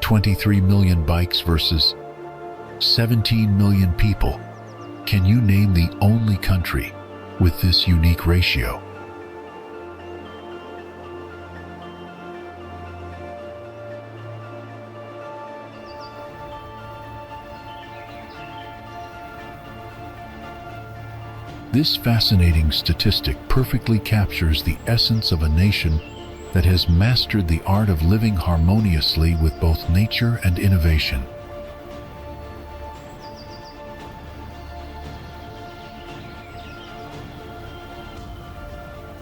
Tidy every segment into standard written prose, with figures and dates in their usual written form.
23 million bikes versus 17 million people. Can you name the only country with this unique ratio? This fascinating statistic perfectly captures the essence of a nation that has mastered the art of living harmoniously with both nature and innovation.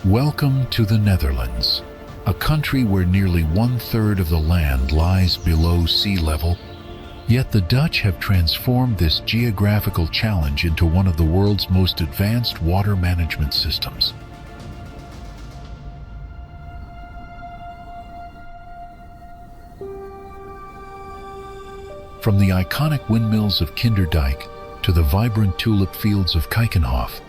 Welcome to the Netherlands, a country where nearly 1/3 of the land lies below sea level. Yet the Dutch have transformed this geographical challenge into one of the world's most advanced water management systems. From the iconic windmills of Kinderdijk to the vibrant tulip fields of Keukenhof,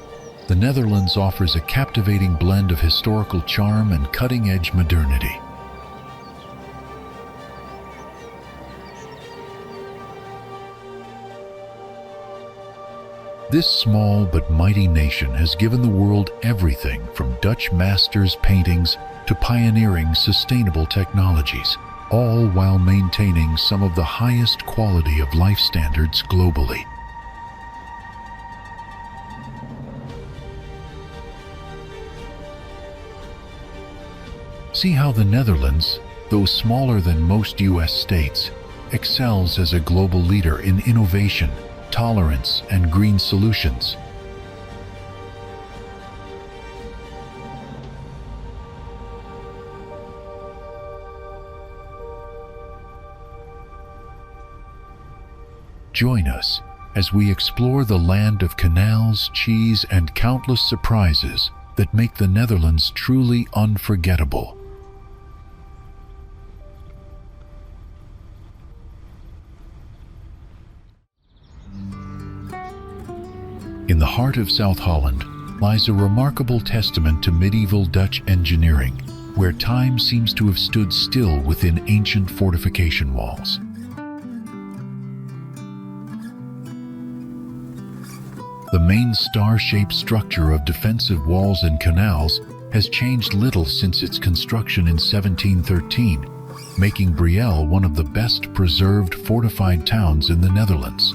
the Netherlands offers a captivating blend of historical charm and cutting-edge modernity. This small but mighty nation has given the world everything from Dutch masters' paintings to pioneering sustainable technologies, all while maintaining some of the highest quality of life standards globally. See how the Netherlands, though smaller than most US states, excels as a global leader in innovation, tolerance, and green solutions. Join us as we explore the land of canals, cheese, and countless surprises that make the Netherlands truly unforgettable. In the heart of South Holland lies a remarkable testament to medieval Dutch engineering, where time seems to have stood still within ancient fortification walls. The main star-shaped structure of defensive walls and canals has changed little since its construction in 1713, making Brielle one of the best preserved fortified towns in the Netherlands.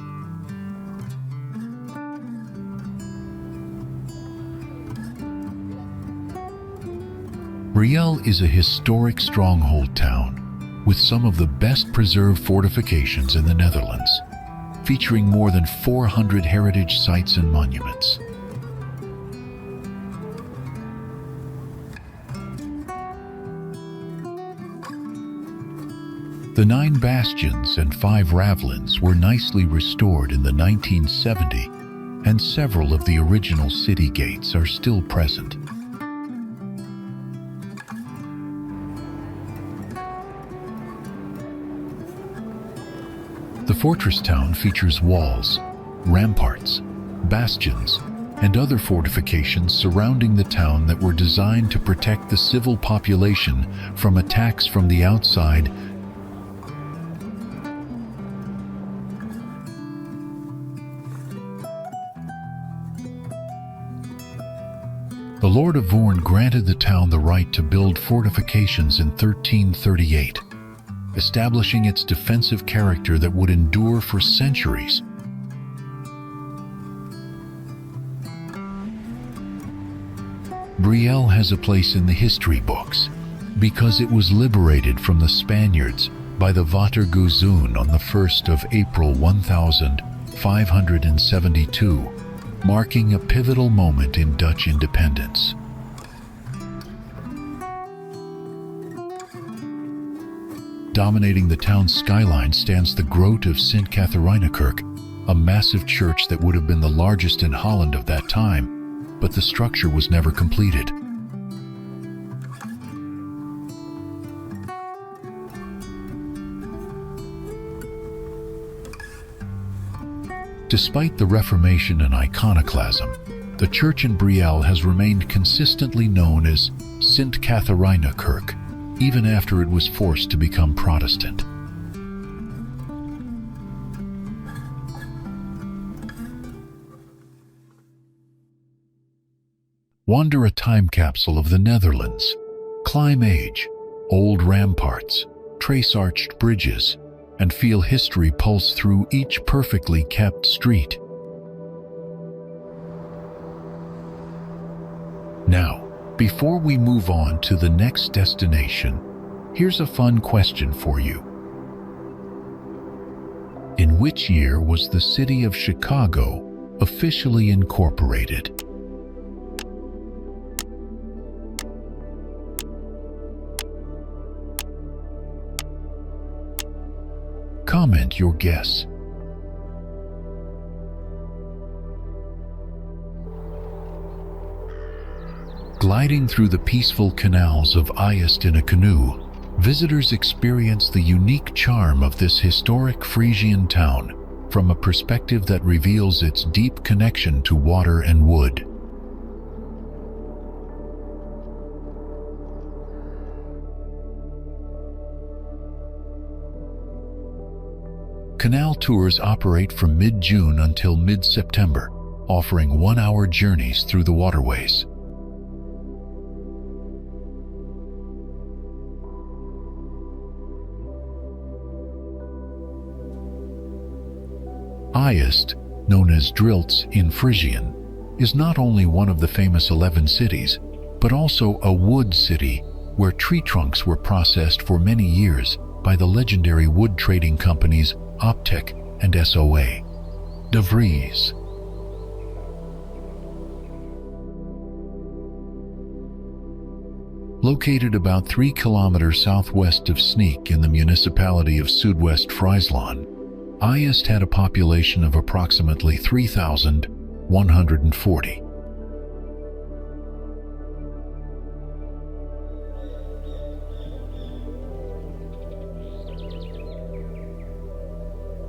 Brielle is a historic stronghold town with some of the best preserved fortifications in the Netherlands, featuring more than 400 heritage sites and monuments. The 9 bastions and 5 ravelins were nicely restored in the 1970s, and several of the original city gates are still present. The fortress town features walls, ramparts, bastions, and other fortifications surrounding the town that were designed to protect the civil population from attacks from the outside. The Lord of Hoorn granted the town the right to build fortifications in 1338. Establishing its defensive character that would endure for centuries. Brielle has a place in the history books because it was liberated from the Spaniards by the Watergeuzen on the 1st of April 1572, marking a pivotal moment in Dutch independence. Dominating the town's skyline stands the Groot of Sint Catharijnekerk, a massive church that would have been the largest in Holland of that time, but the structure was never completed. Despite the Reformation and iconoclasm, the church in Brielle has remained consistently known as Sint Catharijnekerk, even after it was forced to become Protestant. Wander a time capsule of the Netherlands. Climb age, old ramparts, trace arched bridges, and feel history pulse through each perfectly kept street. Now, before we move on to the next destination, here's a fun question for you. In which year was the city of Chicago officially incorporated? Comment your guess. Gliding through the peaceful canals of IJlst in a canoe, visitors experience the unique charm of this historic Frisian town from a perspective that reveals its deep connection to water and wood. Canal tours operate from mid-June until mid-September, offering one-hour journeys through the waterways. IJlst, known as Drilts in Frisian, is not only one of the famous 11 cities, but also a wood city where tree trunks were processed for many years by the legendary wood trading companies Optek and SOA. De Vries. Located about 3 kilometers southwest of Sneek in the municipality of Zuidwest-Friesland, IJlst had a population of approximately 3,140.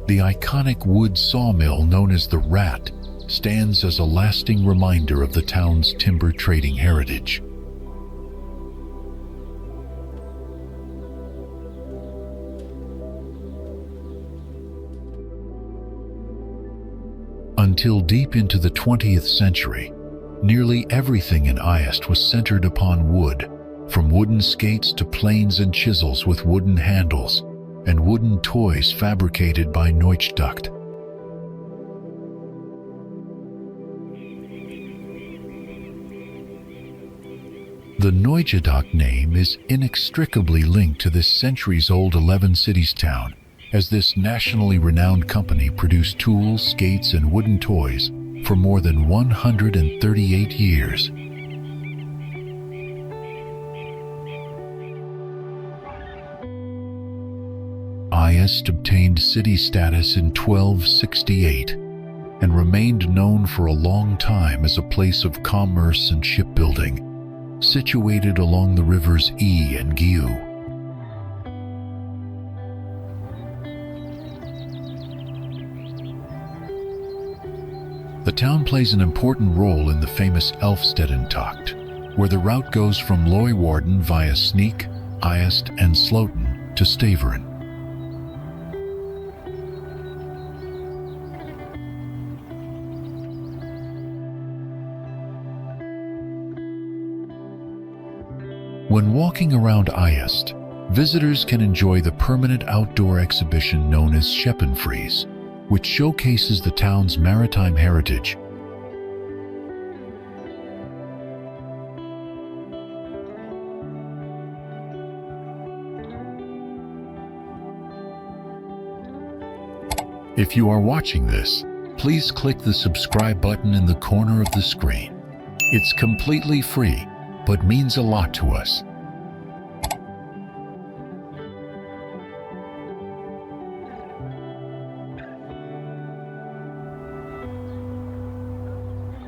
The iconic wood sawmill known as the Rat stands as a lasting reminder of the town's timber trading heritage. Until deep into the 20th century, nearly everything in IJlst was centered upon wood, from wooden skates to planes and chisels with wooden handles, and wooden toys fabricated by Neutsducht. The Neutsducht name is inextricably linked to this centuries-old 11 cities town, as this nationally renowned company produced tools, skates, and wooden toys for more than 138 years. IJlst obtained city status in 1268 and remained known for a long time as a place of commerce and shipbuilding, situated along the rivers Ij and Giu. The town plays an important role in the famous Elfstedentocht, where the route goes from Leeuwarden via Sneek, IJlst, and Sloten to Staveren. When walking around IJlst, visitors can enjoy the permanent outdoor exhibition known as Scheppenfries, which showcases the town's maritime heritage. If you are watching this, please click the subscribe button in the corner of the screen. It's completely free, but means a lot to us.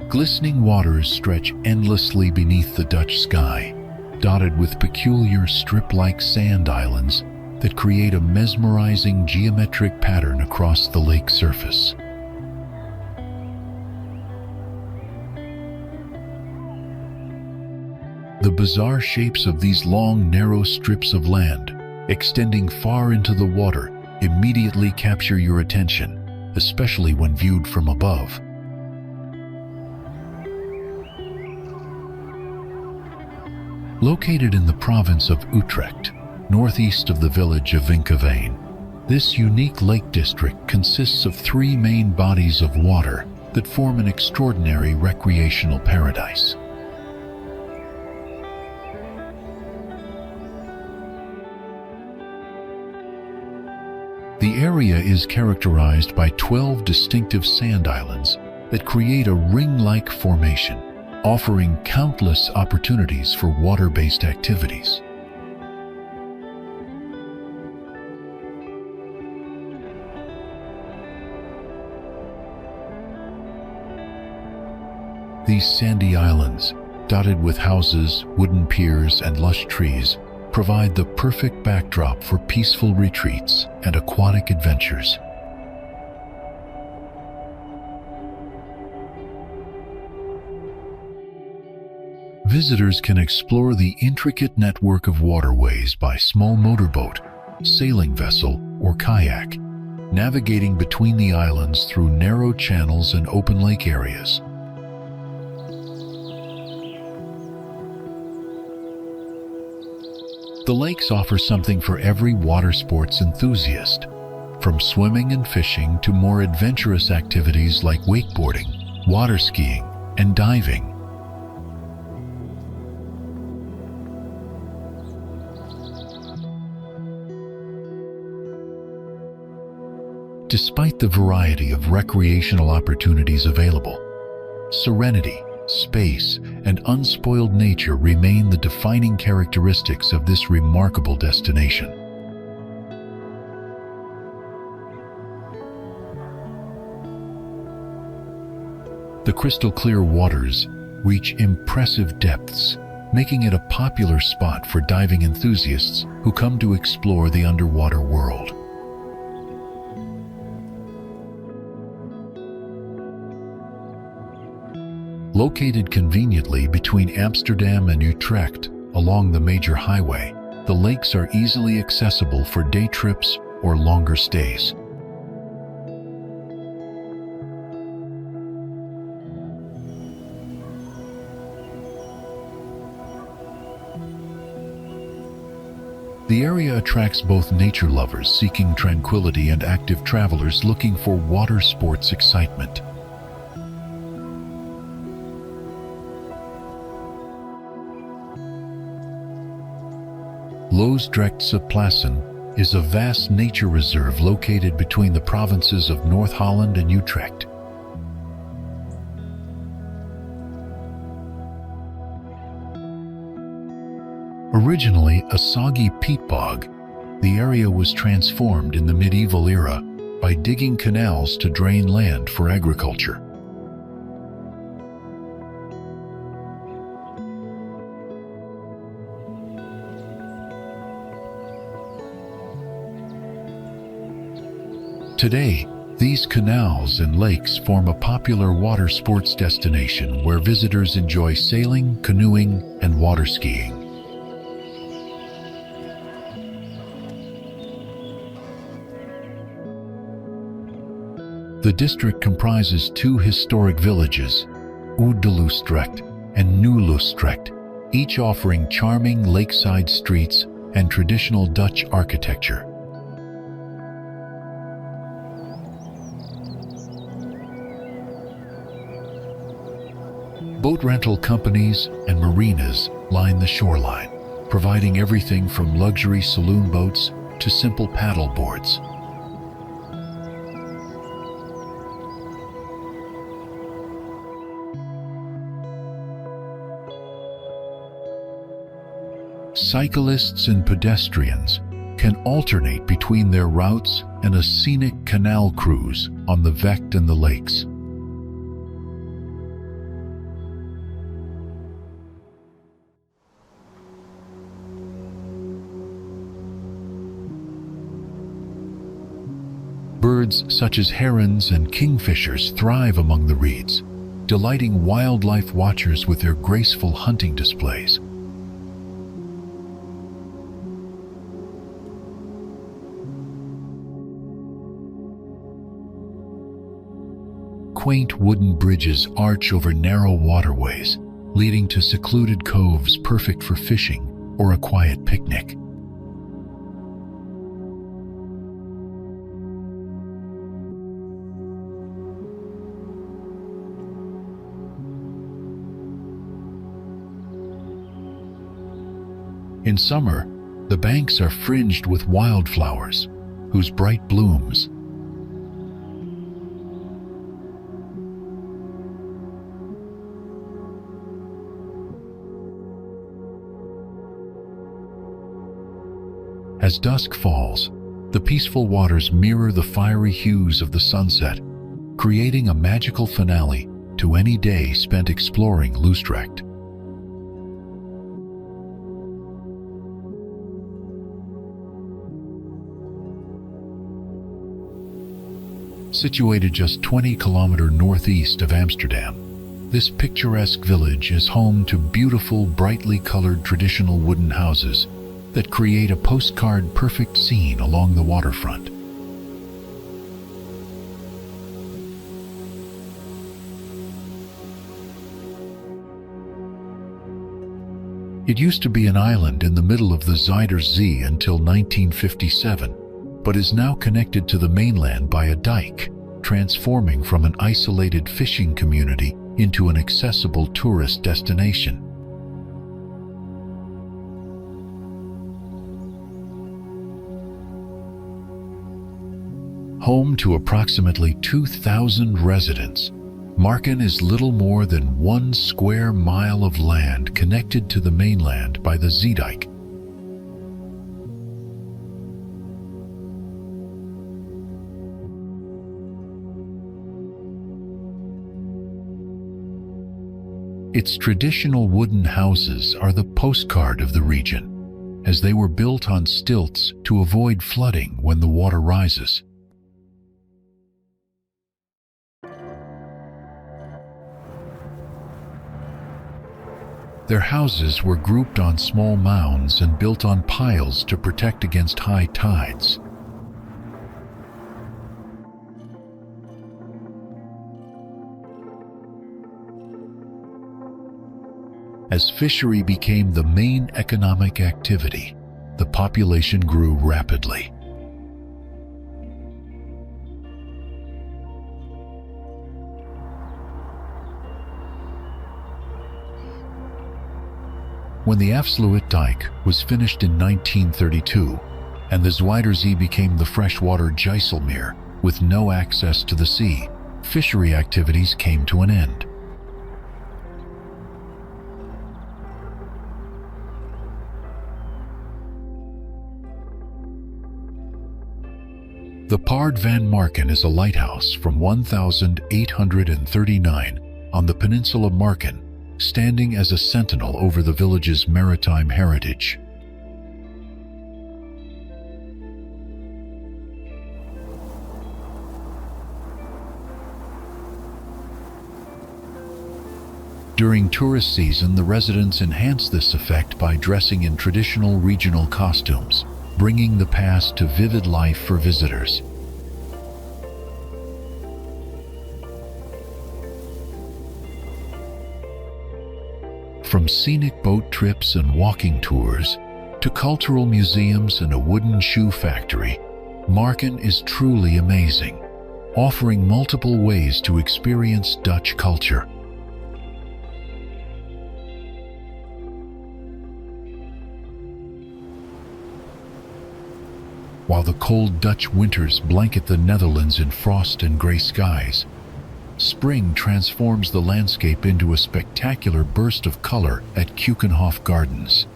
Glistening waters stretch endlessly beneath the Dutch sky, dotted with peculiar strip-like sand islands that create a mesmerizing geometric pattern across the lake surface. The bizarre shapes of these long, narrow strips of land, extending far into the water, immediately capture your attention, especially when viewed from above. Located in the province of Utrecht, northeast of the village of Vinkeveen, this unique lake district consists of three main bodies of water that form an extraordinary recreational paradise. The area is characterized by 12 distinctive sand islands that create a ring-like formation, offering countless opportunities for water-based activities. These sandy islands, dotted with houses, wooden piers, and lush trees, provide the perfect backdrop for peaceful retreats and aquatic adventures. Visitors can explore the intricate network of waterways by small motorboat, sailing vessel, or kayak, navigating between the islands through narrow channels and open lake areas. The lakes offer something for every water sports enthusiast, from swimming and fishing to more adventurous activities like wakeboarding, water skiing, and diving. Despite the variety of recreational opportunities available, serenity, space, and unspoiled nature remain the defining characteristics of this remarkable destination. The crystal-clear waters reach impressive depths, making it a popular spot for diving enthusiasts who come to explore the underwater world. Located conveniently between Amsterdam and Utrecht along the major highway, the lakes are easily accessible for day trips or longer stays. The area attracts both nature lovers seeking tranquility and active travelers looking for water sports excitement. Loosdrechtse Plassen is a vast nature reserve located between the provinces of North Holland and Utrecht. Originally a soggy peat bog, the area was transformed in the medieval era by digging canals to drain land for agriculture. Today, these canals and lakes form a popular water sports destination where visitors enjoy sailing, canoeing, and water skiing. The district comprises two historic villages, Oude Loosdrecht and Nieuw Loosdrecht, each offering charming lakeside streets and traditional Dutch architecture. Boat rental companies and marinas line the shoreline, providing everything from luxury saloon boats to simple paddle boards. Cyclists and pedestrians can alternate between their routes and a scenic canal cruise on the Vecht and the lakes. Birds such as herons and kingfishers thrive among the reeds, delighting wildlife watchers with their graceful hunting displays. Quaint wooden bridges arch over narrow waterways, leading to secluded coves perfect for fishing or a quiet picnic. In summer, the banks are fringed with wildflowers, whose bright blooms As dusk falls, the peaceful waters mirror the fiery hues of the sunset, creating a magical finale to any day spent exploring Loosdrecht. Situated just 20 kilometers northeast of Amsterdam, this picturesque village is home to beautiful, brightly colored traditional wooden houses that create a postcard-perfect scene along the waterfront. It used to be an island in the middle of the Zuider Zee until 1957, but is now connected to the mainland by a dike, transforming from an isolated fishing community into an accessible tourist destination. Home to approximately 2,000 residents, Marken is little more than 1 square mile of land connected to the mainland by the zeedijk. Its traditional wooden houses are the postcard of the region, as they were built on stilts to avoid flooding when the water rises. Their houses were grouped on small mounds and built on piles to protect against high tides. As fishery became the main economic activity, the population grew rapidly. When the Afsluitdijk was finished in 1932, and the Zuider Zee became the freshwater IJsselmeer with no access to the sea, fishery activities came to an end. The Paard van Marken is a lighthouse from 1839 on the peninsula Marken, standing as a sentinel over the village's maritime heritage. During tourist season, the residents enhance this effect by dressing in traditional regional costumes, bringing the past to vivid life for visitors. From scenic boat trips and walking tours to cultural museums and a wooden shoe factory, Marken is truly amazing, offering multiple ways to experience Dutch culture. While the cold Dutch winters blanket the Netherlands in frost and gray skies, spring transforms the landscape into a spectacular burst of color at Keukenhof Gardens.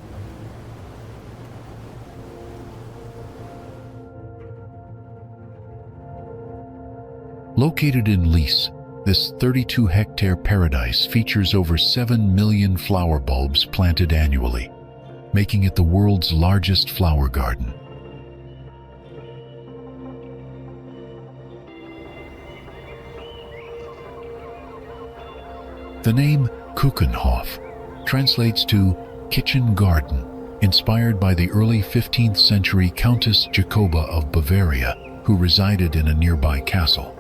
Located in Lies, this 32-hectare paradise features over 7 million flower bulbs planted annually, making it the world's largest flower garden. The name Keukenhof translates to kitchen garden, inspired by the early 15th century Countess Jacoba of Bavaria, who resided in a nearby castle.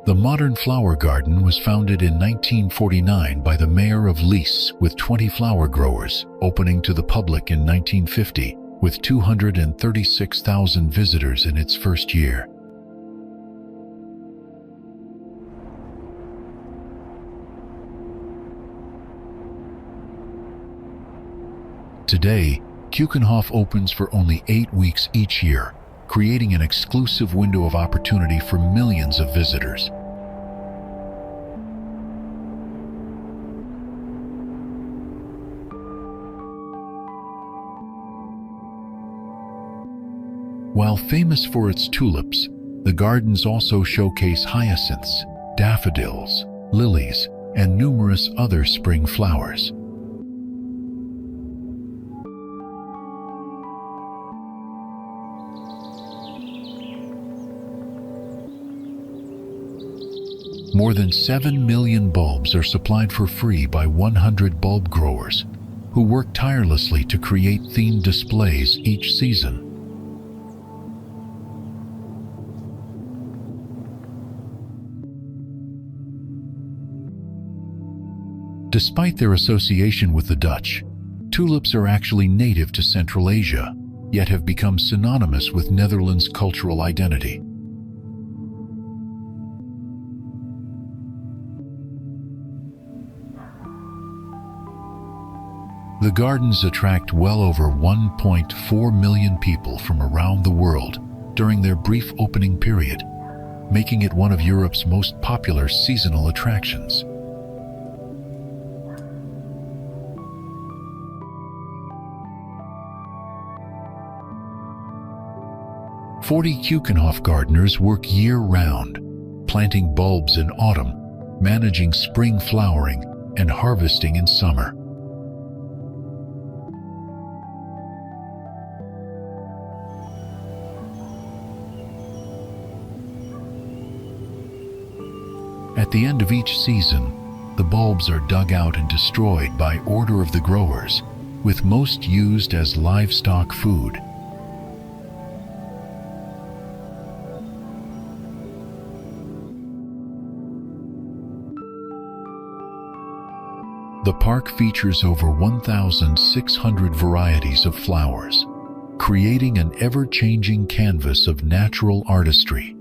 The modern flower garden was founded in 1949 by the mayor of Lies with 20 flower growers, opening to the public in 1950 with 236,000 visitors in its first year. Today, Keukenhof opens for only 8 weeks each year, creating an exclusive window of opportunity for millions of visitors. While famous for its tulips, the gardens also showcase hyacinths, daffodils, lilies, and numerous other spring flowers. More than 7 million bulbs are supplied for free by 100 bulb growers, who work tirelessly to create themed displays each season. Despite their association with the Dutch, tulips are actually native to Central Asia, yet have become synonymous with Netherlands' cultural identity. The gardens attract well over 1.4 million people from around the world during their brief opening period, making it one of Europe's most popular seasonal attractions. "40 Keukenhof gardeners work year-round, planting bulbs in autumn, managing spring flowering, and harvesting in summer. At the end of each season, the bulbs are dug out and destroyed by order of the growers, with most used as livestock food. The park features over 1,600 varieties of flowers, creating an ever-changing canvas of natural artistry.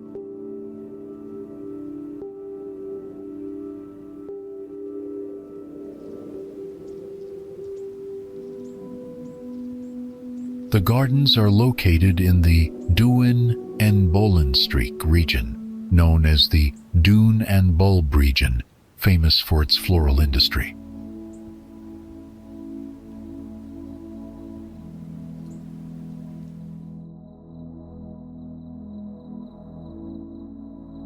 The gardens are located in the Duin en Bollenstreek region, known as the Dune and Bulb region, famous for its floral industry.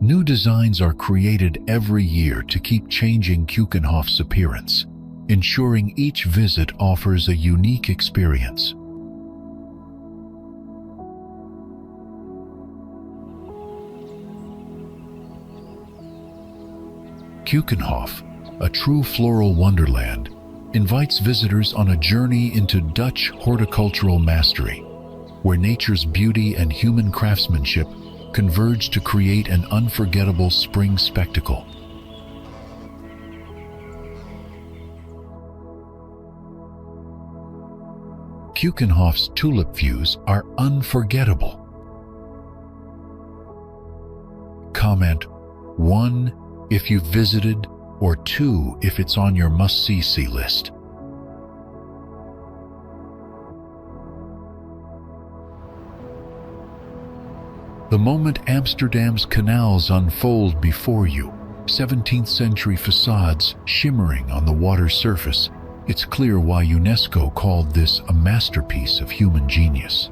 New designs are created every year to keep changing Keukenhof's appearance, ensuring each visit offers a unique experience. Keukenhof, a true floral wonderland, invites visitors on a journey into Dutch horticultural mastery, where nature's beauty and human craftsmanship converge to create an unforgettable spring spectacle. Keukenhof's tulip views are unforgettable. Comment 1 if you've visited, or 2 if it's on your must-see list. The moment Amsterdam's canals unfold before you, 17th century facades shimmering on the water's surface, it's clear why UNESCO called this a masterpiece of human genius.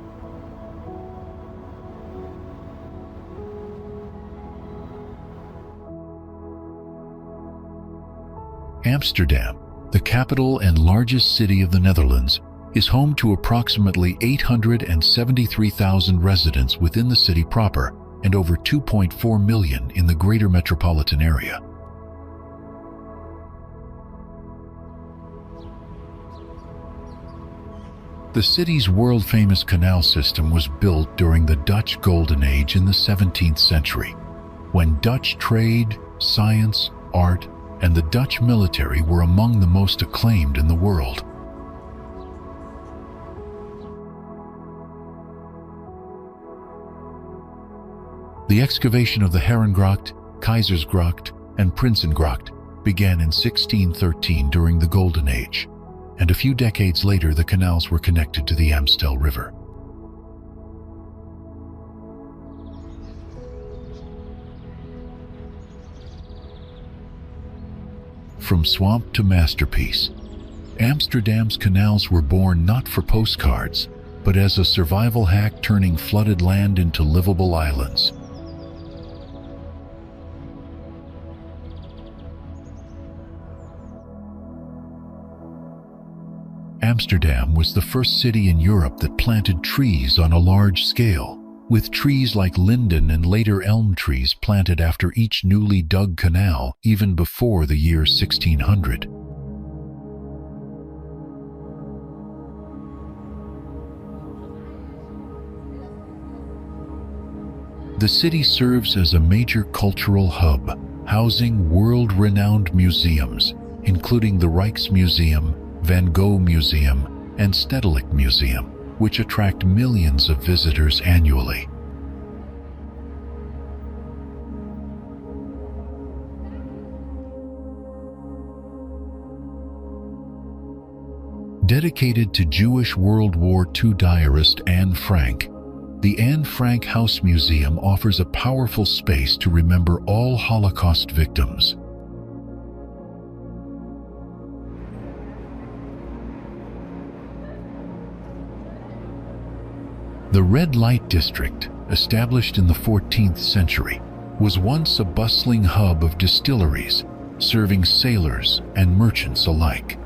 Amsterdam, the capital and largest city of the Netherlands, is home to approximately 873,000 residents within the city proper and over 2.4 million in the greater metropolitan area. The city's world-famous canal system was built during the Dutch Golden Age in the 17th century, when Dutch trade, science, art, and the Dutch military were among the most acclaimed in the world. The excavation of the Herengracht, Keizersgracht, and Prinsengracht began in 1613 during the Golden Age, and a few decades later the canals were connected to the IJssel River. From swamp to masterpiece, Amsterdam's canals were born not for postcards, but as a survival hack turning flooded land into livable islands. Amsterdam was the first city in Europe that planted trees on a large scale, with trees like linden and later elm trees planted after each newly dug canal even before the year 1600. The city serves as a major cultural hub, housing world-renowned museums, including the Rijksmuseum, Van Gogh Museum, and Stedelijk Museum, which attract millions of visitors annually. Dedicated to Jewish World War II diarist Anne Frank, the Anne Frank House Museum offers a powerful space to remember all Holocaust victims. The Red Light District, established in the 14th century, was once a bustling hub of distilleries, serving sailors and merchants alike.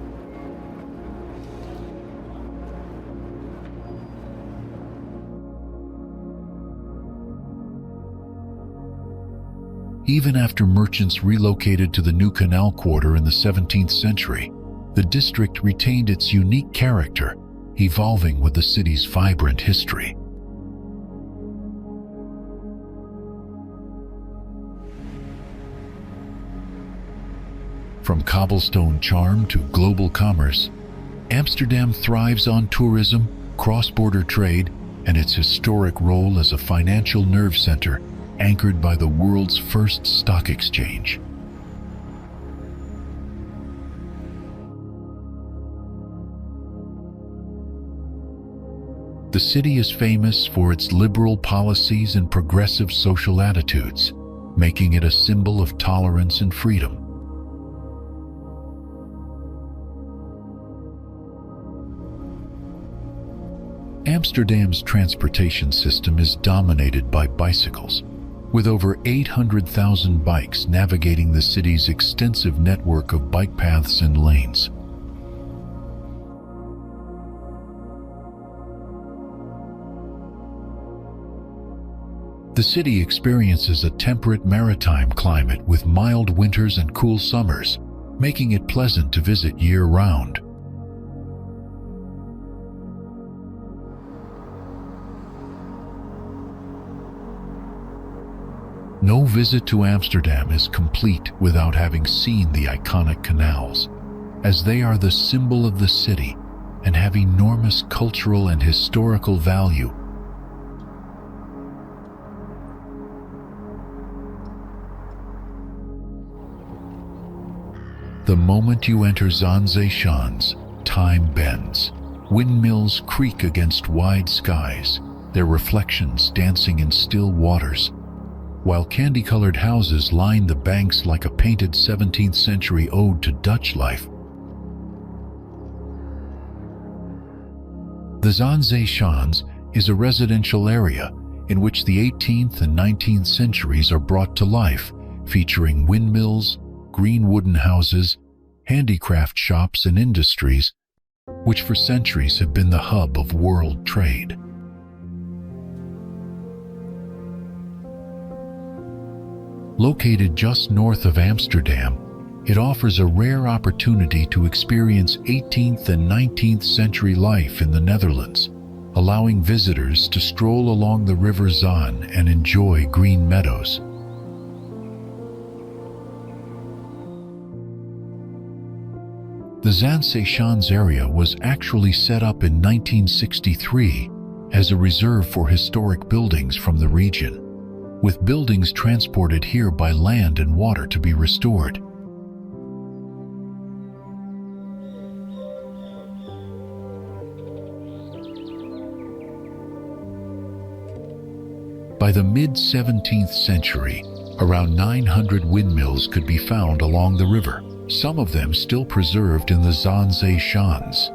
Even after merchants relocated to the new canal quarter in the 17th century, the district retained its unique character, evolving with the city's vibrant history. From cobblestone charm to global commerce, Amsterdam thrives on tourism, cross-border trade, and its historic role as a financial nerve center anchored by the world's first stock exchange. The city is famous for its liberal policies and progressive social attitudes, making it a symbol of tolerance and freedom. Amsterdam's transportation system is dominated by bicycles, with over 800,000 bikes navigating the city's extensive network of bike paths and lanes. The city experiences a temperate maritime climate with mild winters and cool summers, making it pleasant to visit year-round. No visit to Amsterdam is complete without having seen the iconic canals, as they are the symbol of the city and have enormous cultural and historical value. The moment you enter Zaanse Schans, time bends. Windmills creak against wide skies, their reflections dancing in still waters, while candy-colored houses line the banks like a painted 17th century ode to Dutch life. The Zaanse Schans is a residential area in which the 18th and 19th centuries are brought to life, featuring windmills, green wooden houses, handicraft shops and industries, which for centuries have been the hub of world trade. Located just north of Amsterdam, it offers a rare opportunity to experience 18th and 19th century life in the Netherlands, allowing visitors to stroll along the River Zaan and enjoy green meadows. The Zaanse Schans area was actually set up in 1963 as a reserve for historic buildings from the region, with buildings transported here by land and water to be restored. By the mid-17th century, around 900 windmills could be found along the river, some of them still preserved in the Zaanse Schans.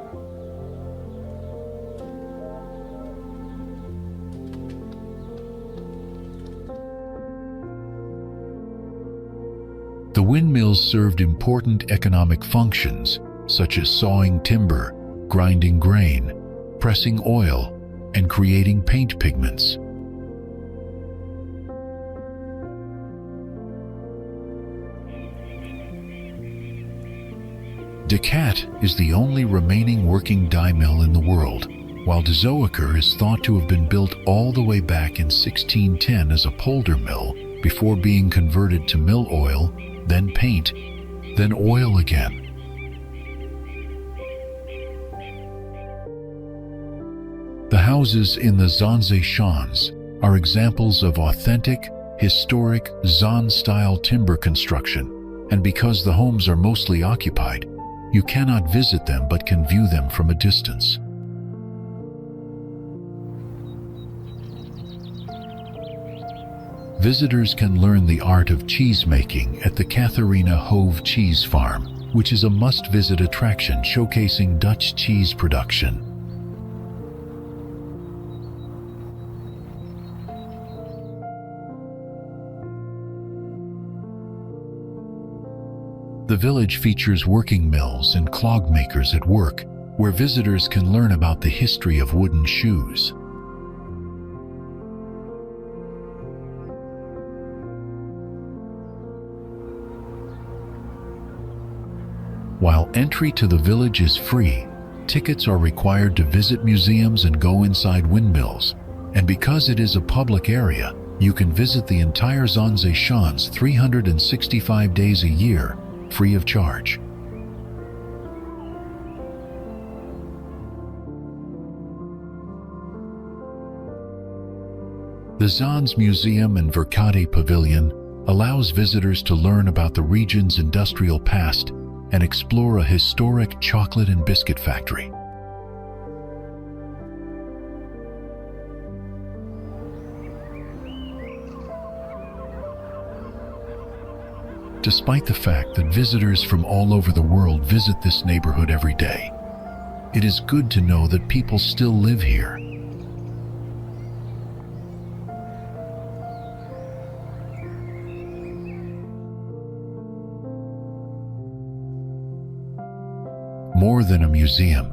The windmills served important economic functions, such as sawing timber, grinding grain, pressing oil, and creating paint pigments. De Cat is the only remaining working dye mill in the world, while De Zoeker is thought to have been built all the way back in 1610 as a polder mill before being converted to mill oil, then paint, then oil again. The houses in the Zaanse Schans are examples of authentic, historic Zaan-style timber construction, and because the homes are mostly occupied, you cannot visit them but can view them from a distance. Visitors can learn the art of cheesemaking at the Catharina Hove Cheese Farm, which is a must-visit attraction showcasing Dutch cheese production. The village features working mills and clog makers at work, where visitors can learn about the history of wooden shoes. While entry to the village is free, tickets are required to visit museums and go inside windmills, and because it is a public area, you can visit the entire Zaanse Schans 365 days a year, free of charge. The Zaans Museum and Verkade Pavilion allows visitors to learn about the region's industrial past and explore a historic chocolate and biscuit factory. Despite the fact that visitors from all over the world visit this neighborhood every day, it is good to know that people still live here. More than a museum,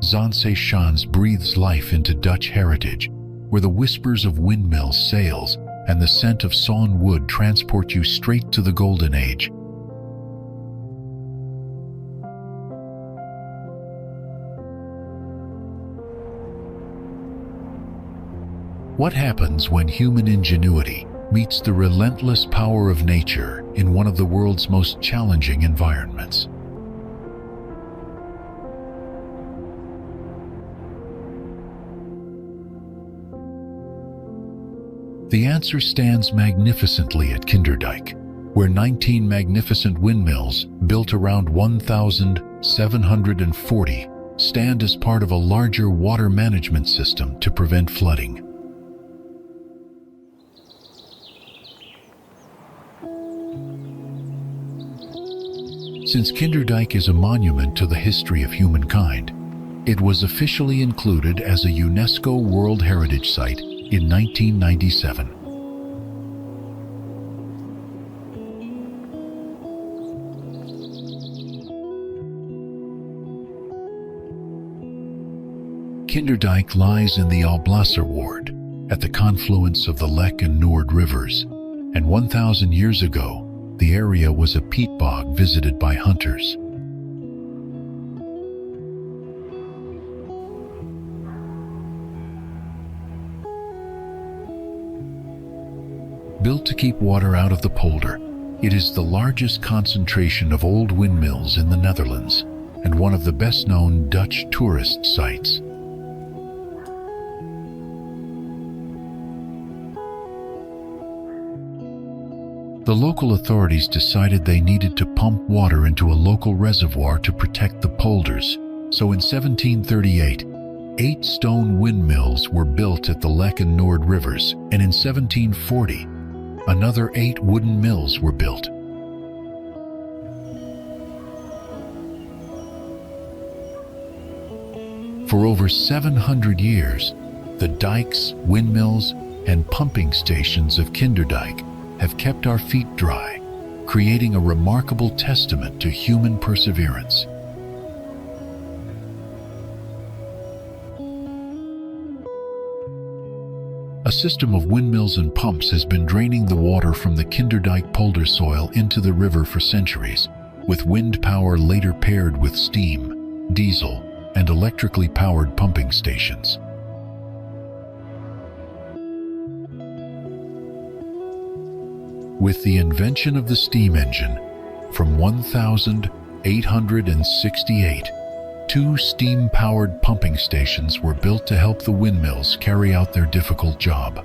Zaanse Schans breathes life into Dutch heritage, where the whispers of windmill sails and the scent of sawn wood transport you straight to the Golden Age. What happens when human ingenuity meets the relentless power of nature in one of the world's most challenging environments? The answer stands magnificently at Kinderdijk, where 19 magnificent windmills, built around 1740, stand as part of a larger water management system to prevent flooding. Since Kinderdijk is a monument to the history of humankind, it was officially included as a UNESCO World Heritage Site in 1997. Kinderdijk lies in the Alblasser ward, at the confluence of the Lek and Noord rivers, and 1,000 years ago, the area was a peat bog visited by hunters. Built to keep water out of the polder, it is the largest concentration of old windmills in the Netherlands, and one of the best-known Dutch tourist sites. The local authorities decided they needed to pump water into a local reservoir to protect the polders, so in 1738, 8 stone windmills were built at the Lek and Noord rivers, and in 1740, another 8 wooden mills were built. For over 700 years, the dikes, windmills, and pumping stations of Kinderdijk have kept our feet dry, creating a remarkable testament to human perseverance. A system of windmills and pumps has been draining the water from the Kinderdijk polder soil into the river for centuries, with wind power later paired with steam, diesel, and electrically powered pumping stations. With the invention of the steam engine, from 1868, 2 steam-powered pumping stations were built to help the windmills carry out their difficult job.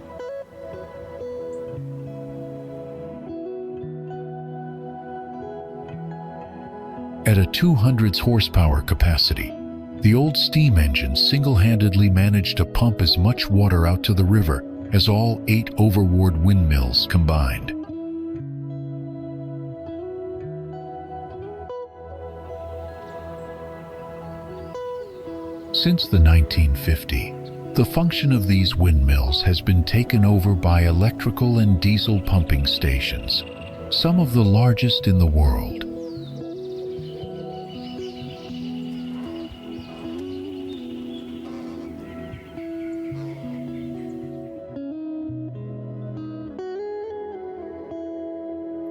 At a 200 horsepower capacity, the old steam engine single-handedly managed to pump as much water out to the river as all 8 overward windmills combined. Since the 1950s, the function of these windmills has been taken over by electrical and diesel pumping stations, some of the largest in the world.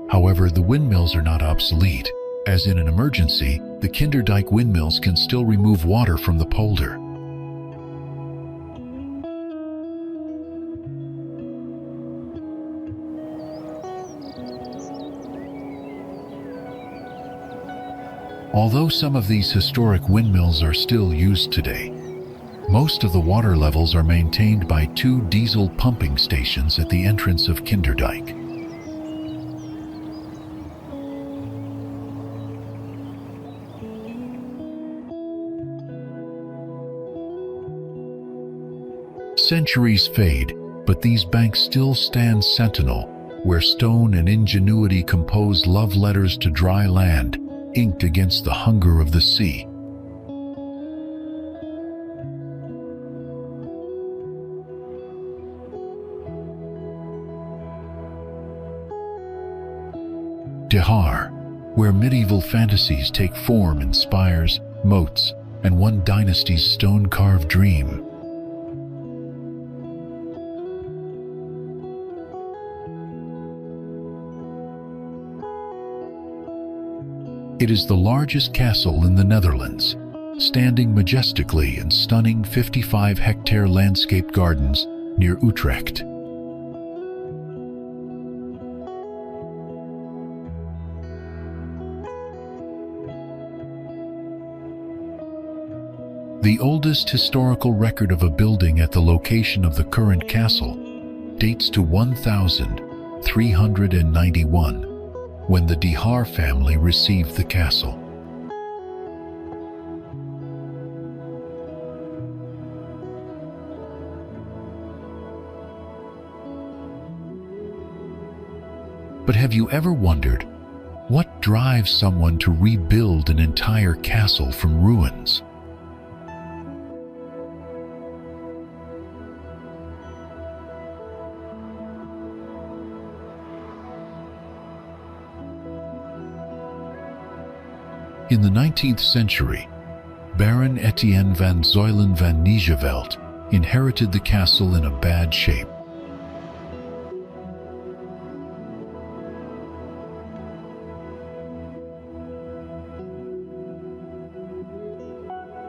However, the windmills are not obsolete, as in an emergency, the Kinderdijk windmills can still remove water from the polder. Although some of these historic windmills are still used today, most of the water levels are maintained by 2 diesel pumping stations at the entrance of Kinderdijk. Centuries fade, but these banks still stand sentinel, where stone and ingenuity compose love letters to dry land, inked against the hunger of the sea. Haar, where medieval fantasies take form in spires, moats, and one dynasty's stone-carved dream. It is the largest castle in the Netherlands, standing majestically in stunning 55-hectare landscaped gardens near Utrecht. The oldest historical record of a building at the location of the current castle dates to 1391, when the Haar family received the castle. But have you ever wondered, what drives someone to rebuild an entire castle from ruins? In the 19th century, Baron Etienne van Zuylen van Nijevelt inherited the castle in a bad shape.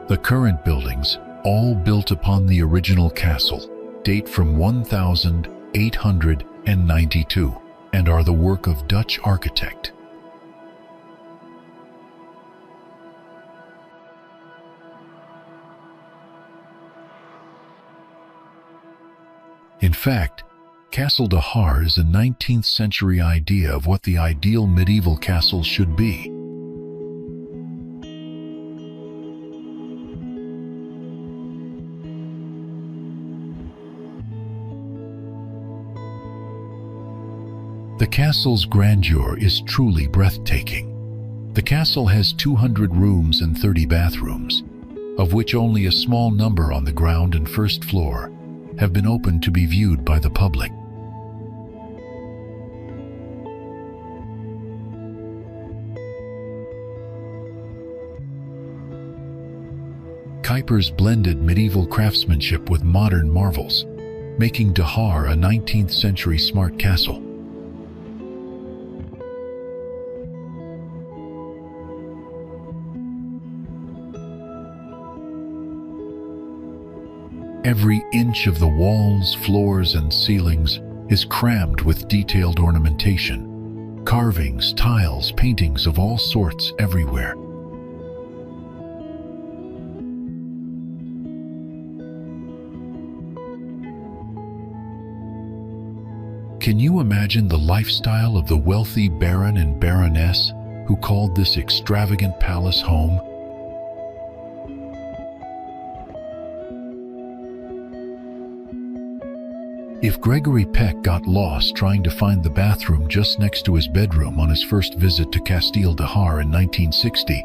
The current buildings, all built upon the original castle, date from 1892 and are the work of Dutch architect. In fact, Castle de Haar is a 19th century idea of what the ideal medieval castle should be. The castle's grandeur is truly breathtaking. The castle has 200 rooms and 30 bathrooms, of which only a small number on the ground and first floor have been opened to be viewed by the public. Kuiper's blended medieval craftsmanship with modern marvels, making de Haar a 19th century smart castle. Every inch of the walls, floors, and ceilings is crammed with detailed ornamentation, carvings, tiles, paintings of all sorts everywhere. Can you imagine the lifestyle of the wealthy baron and baroness who called this extravagant palace home? If Gregory Peck got lost trying to find the bathroom just next to his bedroom on his first visit to Castle de Haar in 1960,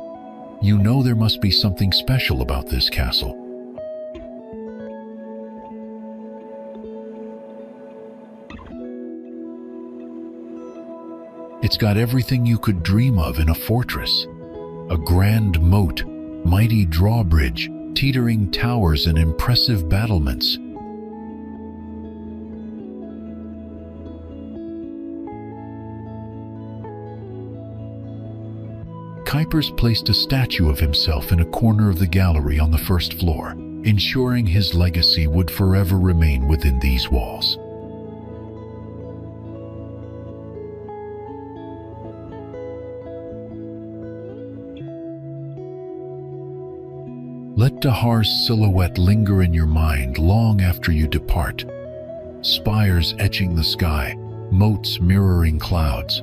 you know there must be something special about this castle. It's got everything you could dream of in a fortress. A grand moat, mighty drawbridge, teetering towers, and impressive battlements. Kuiper's placed a statue of himself in a corner of the gallery on the first floor, ensuring his legacy would forever remain within these walls. Let de Haar's silhouette linger in your mind long after you depart. Spires etching the sky, moats mirroring clouds.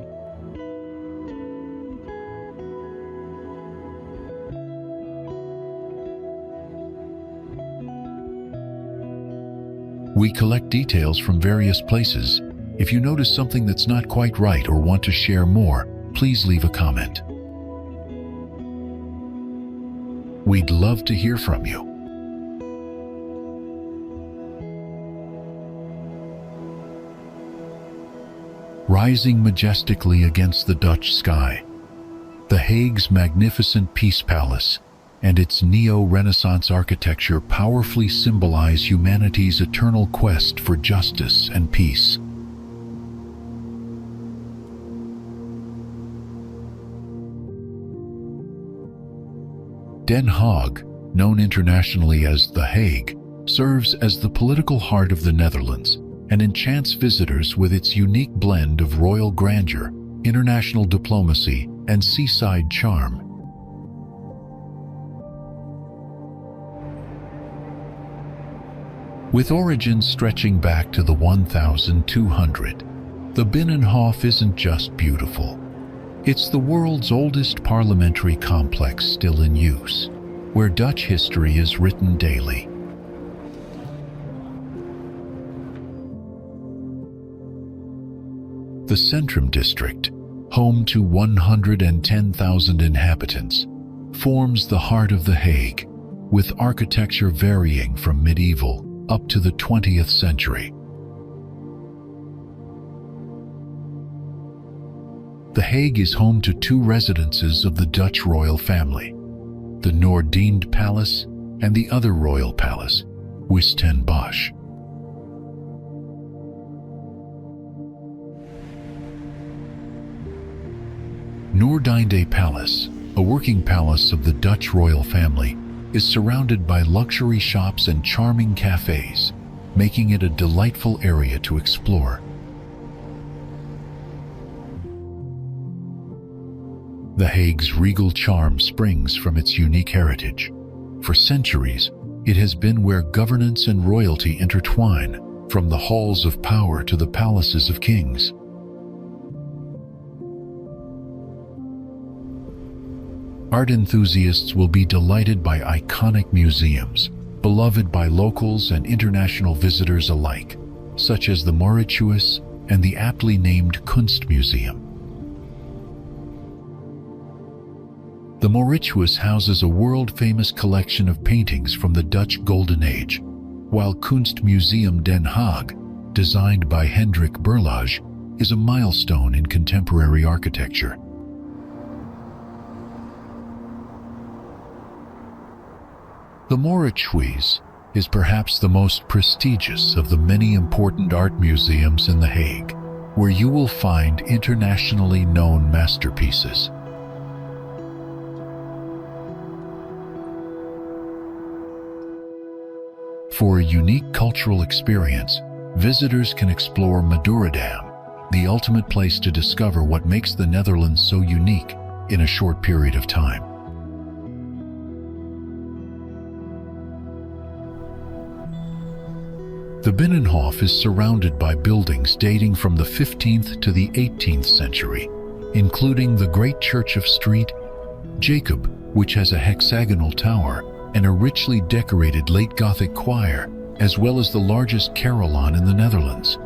We collect details from various places. If you notice something that's not quite right or want to share more, please leave a comment. We'd love to hear from you. Rising majestically against the Dutch sky, The Hague's magnificent Peace Palace and its neo-Renaissance architecture powerfully symbolize humanity's eternal quest for justice and peace. Den Haag, known internationally as The Hague, serves as the political heart of the Netherlands and enchants visitors with its unique blend of royal grandeur, international diplomacy, and seaside charm. With origins stretching back to the 1200, the Binnenhof isn't just beautiful. It's the world's oldest parliamentary complex still in use, where Dutch history is written daily. The Centrum district, home to 110,000 inhabitants, forms the heart of The Hague, with architecture varying from medieval up to the 20th century. The Hague is home to two residences of the Dutch royal family, the Noordeinde Palace and the other royal palace, Wisten Bosch. Noordeinde Palace, a working palace of the Dutch royal family, is surrounded by luxury shops and charming cafes, making it a delightful area to explore. The Hague's regal charm springs from its unique heritage. For centuries, it has been where governance and royalty intertwine, from the halls of power to the palaces of kings. Art enthusiasts will be delighted by iconic museums, beloved by locals and international visitors alike, such as the Mauritshuis and the aptly named Kunstmuseum. The Mauritshuis houses a world-famous collection of paintings from the Dutch Golden Age, while Kunstmuseum Den Haag, designed by Hendrik Berlage, is a milestone in contemporary architecture. The Mauritshuis is perhaps the most prestigious of the many important art museums in The Hague, where you will find internationally known masterpieces. For a unique cultural experience, visitors can explore Durgerdam, the ultimate place to discover what makes the Netherlands so unique in a short period of time. The Binnenhof is surrounded by buildings dating from the 15th to the 18th century, including the Great Church of St. Jacob, which has a hexagonal tower, and a richly decorated late Gothic choir, as well as the largest carillon in the Netherlands.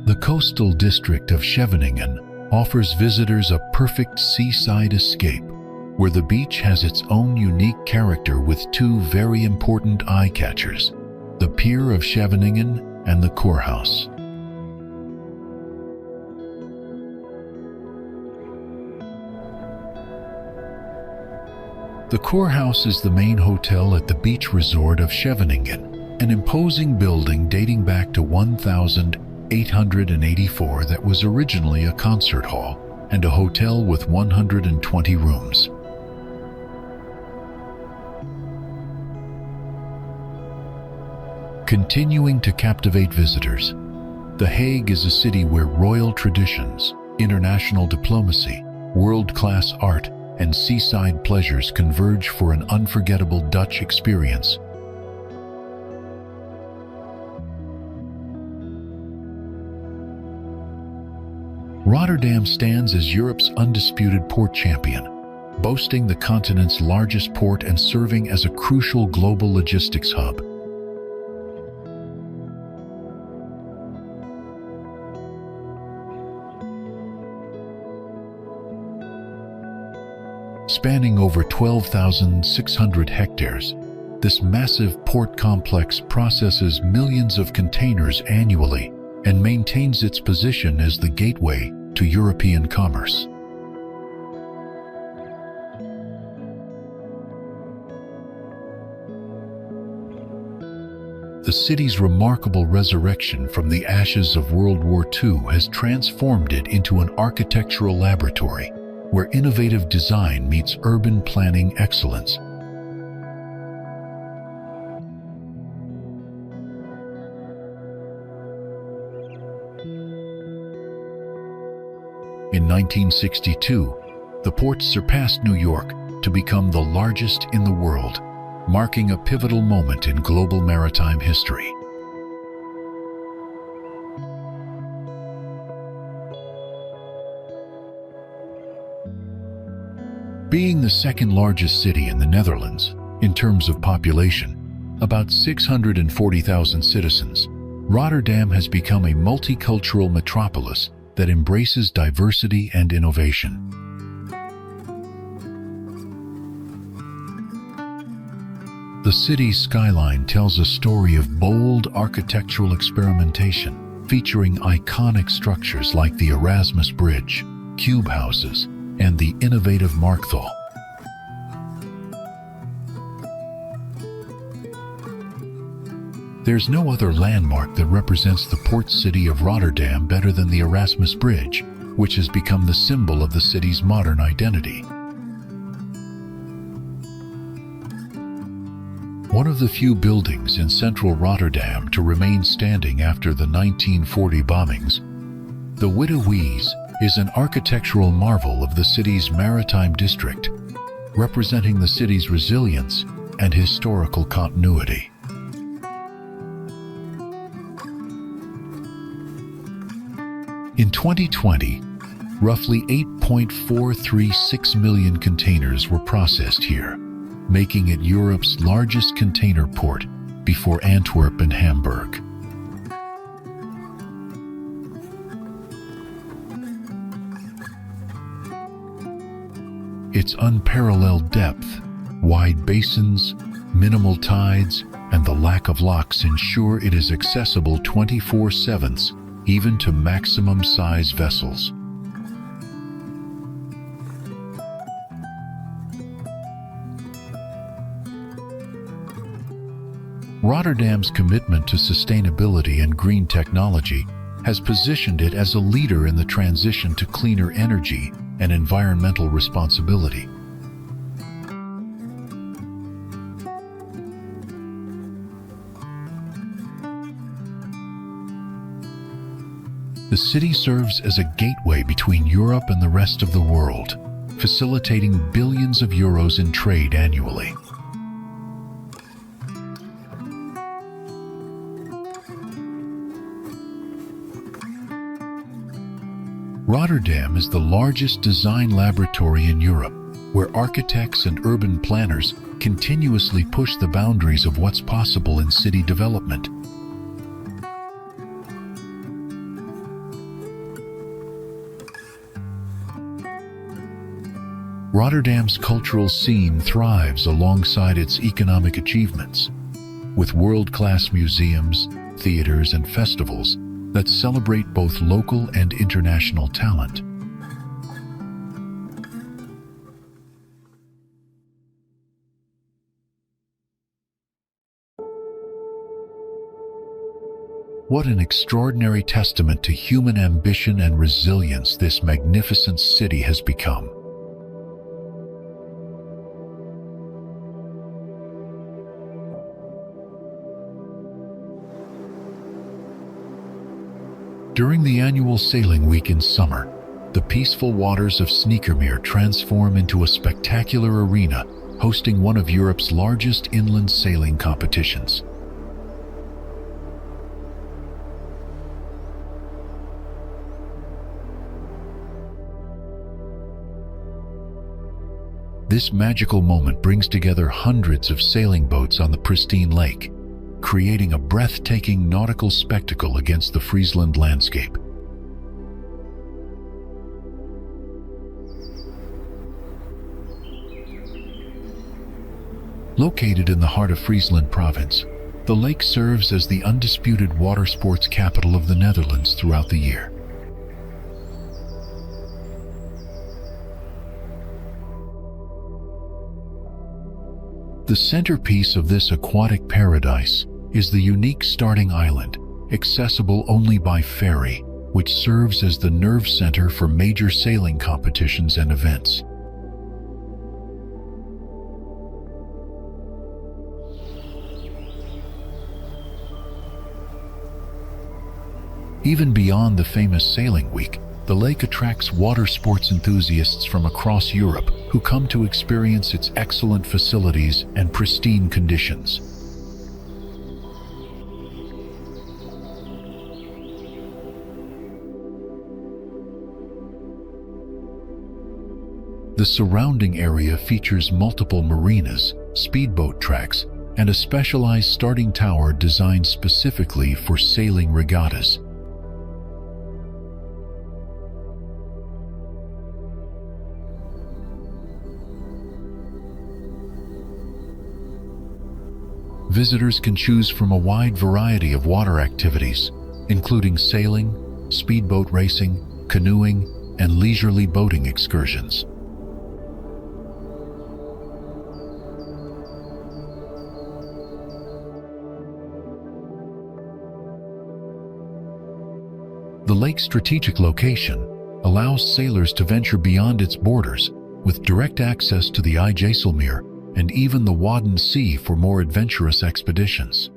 The coastal district of Scheveningen offers visitors a perfect seaside escape, where the beach has its own unique character with two very important eye-catchers, the Pier of Scheveningen and the Kurhaus. The Kurhaus is the main hotel at the beach resort of Scheveningen, an imposing building dating back to 1884 that was originally a concert hall and a hotel with 120 rooms. Continuing to captivate visitors, The Hague is a city where royal traditions, international diplomacy, world-class art, and seaside pleasures converge for an unforgettable Dutch experience. Rotterdam stands as Europe's undisputed port champion, boasting the continent's largest port and serving as a crucial global logistics hub. Spanning over 12,600 hectares, this massive port complex processes millions of containers annually and maintains its position as the gateway to European commerce. The city's remarkable resurrection from the ashes of World War II has transformed it into an architectural laboratory where innovative design meets urban planning excellence. In 1962, the port surpassed New York to become the largest in the world, marking a pivotal moment in global maritime history. Being the second largest city in the Netherlands, in terms of population, about 640,000 citizens, Rotterdam has become a multicultural metropolis that embraces diversity and innovation. The city's skyline tells a story of bold architectural experimentation, featuring iconic structures like the Erasmus Bridge, cube houses, and the innovative Markthal. There's no other landmark that represents the port city of Rotterdam better than the Erasmus Bridge, which has become the symbol of the city's modern identity. One of the few buildings in central Rotterdam to remain standing after the 1940 bombings, the Witte Huis is an architectural marvel of the city's maritime district. representing the city's resilience and historical continuity. In 2020, roughly 8.436 million containers were processed here, making it Europe's largest container port before Antwerp and Hamburg. Its unparalleled depth, wide basins, minimal tides, and the lack of locks ensure it is accessible 24/7, even to maximum-size vessels. Rotterdam's commitment to sustainability and green technology has positioned it as a leader in the transition to cleaner energy and environmental responsibility. The city serves as a gateway between Europe and the rest of the world, facilitating billions of euros in trade annually. Rotterdam is the largest design laboratory in Europe, where architects and urban planners continuously push the boundaries of what's possible in city development. Rotterdam's cultural scene thrives alongside its economic achievements, with world-class museums, theaters, and festivals that celebrate both local and international talent. What an extraordinary testament to human ambition and resilience this magnificent city has become. During the annual sailing week in summer, the peaceful waters of Sneekermeer transform into a spectacular arena hosting one of Europe's largest inland sailing competitions. This magical moment brings together hundreds of sailing boats on the pristine lake, creating a breathtaking nautical spectacle against the Friesland landscape. Located in the heart of Friesland province, the lake serves as the undisputed water sports capital of the Netherlands throughout the year. The centerpiece of this aquatic paradise is the unique starting island, accessible only by ferry, which serves as the nerve center for major sailing competitions and events. Even beyond the famous sailing week, the lake attracts water sports enthusiasts from across Europe who come to experience its excellent facilities and pristine conditions. The surrounding area features multiple marinas, speedboat tracks, and a specialized starting tower designed specifically for sailing regattas. Visitors can choose from a wide variety of water activities, including sailing, speedboat racing, canoeing, and leisurely boating excursions. The lake's strategic location allows sailors to venture beyond its borders, with direct access to the IJsselmeer and even the Wadden Sea for more adventurous expeditions.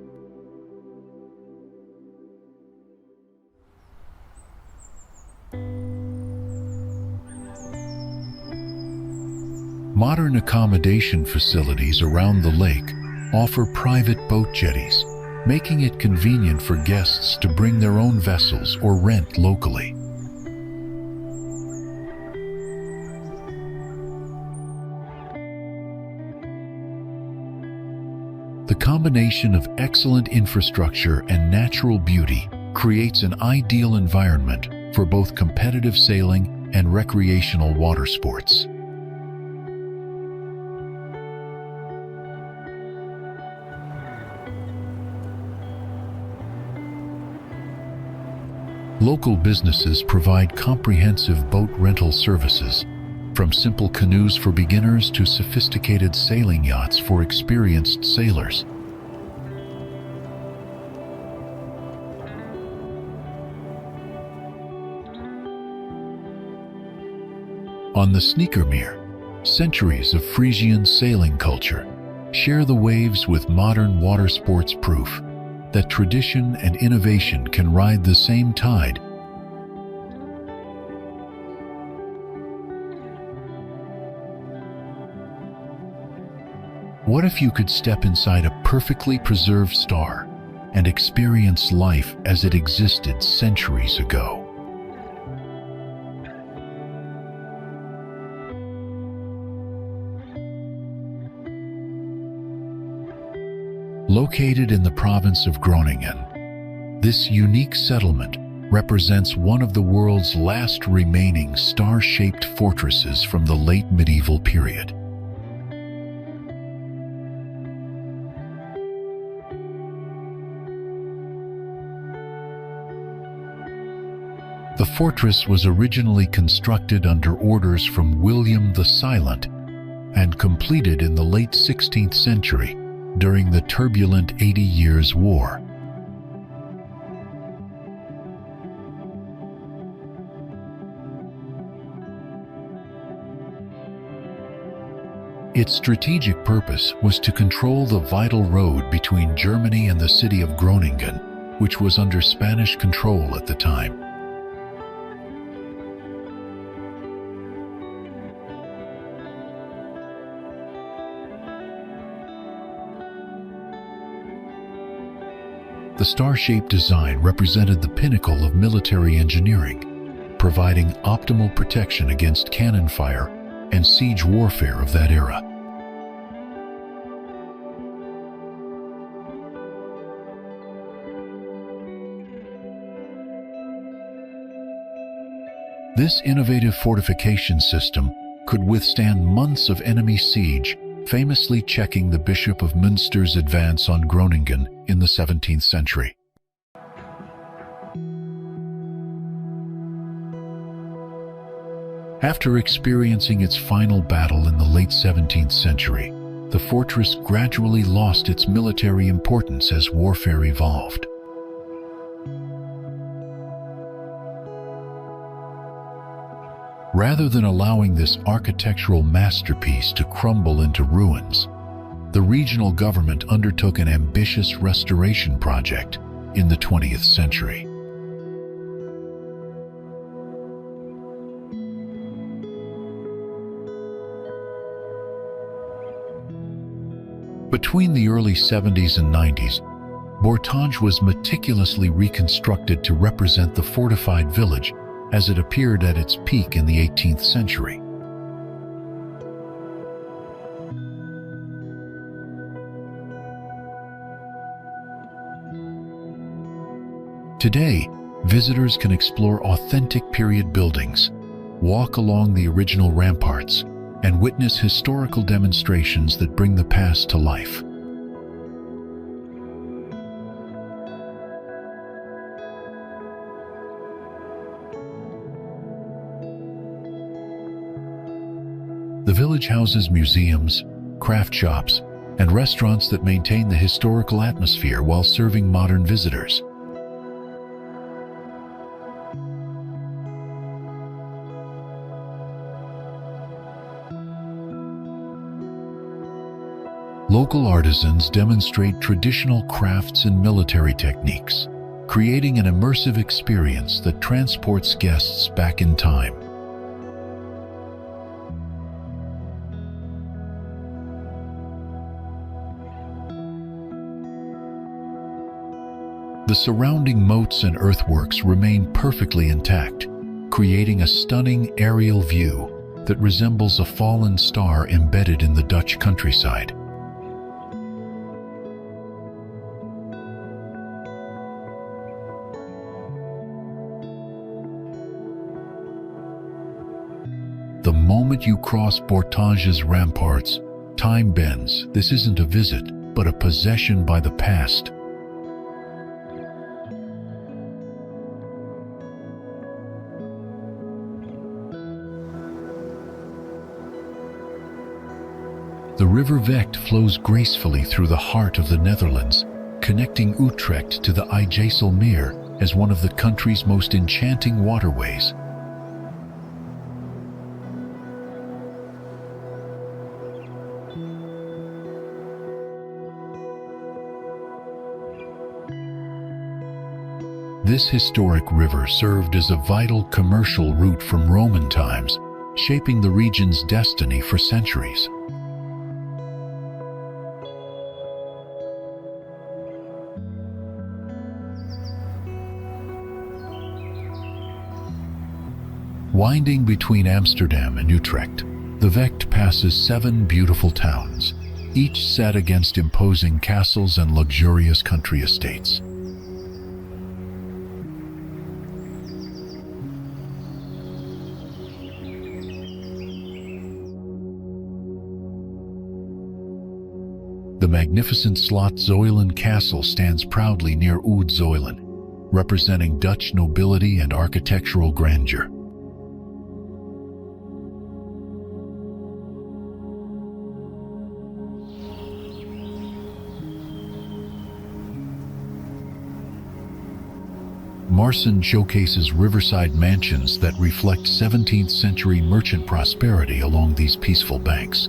Modern accommodation facilities around the lake offer private boat jetties, making it convenient for guests to bring their own vessels or rent locally. The combination of excellent infrastructure and natural beauty creates an ideal environment for both competitive sailing and recreational water sports. Local businesses provide comprehensive boat rental services, from simple canoes for beginners to sophisticated sailing yachts for experienced sailors. On the Sneekermeer, centuries of Frisian sailing culture share the waves with modern water sports, proof that tradition and innovation can ride the same tide. What if you could step inside a perfectly preserved star and experience life as it existed centuries ago? Located in the province of Groningen, this unique settlement represents one of the world's last remaining star-shaped fortresses from the late medieval period. The fortress was originally constructed under orders from William the Silent and completed in the late 16th century during the turbulent 80 Years' War. Its strategic purpose was to control the vital road between Germany and the city of Groningen, which was under Spanish control at the time. The star-shaped design represented the pinnacle of military engineering, providing optimal protection against cannon fire and siege warfare of that era. This innovative fortification system could withstand months of enemy siege, famously checking the Bishop of Münster's advance on Groningen in the 17th century. After experiencing its final battle in the late 17th century, the fortress gradually lost its military importance as warfare evolved. Rather than allowing this architectural masterpiece to crumble into ruins, the regional government undertook an ambitious restoration project in the 20th century. Between the early 70s and 90s, Bourtange was meticulously reconstructed to represent the fortified village as it appeared at its peak in the 18th century. Today, visitors can explore authentic period buildings, walk along the original ramparts, and witness historical demonstrations that bring the past to life. The village houses museums, craft shops, and restaurants that maintain the historical atmosphere while serving modern visitors. Local artisans demonstrate traditional crafts and military techniques, creating an immersive experience that transports guests back in time. The surrounding moats and earthworks remain perfectly intact, creating a stunning aerial view that resembles a fallen star embedded in the Dutch countryside. The moment you cross Bourtange's ramparts, time bends. This isn't a visit, but a possession by the past. The river Vecht flows gracefully through the heart of the Netherlands, connecting Utrecht to the IJsselmeer as one of the country's most enchanting waterways. This historic river served as a vital commercial route from Roman times, shaping the region's destiny for centuries. Winding between Amsterdam and Utrecht, the Vecht passes 7 beautiful towns, each set against imposing castles and luxurious country estates. The magnificent Slot Zuilen Castle stands proudly near Oud Zuilen, representing Dutch nobility and architectural grandeur. Marken showcases riverside mansions that reflect 17th century merchant prosperity along these peaceful banks.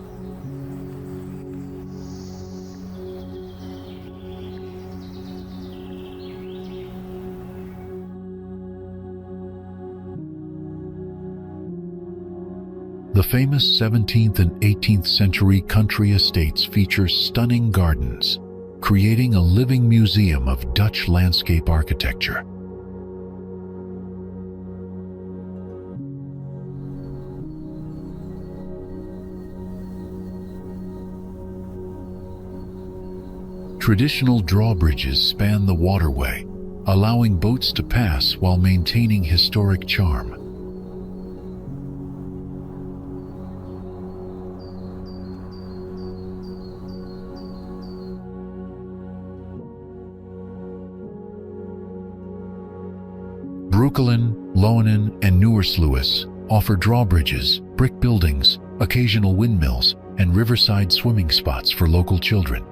The famous 17th and 18th century country estates feature stunning gardens, creating a living museum of Dutch landscape architecture. Traditional drawbridges span the waterway, allowing boats to pass while maintaining historic charm. Breukelen, Loenen, and Nieuwersluis offer drawbridges, brick buildings, occasional windmills, and riverside swimming spots for local children.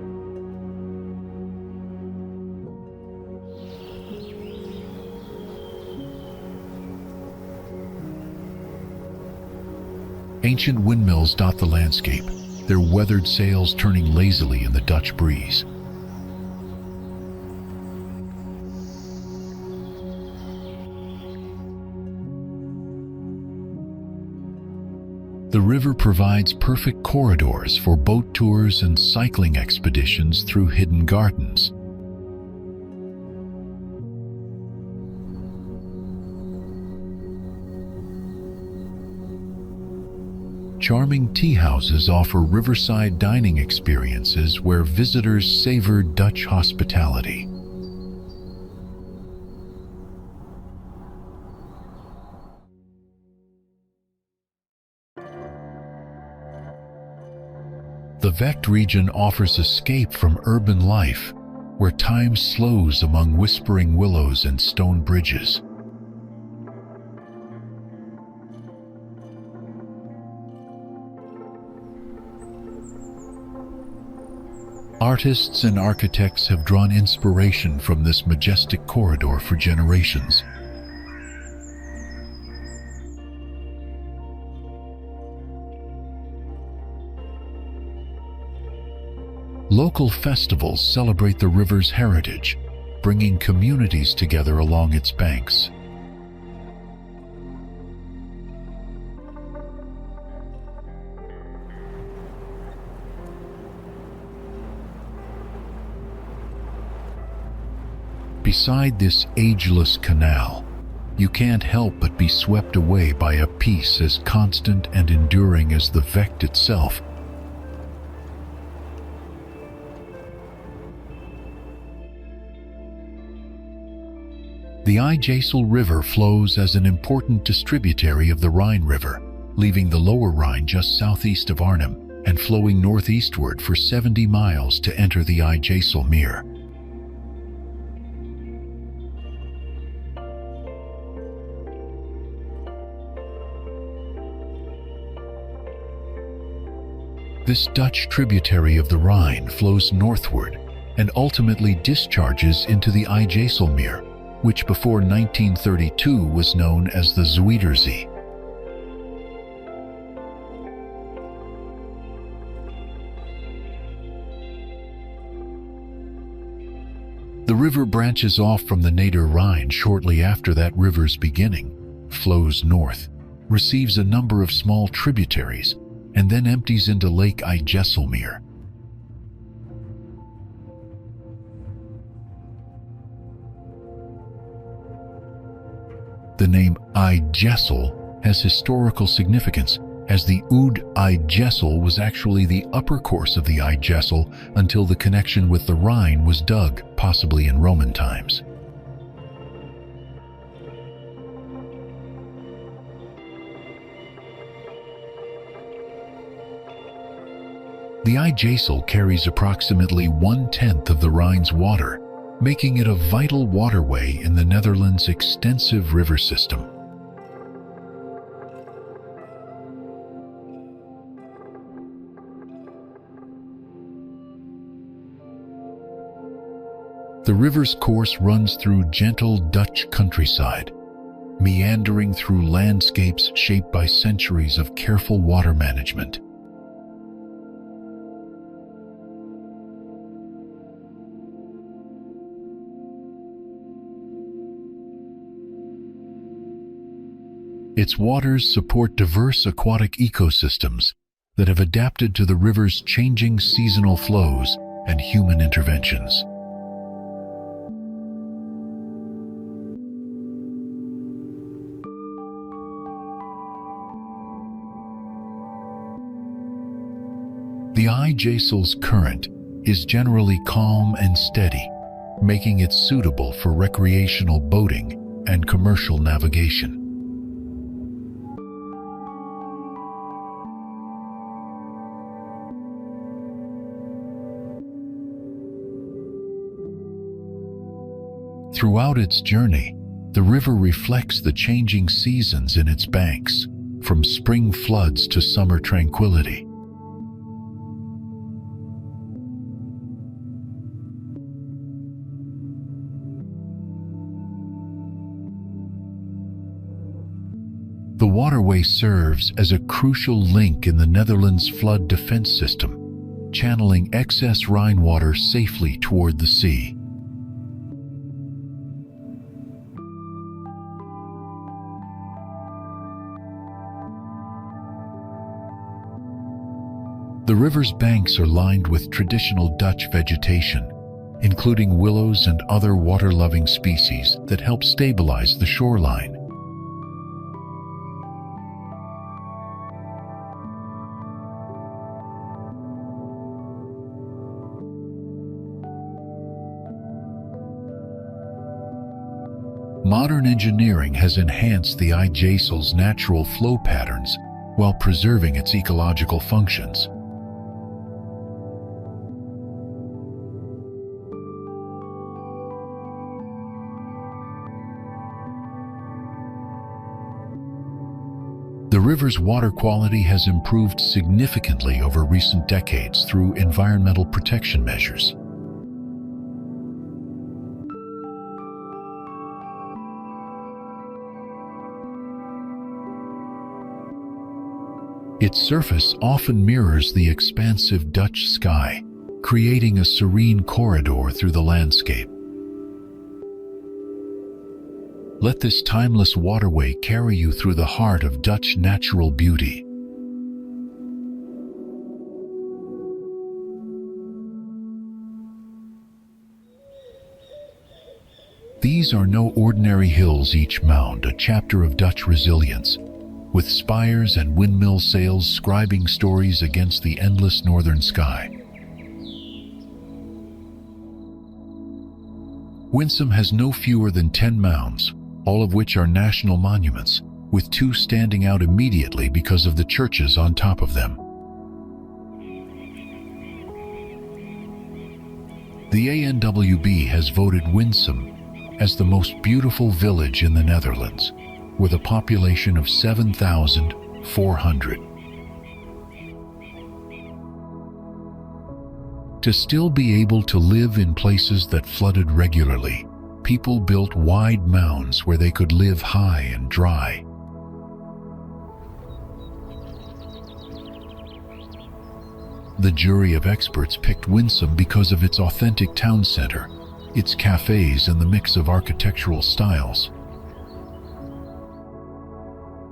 Ancient windmills dot the landscape, their weathered sails turning lazily in the Dutch breeze. The river provides perfect corridors for boat tours and cycling expeditions through hidden gardens. Charming tea houses offer riverside dining experiences where visitors savor Dutch hospitality. The Vecht region offers escape from urban life, where time slows among whispering willows and stone bridges. Artists and architects have drawn inspiration from this majestic corridor for generations. Local festivals celebrate the river's heritage, bringing communities together along its banks. beside this ageless canal, you can't help but be swept away by a peace as constant and enduring as the Vecht itself. The IJssel River flows as an important distributary of the Rhine River, leaving the lower Rhine just southeast of Arnhem and flowing northeastward for 70 miles to enter the Sneekermeer. This Dutch tributary of the Rhine flows northward and ultimately discharges into the Sneekermeer, which before 1932 was known as the Zuiderzee. The river branches off from the Neder Rhine shortly after that river's beginning, flows north, receives a number of small tributaries, and then empties into Lake IJsselmeer. The name IJssel has historical significance, as the Oud IJssel was actually the upper course of the IJssel until the connection with the Rhine was dug, possibly in Roman times. The IJssel carries approximately 1/10 of the Rhine's water, making it a vital waterway in the Netherlands' extensive river system. The river's course runs through gentle Dutch countryside, meandering through landscapes shaped by centuries of careful water management. Its waters support diverse aquatic ecosystems that have adapted to the river's changing seasonal flows and human interventions. The IJssel's current is generally calm and steady, making it suitable for recreational boating and commercial navigation. Throughout its journey, the river reflects the changing seasons in its banks, from spring floods to summer tranquility. The waterway serves as a crucial link in the Netherlands' flood defense system, channeling excess Rhine water safely toward the sea. The river's banks are lined with traditional Dutch vegetation, including willows and other water-loving species that help stabilize the shoreline. Modern engineering has enhanced the IJssel's natural flow patterns while preserving its ecological functions. The river's water quality has improved significantly over recent decades through environmental protection measures. Its surface often mirrors the expansive Dutch sky, creating a serene corridor through the landscape. Let this timeless waterway carry you through the heart of Dutch natural beauty. These are no ordinary hills, each mound a chapter of Dutch resilience, with spires and windmill sails scribing stories against the endless northern sky. Winsum has no fewer than 10 mounds, all of which are national monuments, with 2 standing out immediately because of the churches on top of them. The ANWB has voted Winsum as the most beautiful village in the Netherlands, with a population of 7,400. To still be able to live in places that flooded regularly, people built wide mounds where they could live high and dry. The jury of experts picked Winsum because of its authentic town center, its cafes, and the mix of architectural styles.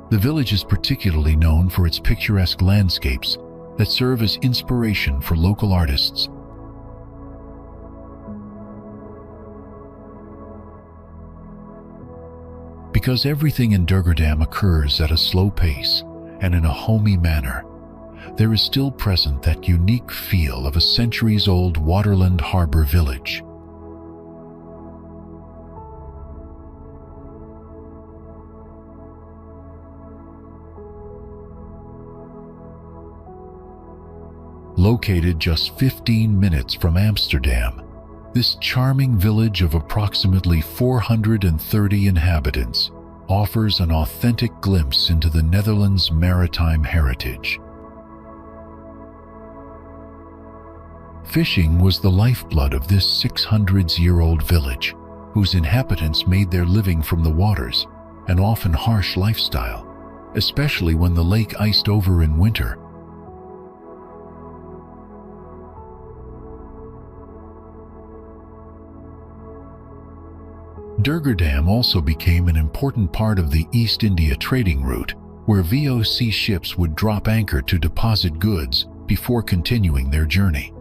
The village is particularly known for its picturesque landscapes that serve as inspiration for local artists. Because everything in Durgerdam occurs at a slow pace and in a homey manner, there is still present that unique feel of a centuries-old waterland harbor village. Located just 15 minutes from Amsterdam, this charming village of approximately 430 inhabitants offers an authentic glimpse into the Netherlands' maritime heritage. Fishing was the lifeblood of this 600-year-old village, whose inhabitants made their living from the waters, an often harsh lifestyle, especially when the lake iced over in winter. Durgerdam also became an important part of the East India trading route, where VOC ships would drop anchor to deposit goods before continuing their journey.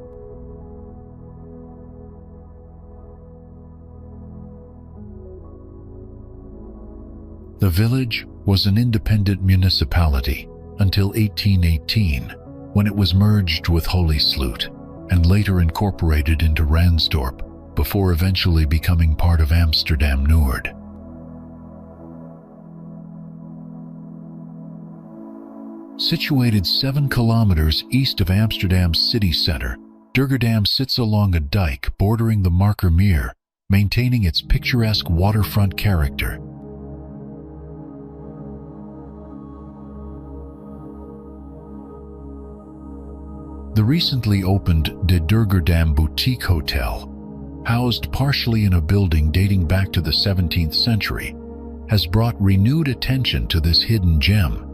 The village was an independent municipality until 1818, when it was merged with Holy Sloot and later incorporated into Ransdorp, before eventually becoming part of Amsterdam Noord. Situated 7 kilometers east of Amsterdam's city center, Durgerdam sits along a dike bordering the Sneekermeer, maintaining its picturesque waterfront character. The recently opened De Durgerdam Boutique Hotel, housed partially in a building dating back to the 17th century, has brought renewed attention to this hidden gem.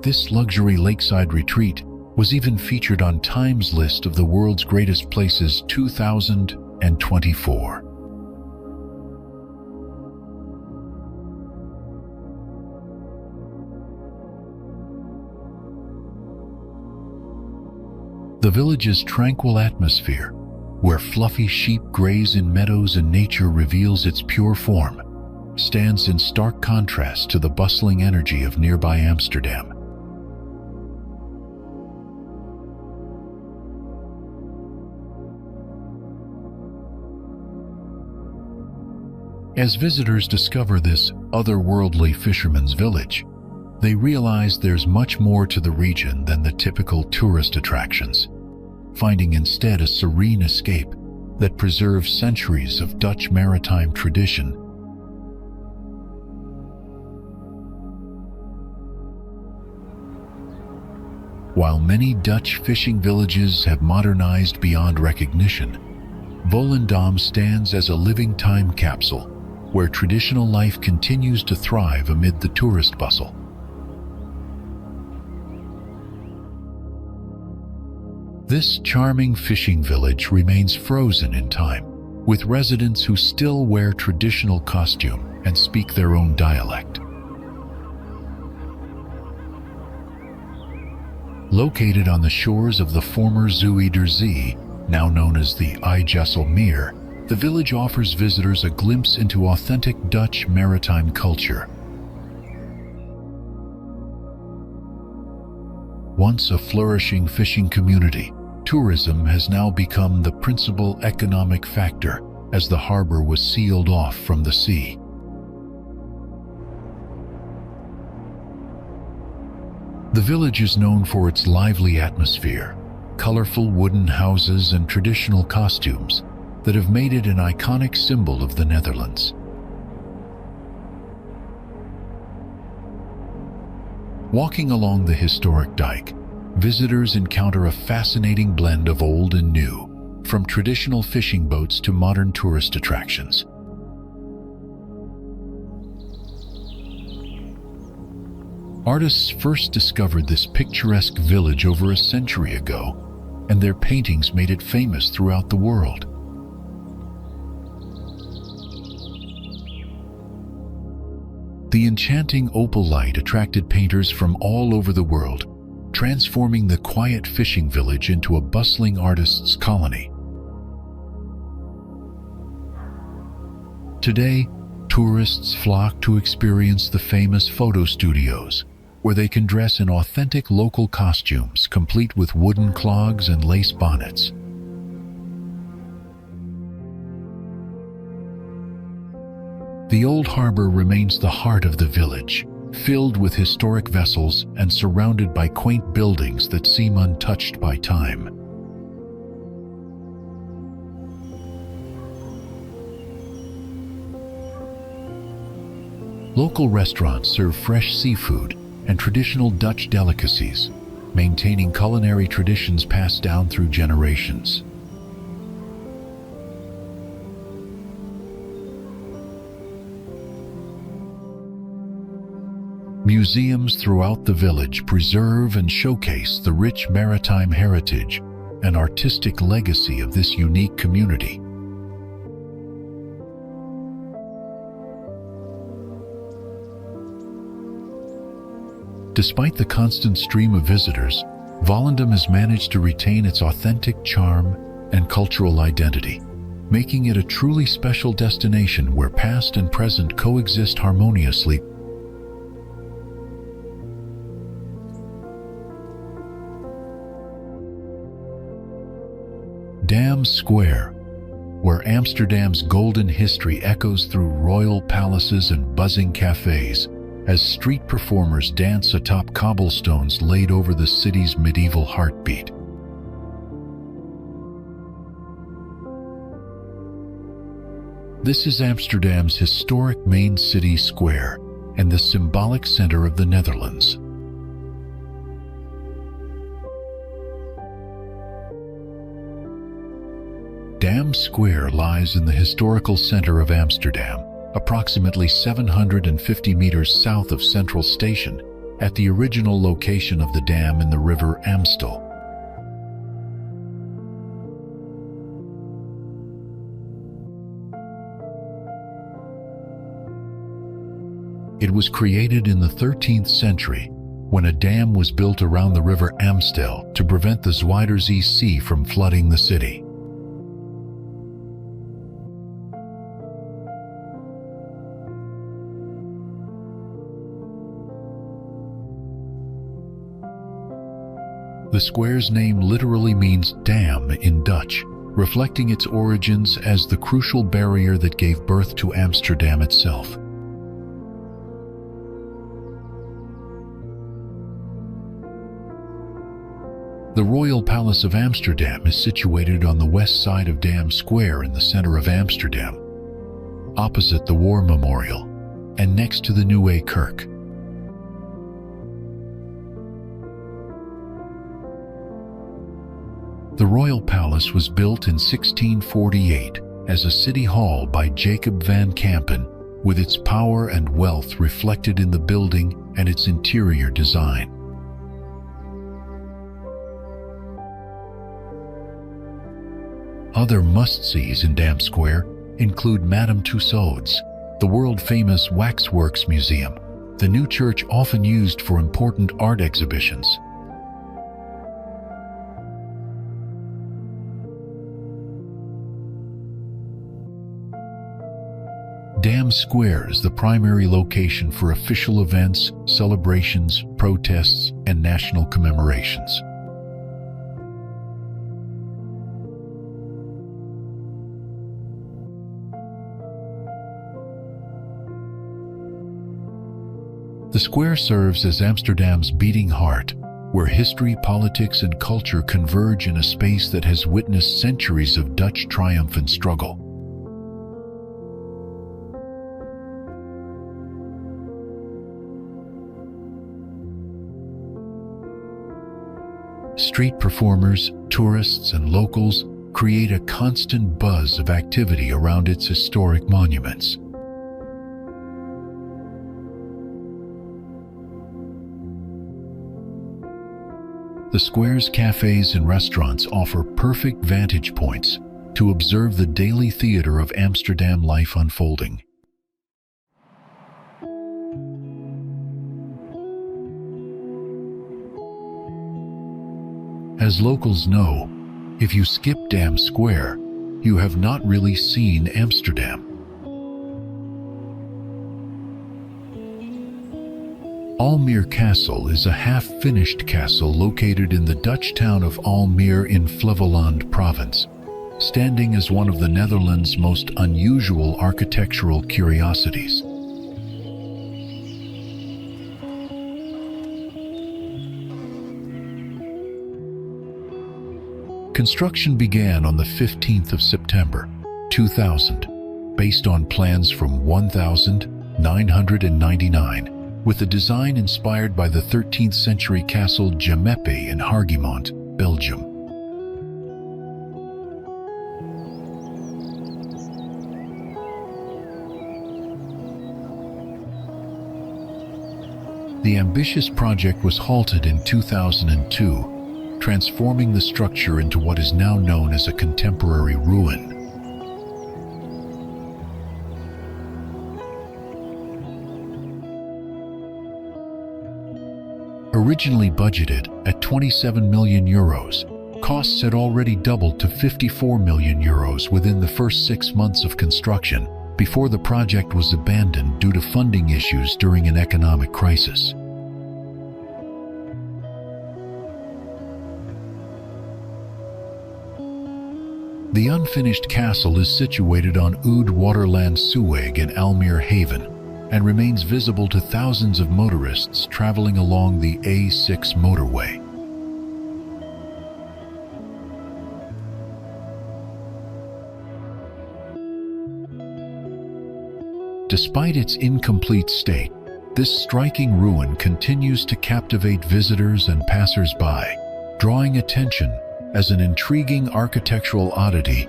This luxury lakeside retreat was even featured on Time's list of the world's greatest places 2024. The village's tranquil atmosphere, where fluffy sheep graze in meadows and nature reveals its pure form, stands in stark contrast to the bustling energy of nearby Amsterdam. As visitors discover this otherworldly fisherman's village, they realize there's much more to the region than the typical tourist attractions, finding instead a serene escape that preserves centuries of Dutch maritime tradition. While many Dutch fishing villages have modernized beyond recognition, Volendam stands as a living time capsule where traditional life continues to thrive amid the tourist bustle. This charming fishing village remains frozen in time, with residents who still wear traditional costume and speak their own dialect. Located on the shores of the former Zuiderzee, now known as the IJsselmeer, the village offers visitors a glimpse into authentic Dutch maritime culture. Once a flourishing fishing community, tourism has now become the principal economic factor as the harbor was sealed off from the sea. The village is known for its lively atmosphere, colorful wooden houses and traditional costumes that have made it an iconic symbol of the Netherlands. Walking along the historic dike, visitors encounter a fascinating blend of old and new, from traditional fishing boats to modern tourist attractions. Artists first discovered this picturesque village over a century ago, and their paintings made it famous throughout the world. The enchanting opal light attracted painters from all over the world, transforming the quiet fishing village into a bustling artists' colony. Today, tourists flock to experience the famous photo studios, where they can dress in authentic local costumes, complete with wooden clogs and lace bonnets. The old harbor remains the heart of the village, filled with historic vessels and surrounded by quaint buildings that seem untouched by time. Local restaurants serve fresh seafood and traditional Dutch delicacies, maintaining culinary traditions passed down through generations. Museums throughout the village preserve and showcase the rich maritime heritage and artistic legacy of this unique community. Despite the constant stream of visitors, Volendam has managed to retain its authentic charm and cultural identity, making it a truly special destination where past and present coexist harmoniously. Dam Square, where Amsterdam's golden history echoes through royal palaces and buzzing cafes, as street performers dance atop cobblestones laid over the city's medieval heartbeat. This is Amsterdam's historic main city square and the symbolic center of the Netherlands. Dam Square lies in the historical center of Amsterdam, approximately 750 meters south of Central Station, at the original location of the dam in the River Amstel. It was created in the 13th century when a dam was built around the River Amstel to prevent the Zuiderzee Sea from flooding the city. The square's name literally means dam in Dutch, reflecting its origins as the crucial barrier that gave birth to Amsterdam itself. The Royal Palace of Amsterdam is situated on the west side of Dam Square in the center of Amsterdam, opposite the War Memorial and next to the Nieuwe Kerk. The Royal Palace was built in 1648 as a city hall by Jacob van Kampen, with its power and wealth reflected in the building and its interior design. Other must-sees in Dam Square include Madame Tussauds, the world-famous Waxworks Museum, the new church often used for important art exhibitions, Dam Square is the primary location for official events, celebrations, protests, and national commemorations. The square serves as Amsterdam's beating heart, where history, politics, and culture converge in a space that has witnessed centuries of Dutch triumph and struggle. Street performers, tourists, and locals create a constant buzz of activity around its historic monuments. The square's cafes and restaurants offer perfect vantage points to observe the daily theater of Amsterdam life unfolding. As locals know, if you skip Dam Square, you have not really seen Amsterdam. Almere Castle is a half-finished castle located in the Dutch town of Almere in Flevoland province, standing as one of the Netherlands' most unusual architectural curiosities. Construction began on the 15th of September, 2000, based on plans from 1999, with the design inspired by the 13th century castle Gemeppe in Hague, Belgium. The ambitious project was halted in 2002, transforming the structure into what is now known as a contemporary ruin. Originally budgeted at 27 million euros, costs had already doubled to 54 million euros within the first 6 months of construction, before the project was abandoned due to funding issues during an economic crisis. The unfinished castle is situated on Oude Waterland-Suweg in Almere Haven, and remains visible to thousands of motorists traveling along the A6 motorway. Despite its incomplete state, this striking ruin continues to captivate visitors and passers-by, drawing attention as an intriguing architectural oddity.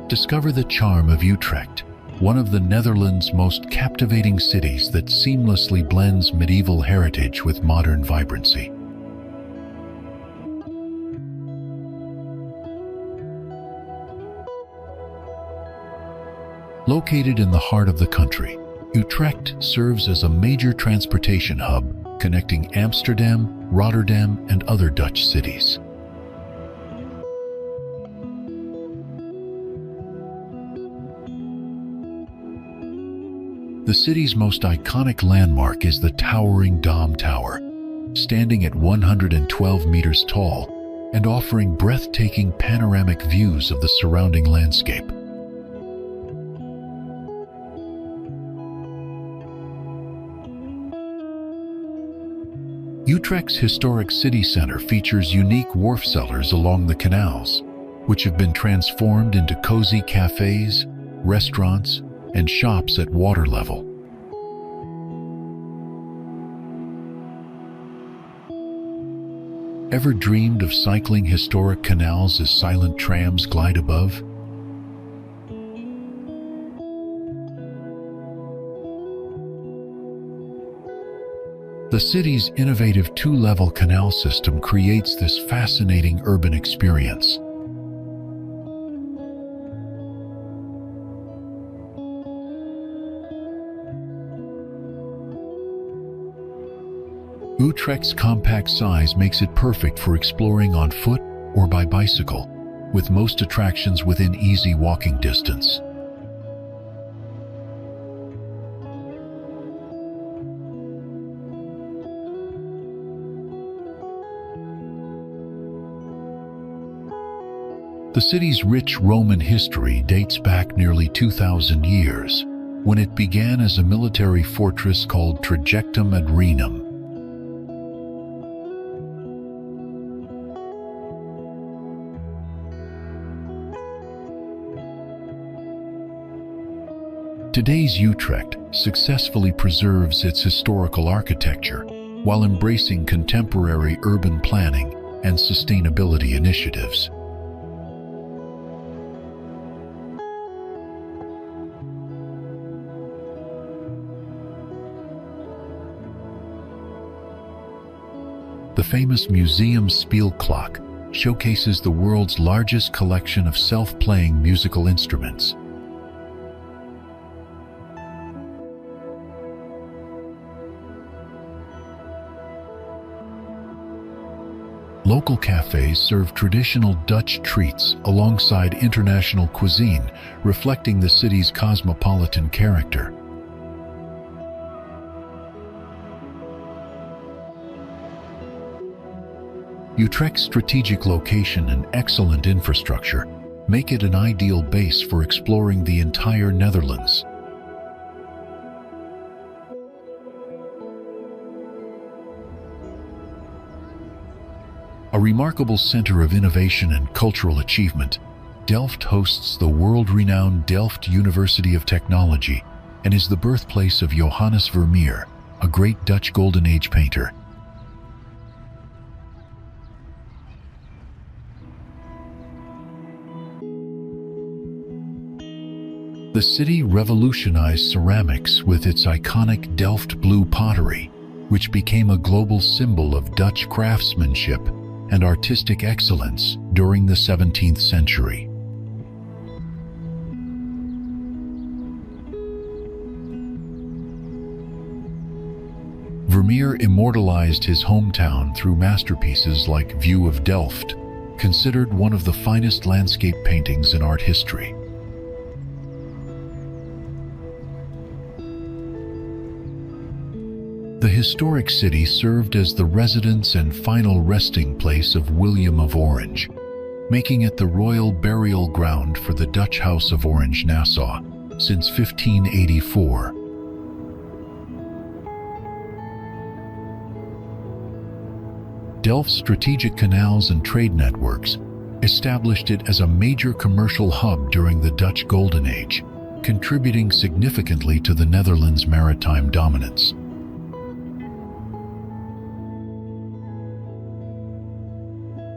Discover the charm of Utrecht, one of the Netherlands' most captivating cities that seamlessly blends medieval heritage with modern vibrancy. Located in the heart of the country, Utrecht serves as a major transportation hub connecting Amsterdam, Rotterdam, and other Dutch cities. The city's most iconic landmark is the towering Dom Tower, standing at 112 meters tall and offering breathtaking panoramic views of the surrounding landscape. Utrecht's historic city center features unique wharf cellars along the canals, which have been transformed into cozy cafes, restaurants, and shops at water level. Ever dreamed of cycling historic canals as silent trams glide above? The city's innovative two-level canal system creates this fascinating urban experience. Utrecht's compact size makes it perfect for exploring on foot or by bicycle, with most attractions within easy walking distance. The city's rich Roman history dates back nearly 2,000 years, when it began as a military fortress called Trajectum ad Rhenum. Today's Utrecht successfully preserves its historical architecture while embracing contemporary urban planning and sustainability initiatives. The famous Museum Speelklok showcases the world's largest collection of self-playing musical instruments. Local cafes serve traditional Dutch treats alongside international cuisine, reflecting the city's cosmopolitan character. Utrecht's strategic location and excellent infrastructure make it an ideal base for exploring the entire Netherlands. A remarkable center of innovation and cultural achievement, Delft hosts the world-renowned Delft University of Technology and is the birthplace of Johannes Vermeer, a great Dutch Golden Age painter. The city revolutionized ceramics with its iconic Delft blue pottery, which became a global symbol of Dutch craftsmanship and artistic excellence during the 17th century. Vermeer immortalized his hometown through masterpieces like View of Delft, considered one of the finest landscape paintings in art history. The historic city served as the residence and final resting place of William of Orange, making it the royal burial ground for the Dutch House of Orange-Nassau since 1584. Delft's strategic canals and trade networks established it as a major commercial hub during the Dutch Golden Age, contributing significantly to the Netherlands' maritime dominance.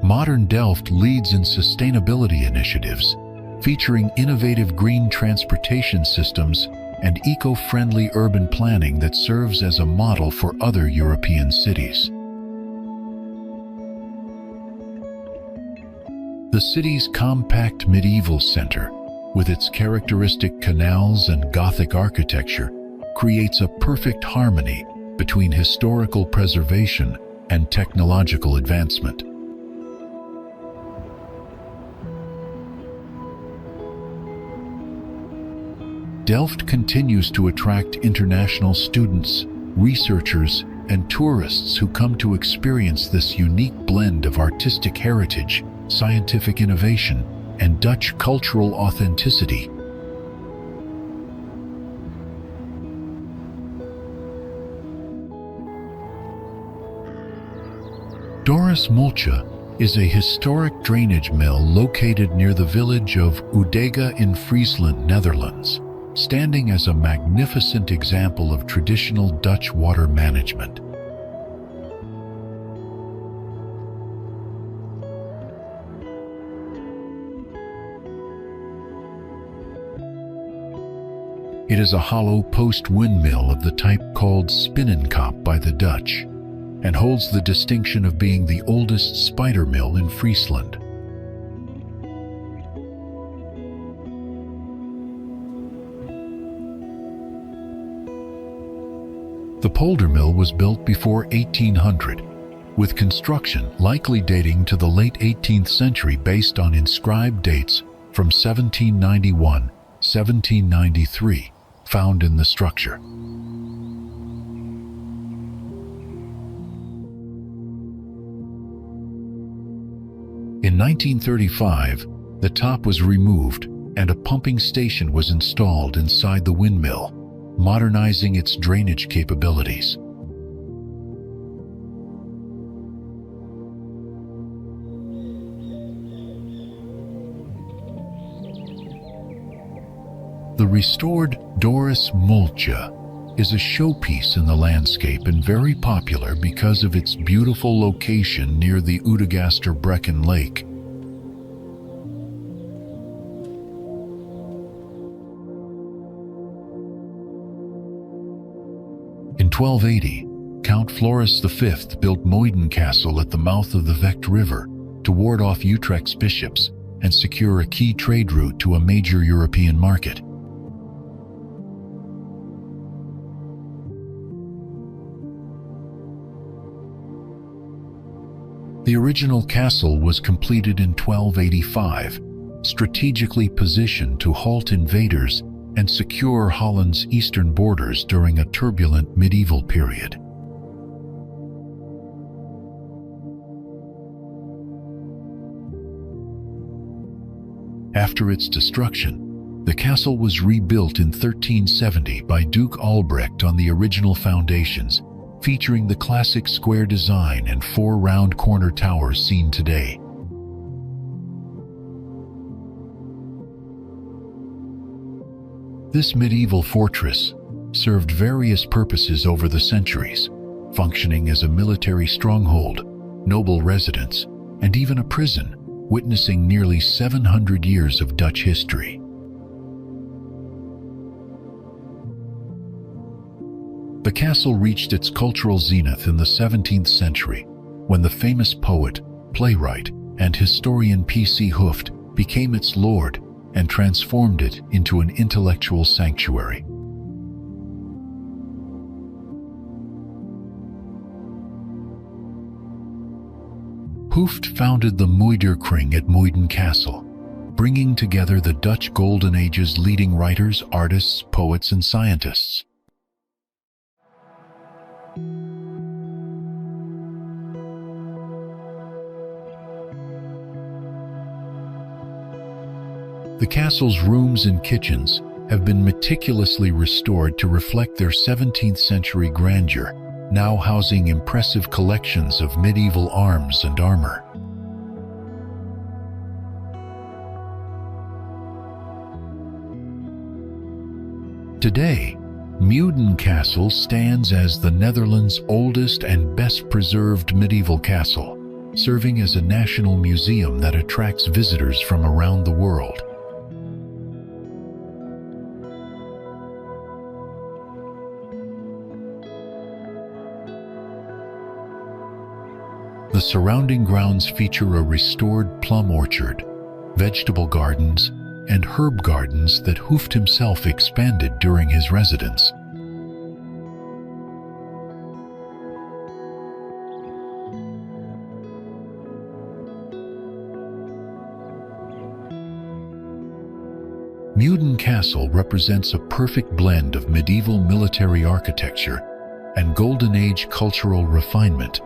Modern Delft leads in sustainability initiatives, featuring innovative green transportation systems and eco-friendly urban planning that serves as a model for other European cities. The city's compact medieval center, with its characteristic canals and Gothic architecture, creates a perfect harmony between historical preservation and technological advancement. Delft continues to attract international students, researchers, and tourists who come to experience this unique blend of artistic heritage, scientific innovation, and Dutch cultural authenticity. Doris Mooltsje is a historic drainage mill located near the village of Udega in Friesland, Netherlands, standing as a magnificent example of traditional Dutch water management. It is a hollow post windmill of the type called Spinnenkop by the Dutch, and holds the distinction of being the oldest spider mill in Friesland. The polder mill was built before 1800, with construction likely dating to the late 18th century based on inscribed dates from 1791-1793 found in the structure. In 1935, the top was removed and a pumping station was installed inside the windmill, modernizing its drainage capabilities. The restored Doris Mooltsje is a showpiece in the landscape and very popular because of its beautiful location near the Uitgeesterbrekken Lake. In 1280, Count Floris V built Muiden Castle at the mouth of the Vecht River to ward off Utrecht's bishops and secure a key trade route to a major European market. The original castle was completed in 1285, strategically positioned to halt invaders and secure Holland's eastern borders during a turbulent medieval period. After its destruction, the castle was rebuilt in 1370 by Duke Albrecht on the original foundations, featuring the classic square design and 4 round corner towers seen today. This medieval fortress served various purposes over the centuries, functioning as a military stronghold, noble residence, and even a prison, witnessing nearly 700 years of Dutch history. The castle reached its cultural zenith in the 17th century, when the famous poet, playwright, and historian P.C. Hooft became its lord and transformed it into an intellectual sanctuary. Hooft founded the Muiderkring at Muiden Castle, bringing together the Dutch Golden Age's leading writers, artists, poets, and scientists. The castle's rooms and kitchens have been meticulously restored to reflect their 17th century grandeur, now housing impressive collections of medieval arms and armor. Today, Muiden Castle stands as the Netherlands' oldest and best preserved medieval castle, serving as a national museum that attracts visitors from around the world. The surrounding grounds feature a restored plum orchard, vegetable gardens, and herb gardens that Hooft himself expanded during his residence. Muiden Castle represents a perfect blend of medieval military architecture and Golden Age cultural refinement.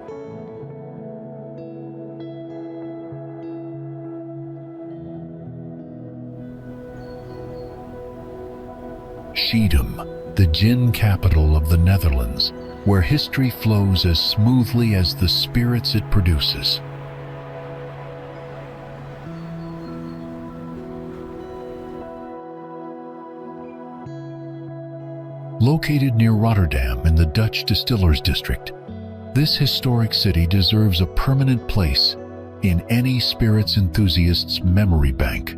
Schiedam, the gin capital of the Netherlands, where history flows as smoothly as the spirits it produces. Located near Rotterdam in the Dutch Distillers District, this historic city deserves a permanent place in any spirits enthusiast's memory bank.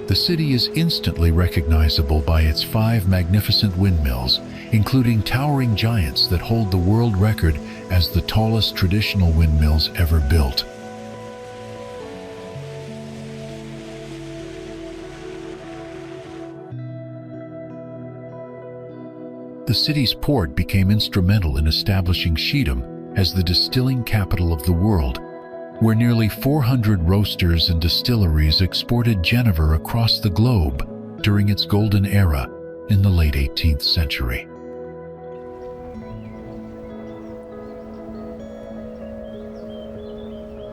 The city is instantly recognizable by its 5 magnificent windmills, including towering giants that hold the world record as the tallest traditional windmills ever built. The city's port became instrumental in establishing Schiedam as the distilling capital of the world, where nearly 400 roasters and distilleries exported Genever across the globe during its golden era in the late 18th century.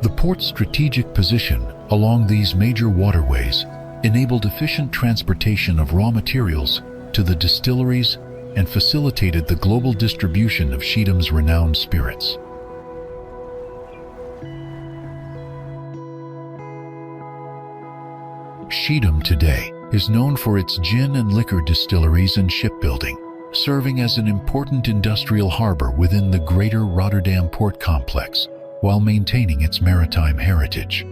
The port's strategic position along these major waterways enabled efficient transportation of raw materials to the distilleries and facilitated the global distribution of Schiedam's renowned spirits. Schiedam today is known for its gin and liquor distilleries and shipbuilding, serving as an important industrial harbor within the greater Rotterdam port complex, while maintaining its maritime heritage.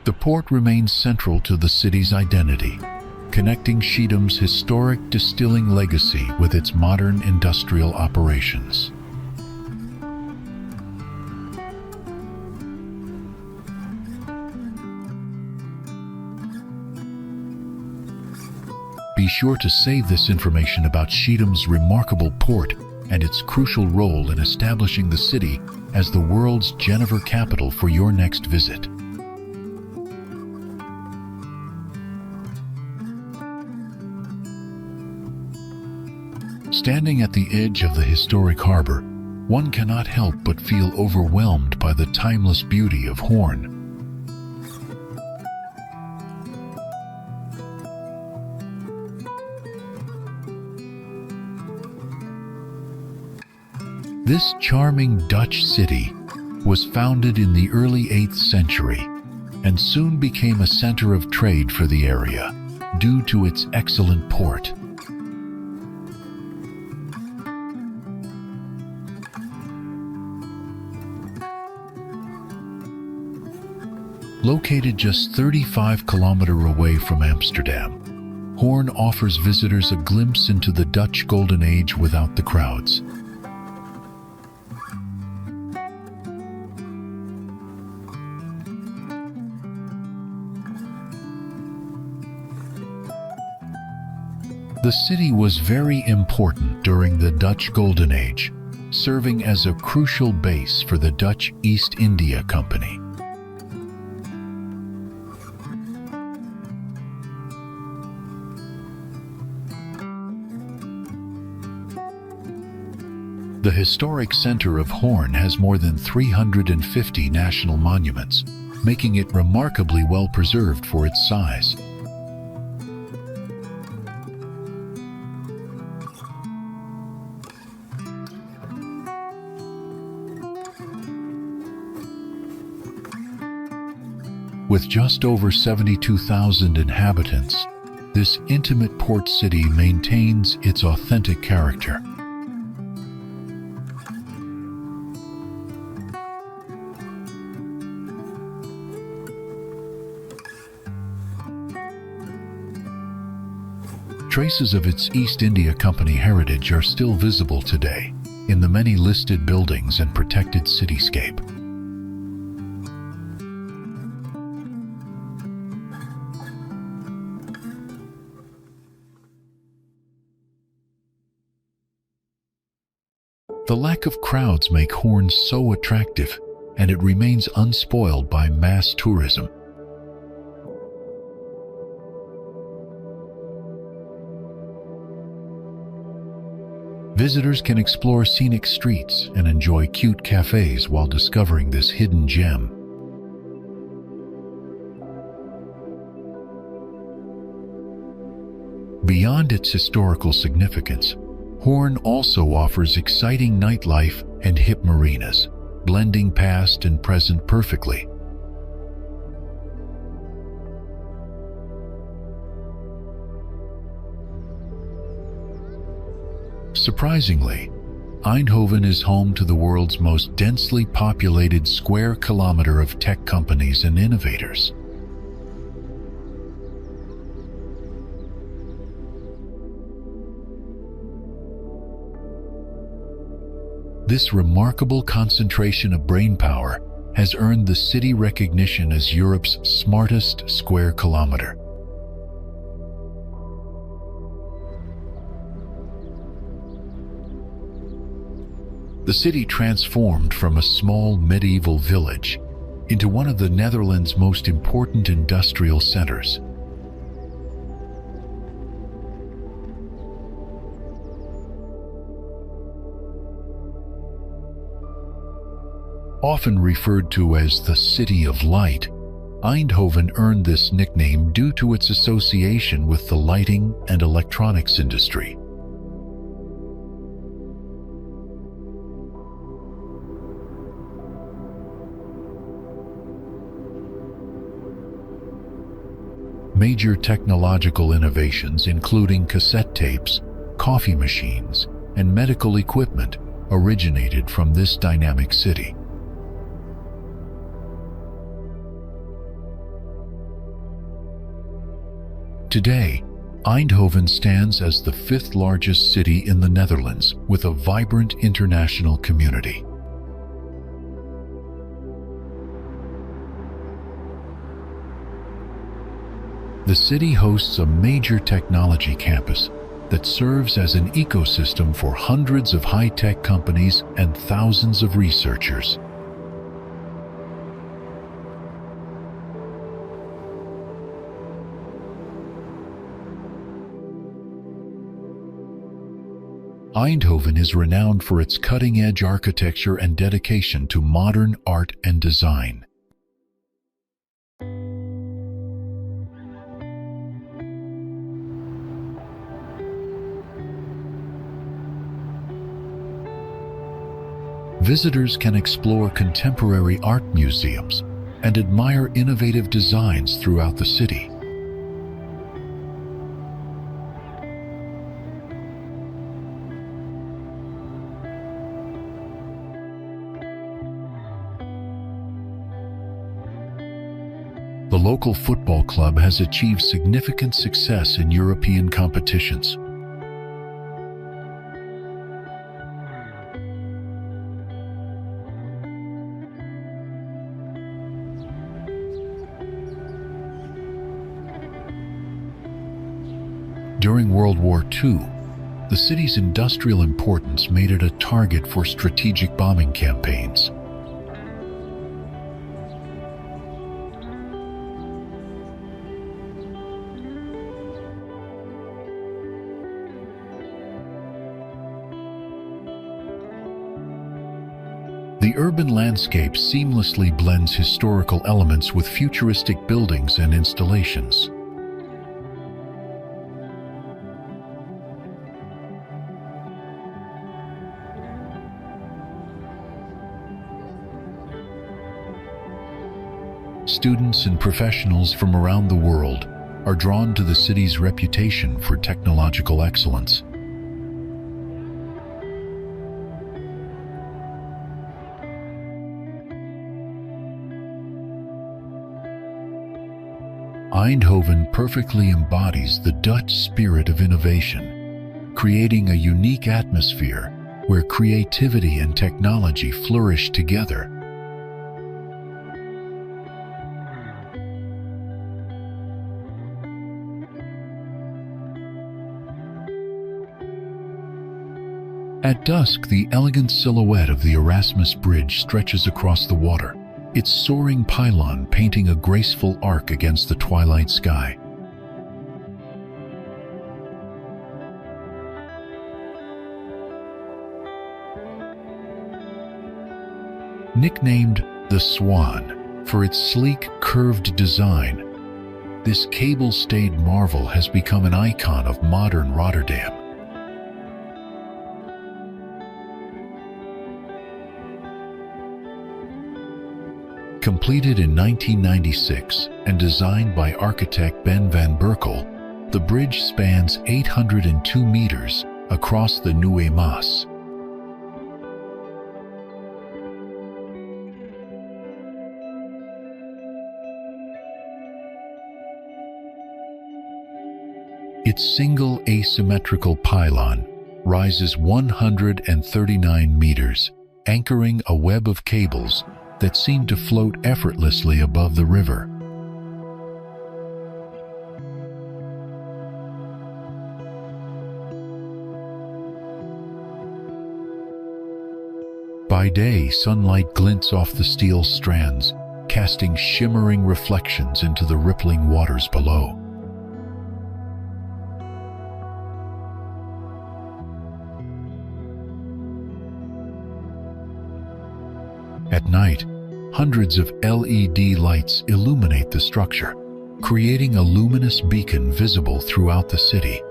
The port remains central to the city's identity, connecting Schiedam's historic distilling legacy with its modern industrial operations. Be sure to save this information about Schiedam's remarkable port and its crucial role in establishing the city as the world's Genever capital for your next visit. Standing at the edge of the historic harbor, one cannot help but feel overwhelmed by the timeless beauty of Hoorn. This charming Dutch city was founded in the early 8th century and soon became a center of trade for the area due to its excellent port. Located just 35 kilometers away from Amsterdam, Hoorn offers visitors a glimpse into the Dutch Golden Age without the crowds. The city was very important during the Dutch Golden Age, serving as a crucial base for the Dutch East India Company. The historic center of Hoorn has more than 350 national monuments, making it remarkably well preserved for its size. With just over 72,000 inhabitants, this intimate port city maintains its authentic character. Traces of its East India Company heritage are still visible today in the many listed buildings and protected cityscape. The lack of crowds make Hoorn so attractive, and it remains unspoiled by mass tourism. Visitors can explore scenic streets and enjoy cute cafes while discovering this hidden gem. Beyond its historical significance, Hoorn also offers exciting nightlife and hip marinas, blending past and present perfectly. Surprisingly, Eindhoven is home to the world's most densely populated square kilometer of tech companies and innovators. This remarkable concentration of brainpower has earned the city recognition as Europe's smartest square kilometer. The city transformed from a small medieval village into one of the Netherlands' most important industrial centers. Often referred to as the City of Light, Eindhoven earned this nickname due to its association with the lighting and electronics industry. Major technological innovations, including cassette tapes, coffee machines, and medical equipment, originated from this dynamic city. Today, Eindhoven stands as the fifth largest city in the Netherlands, with a vibrant international community. The city hosts a major technology campus that serves as an ecosystem for hundreds of high-tech companies and thousands of researchers. Eindhoven is renowned for its cutting-edge architecture and dedication to modern art and design. Visitors can explore contemporary art museums and admire innovative designs throughout the city. The local football club has achieved significant success in European competitions. During World War II, the city's industrial importance made it a target for strategic bombing campaigns. The urban landscape seamlessly blends historical elements with futuristic buildings and installations. Students and professionals from around the world are drawn to the city's reputation for technological excellence. Eindhoven perfectly embodies the Dutch spirit of innovation, creating a unique atmosphere where creativity and technology flourish together. At dusk, the elegant silhouette of the Erasmus Bridge stretches across the water, its soaring pylon painting a graceful arc against the twilight sky. Nicknamed the Swan for its sleek, curved design, this cable-stayed marvel has become an icon of modern Rotterdam. Completed in 1996 and designed by architect Ben van Berkel, the bridge spans 802 meters across the Nieuwe Maas. Its single asymmetrical pylon rises 139 meters, anchoring a web of cables that seem to float effortlessly above the river. By day, sunlight glints off the steel strands, casting shimmering reflections into the rippling waters below. At night, hundreds of LED lights illuminate the structure, creating a luminous beacon visible throughout the city.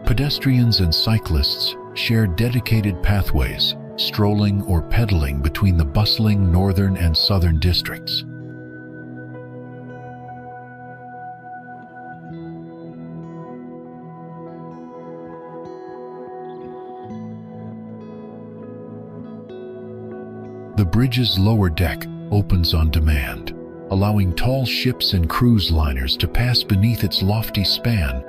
Pedestrians and cyclists share dedicated pathways, strolling or pedaling between the bustling northern and southern districts. The bridge's lower deck opens on demand, allowing tall ships and cruise liners to pass beneath its lofty span.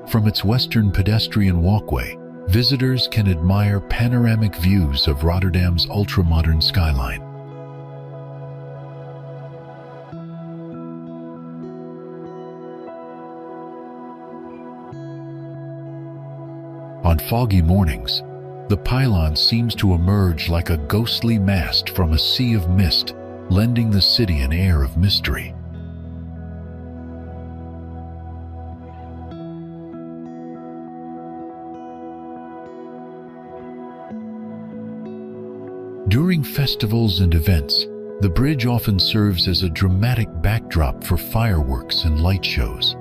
From its western pedestrian walkway, visitors can admire panoramic views of Rotterdam's ultra-modern skyline. On foggy mornings, the pylon seems to emerge like a ghostly mast from a sea of mist, lending the city an air of mystery. During festivals and events, the bridge often serves as a dramatic backdrop for fireworks and light shows.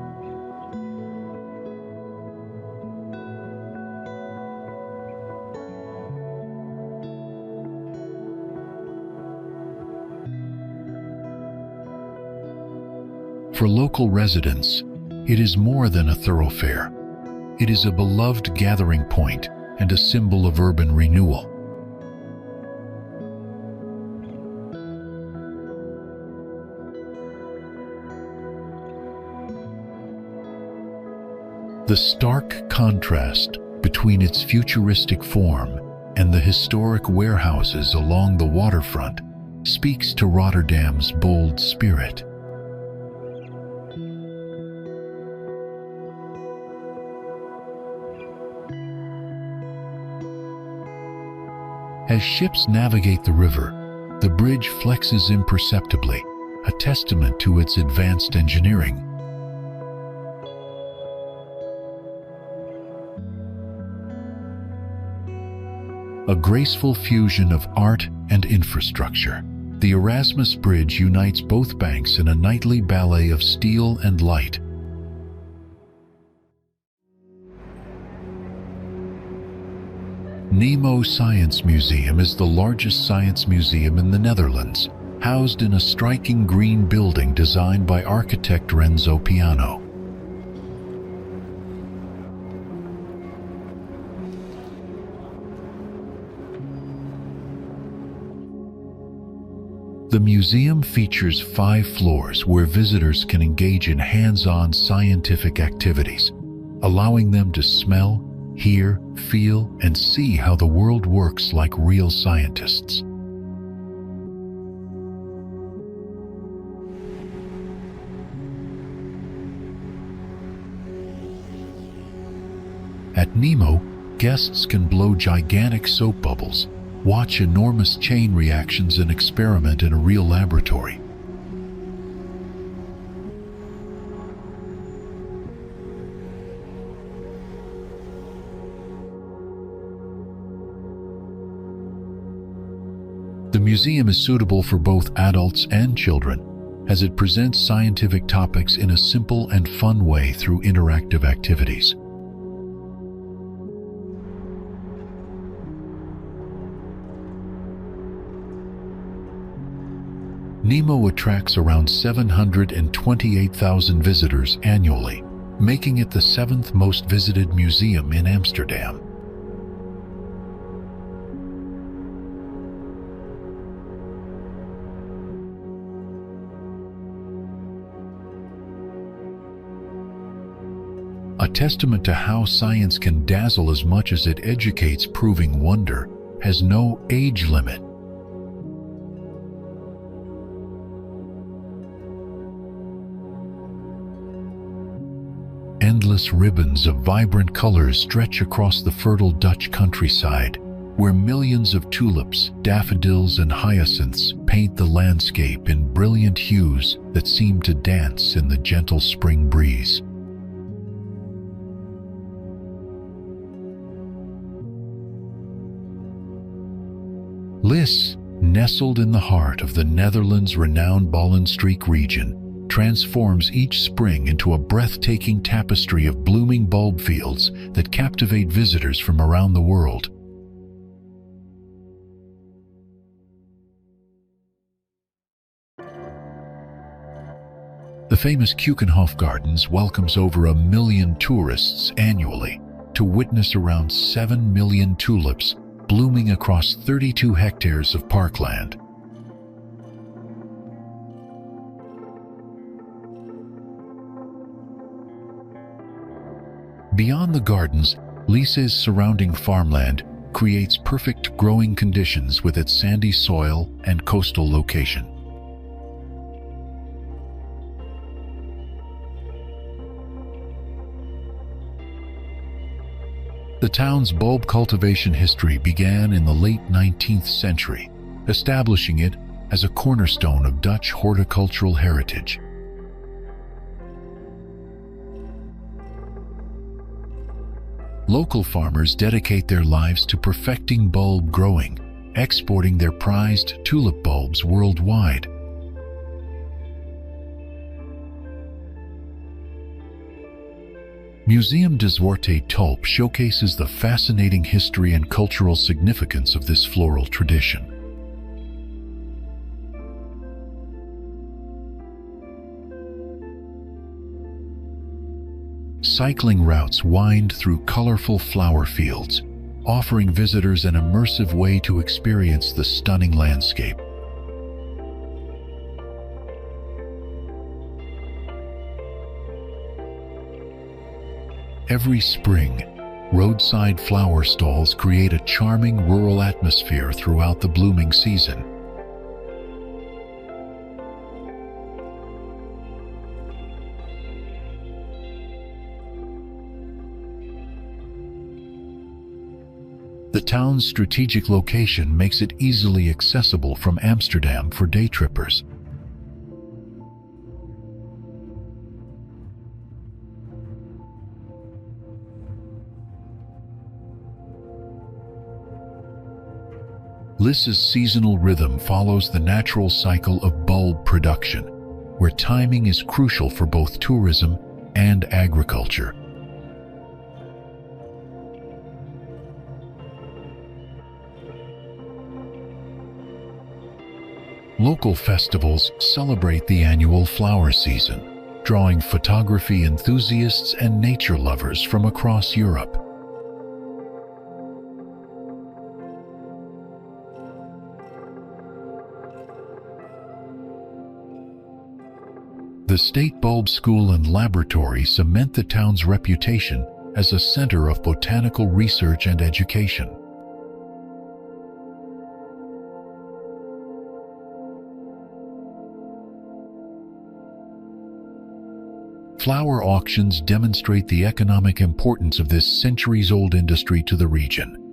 For local residents, it is more than a thoroughfare. It is a beloved gathering point and a symbol of urban renewal. The stark contrast between its futuristic form and the historic warehouses along the waterfront speaks to Rotterdam's bold spirit. As ships navigate the river, the bridge flexes imperceptibly, a testament to its advanced engineering. A graceful fusion of art and infrastructure, the Erasmus Bridge unites both banks in a nightly ballet of steel and light. Nemo Science Museum is the largest science museum in the Netherlands, housed in a striking green building designed by architect Renzo Piano. The museum features 5 floors where visitors can engage in hands-on scientific activities, allowing them to smell, hear, feel, and see how the world works like real scientists. At Nemo, guests can blow gigantic soap bubbles, watch enormous chain reactions, and experiment in a real laboratory. The museum is suitable for both adults and children, as it presents scientific topics in a simple and fun way through interactive activities. Nemo attracts around 728,000 visitors annually, making it the 7th most visited museum in Amsterdam. a testament to how science can dazzle as much as it educates, proving wonder has no age limit. Endless ribbons of vibrant colors stretch across the fertile Dutch countryside, where millions of tulips, daffodils, and hyacinths paint the landscape in brilliant hues that seem to dance in the gentle spring breeze. Lisse, nestled in the heart of the Netherlands' renowned Bollenstreek region, transforms each spring into a breathtaking tapestry of blooming bulb fields that captivate visitors from around the world. The famous Keukenhof Gardens welcomes over 1 million tourists annually to witness around 7 million tulips blooming across 32 hectares of parkland. Beyond the gardens, Lisse's surrounding farmland creates perfect growing conditions with its sandy soil and coastal location. The town's bulb cultivation history began in the late 19th century, establishing it as a cornerstone of Dutch horticultural heritage. Local farmers dedicate their lives to perfecting bulb growing, exporting their prized tulip bulbs worldwide. Museum des Zwarte Tulp showcases the fascinating history and cultural significance of this floral tradition. Cycling routes wind through colorful flower fields, offering visitors an immersive way to experience the stunning landscape. Every spring, roadside flower stalls create a charming rural atmosphere throughout the blooming season. The town's strategic location makes it easily accessible from Amsterdam for day trippers. Lisse's seasonal rhythm follows the natural cycle of bulb production, where timing is crucial for both tourism and agriculture. Local festivals celebrate the annual flower season, drawing photography enthusiasts and nature lovers from across Europe. The State Bulb School and Laboratory cement the town's reputation as a center of botanical research and education. Flower auctions demonstrate the economic importance of this centuries-old industry to the region.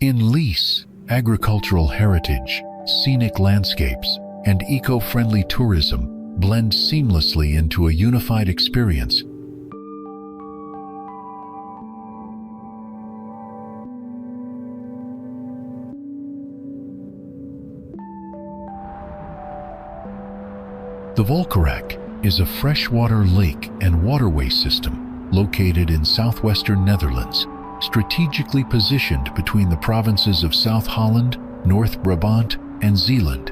In Lisse, agricultural heritage, scenic landscapes, and eco-friendly tourism blend seamlessly into a unified experience. The Volkerak is a freshwater lake and waterway system located in southwestern Netherlands, strategically positioned between the provinces of South Holland, North Brabant, and Zeeland.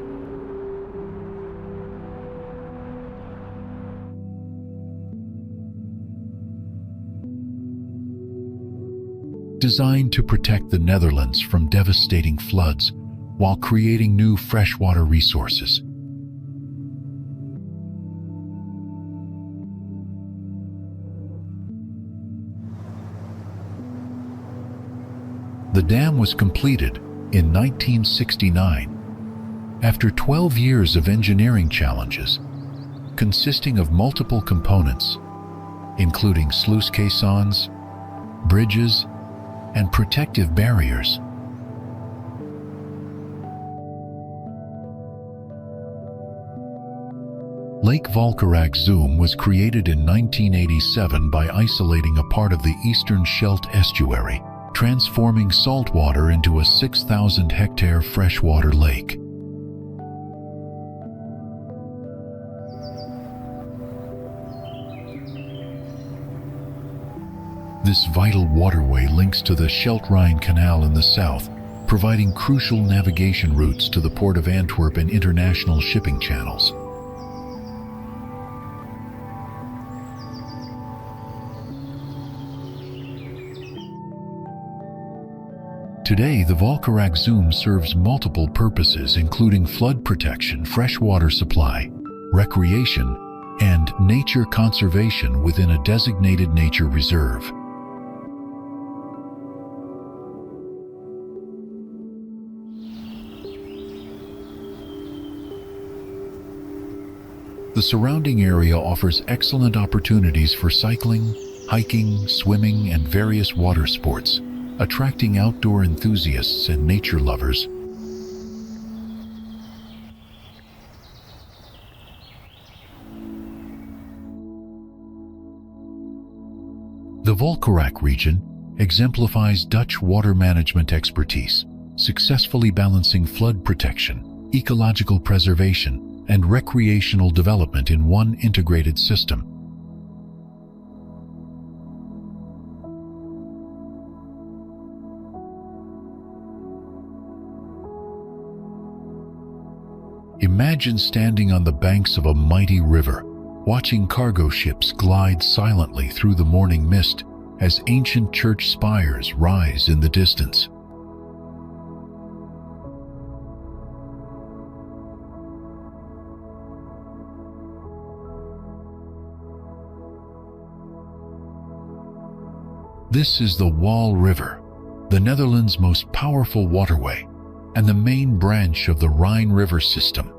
Designed to protect the Netherlands from devastating floods, while creating new freshwater resources. The dam was completed in 1969 after 12 years of engineering challenges, consisting of multiple components, including sluice caissons, bridges, and protective barriers. Lake Volkerak-Zoom was created in 1987 by isolating a part of the eastern Scheldt estuary, transforming saltwater into a 6,000-hectare freshwater lake. This vital waterway links to the Scheldt-Rhine Canal in the south, providing crucial navigation routes to the Port of Antwerp and international shipping channels. Today, the Volkerak-Zoom serves multiple purposes, including flood protection, freshwater supply, recreation, and nature conservation within a designated nature reserve. The surrounding area offers excellent opportunities for cycling, hiking, swimming, and various water sports, attracting outdoor enthusiasts and nature lovers. The Volkerak region exemplifies Dutch water management expertise, successfully balancing flood protection, ecological preservation, and recreational development in one integrated system. Imagine standing on the banks of a mighty river, watching cargo ships glide silently through the morning mist as ancient church spires rise in the distance. This is the Waal River, the Netherlands' most powerful waterway, and the main branch of the Rhine River system.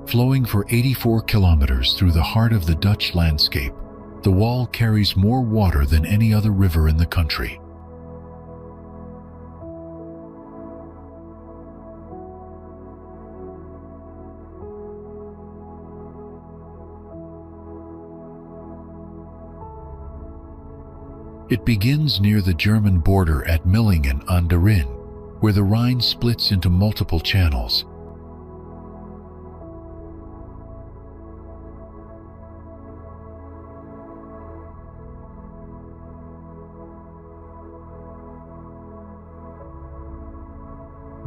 Flowing for 84 kilometers through the heart of the Dutch landscape, the Waal carries more water than any other river in the country. It begins near the German border at Millingen aan de Rijn, where the Rhine splits into multiple channels.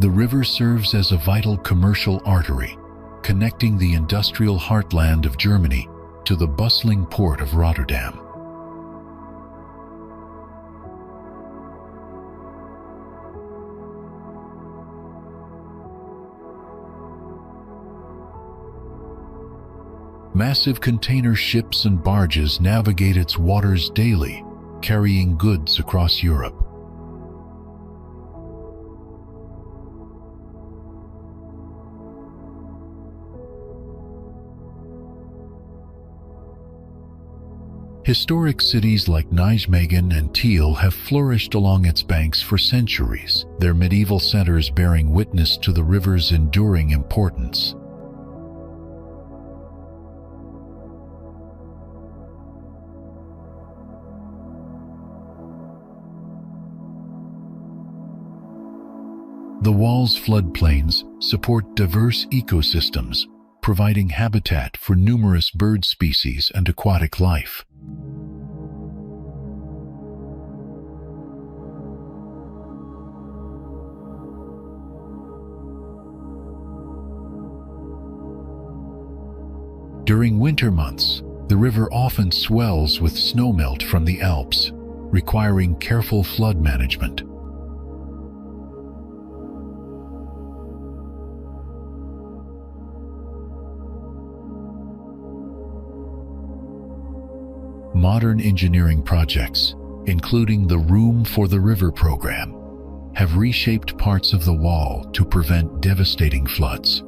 The river serves as a vital commercial artery, connecting the industrial heartland of Germany to the bustling port of Rotterdam. Massive container ships and barges navigate its waters daily, carrying goods across Europe. Historic cities like Nijmegen and Tiel have flourished along its banks for centuries, their medieval centers bearing witness to the river's enduring importance. The Waal's floodplains support diverse ecosystems, providing habitat for numerous bird species and aquatic life. During winter months, the river often swells with snowmelt from the Alps, requiring careful flood management. Modern engineering projects, including the Room for the River program, have reshaped parts of the Waal to prevent devastating floods.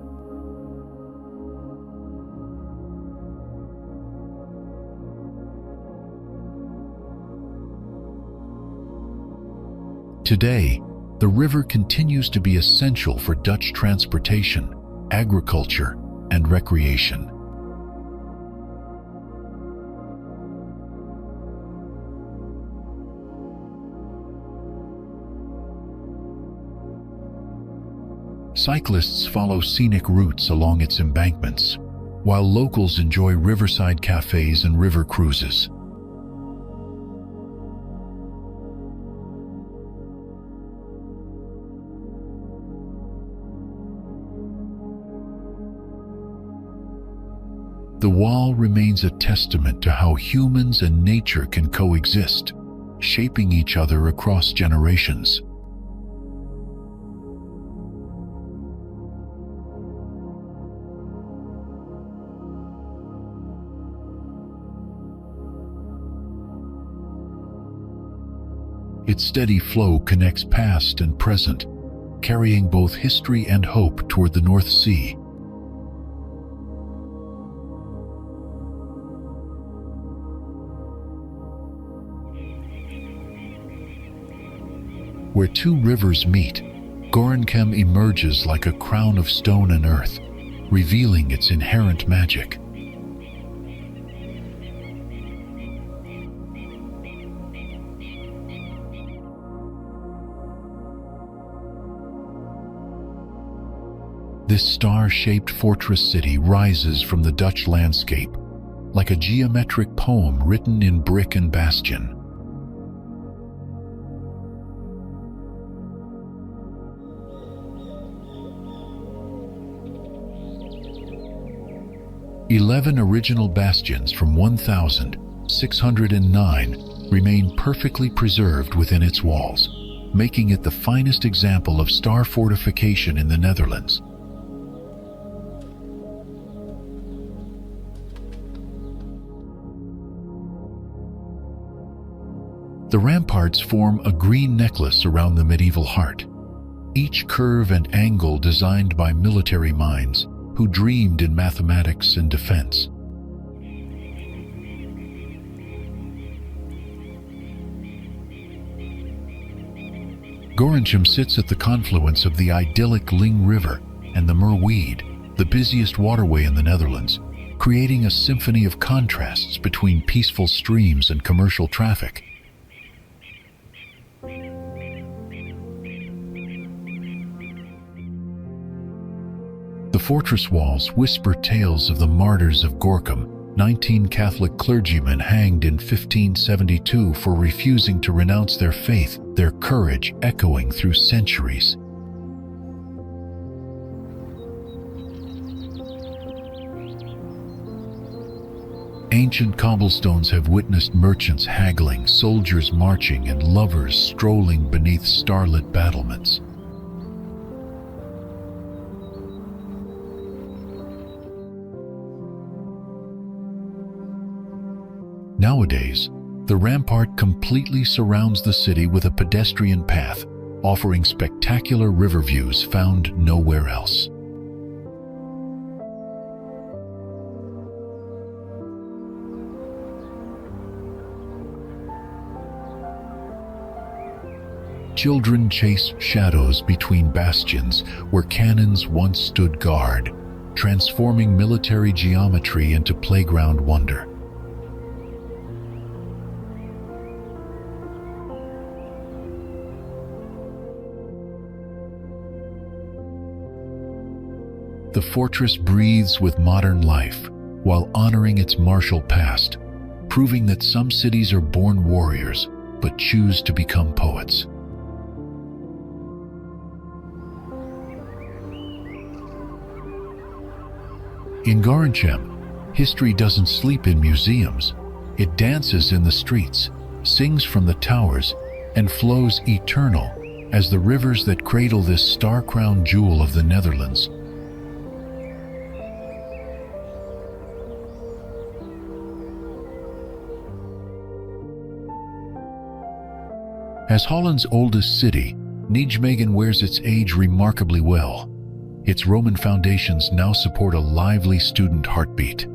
Today, the river continues to be essential for Dutch transportation, agriculture, and recreation. Cyclists follow scenic routes along its embankments, while locals enjoy riverside cafes and river cruises. The Waal remains a testament to how humans and nature can coexist, shaping each other across generations. Its steady flow connects past and present, carrying both history and hope toward the North Sea. Where two rivers meet, Gorinchem emerges like a crown of stone and earth, revealing its inherent magic. This star-shaped fortress city rises from the Dutch landscape, like a geometric poem written in brick and bastion. "11 original bastions from 1609 remain perfectly preserved within its walls, making it the finest example of star fortification in the Netherlands. The ramparts form a green necklace around the medieval heart, each curve and angle designed by military minds who dreamed in mathematics and defense. Gorinchem sits at the confluence of the idyllic Ling River and the Merwede, the busiest waterway in the Netherlands, creating a symphony of contrasts between peaceful streams and commercial traffic. The fortress walls whisper tales of the martyrs of Gorinchem, 19 Catholic clergymen hanged in 1572 for refusing to renounce their faith, their courage echoing through centuries. Ancient cobblestones have witnessed merchants haggling, soldiers marching, and lovers strolling beneath starlit battlements. Nowadays, the rampart completely surrounds the city with a pedestrian path, offering spectacular river views found nowhere else. Children chase shadows between bastions where cannons once stood guard, transforming military geometry into playground wonder. The fortress breathes with modern life while honoring its martial past, proving that some cities are born warriors but choose to become poets. In Gorinchem, History doesn't sleep in museums. It dances in the streets, sings from the towers, and flows eternal as the rivers that cradle this star-crowned jewel of the Netherlands. As Holland's oldest city, Nijmegen wears its age remarkably well. Its Roman foundations now support a lively student heartbeat.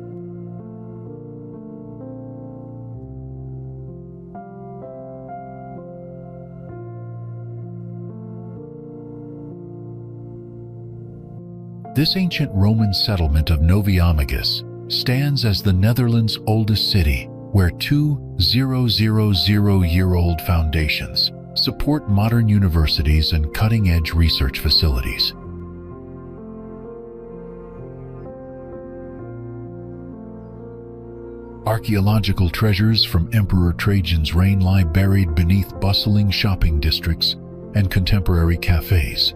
This ancient Roman settlement of Novi Amegus stands as the Netherlands' oldest city, where 2,000-year-old foundations support modern universities and cutting-edge research facilities. Archaeological treasures from Emperor Trajan's reign lie buried beneath bustling shopping districts and contemporary cafes.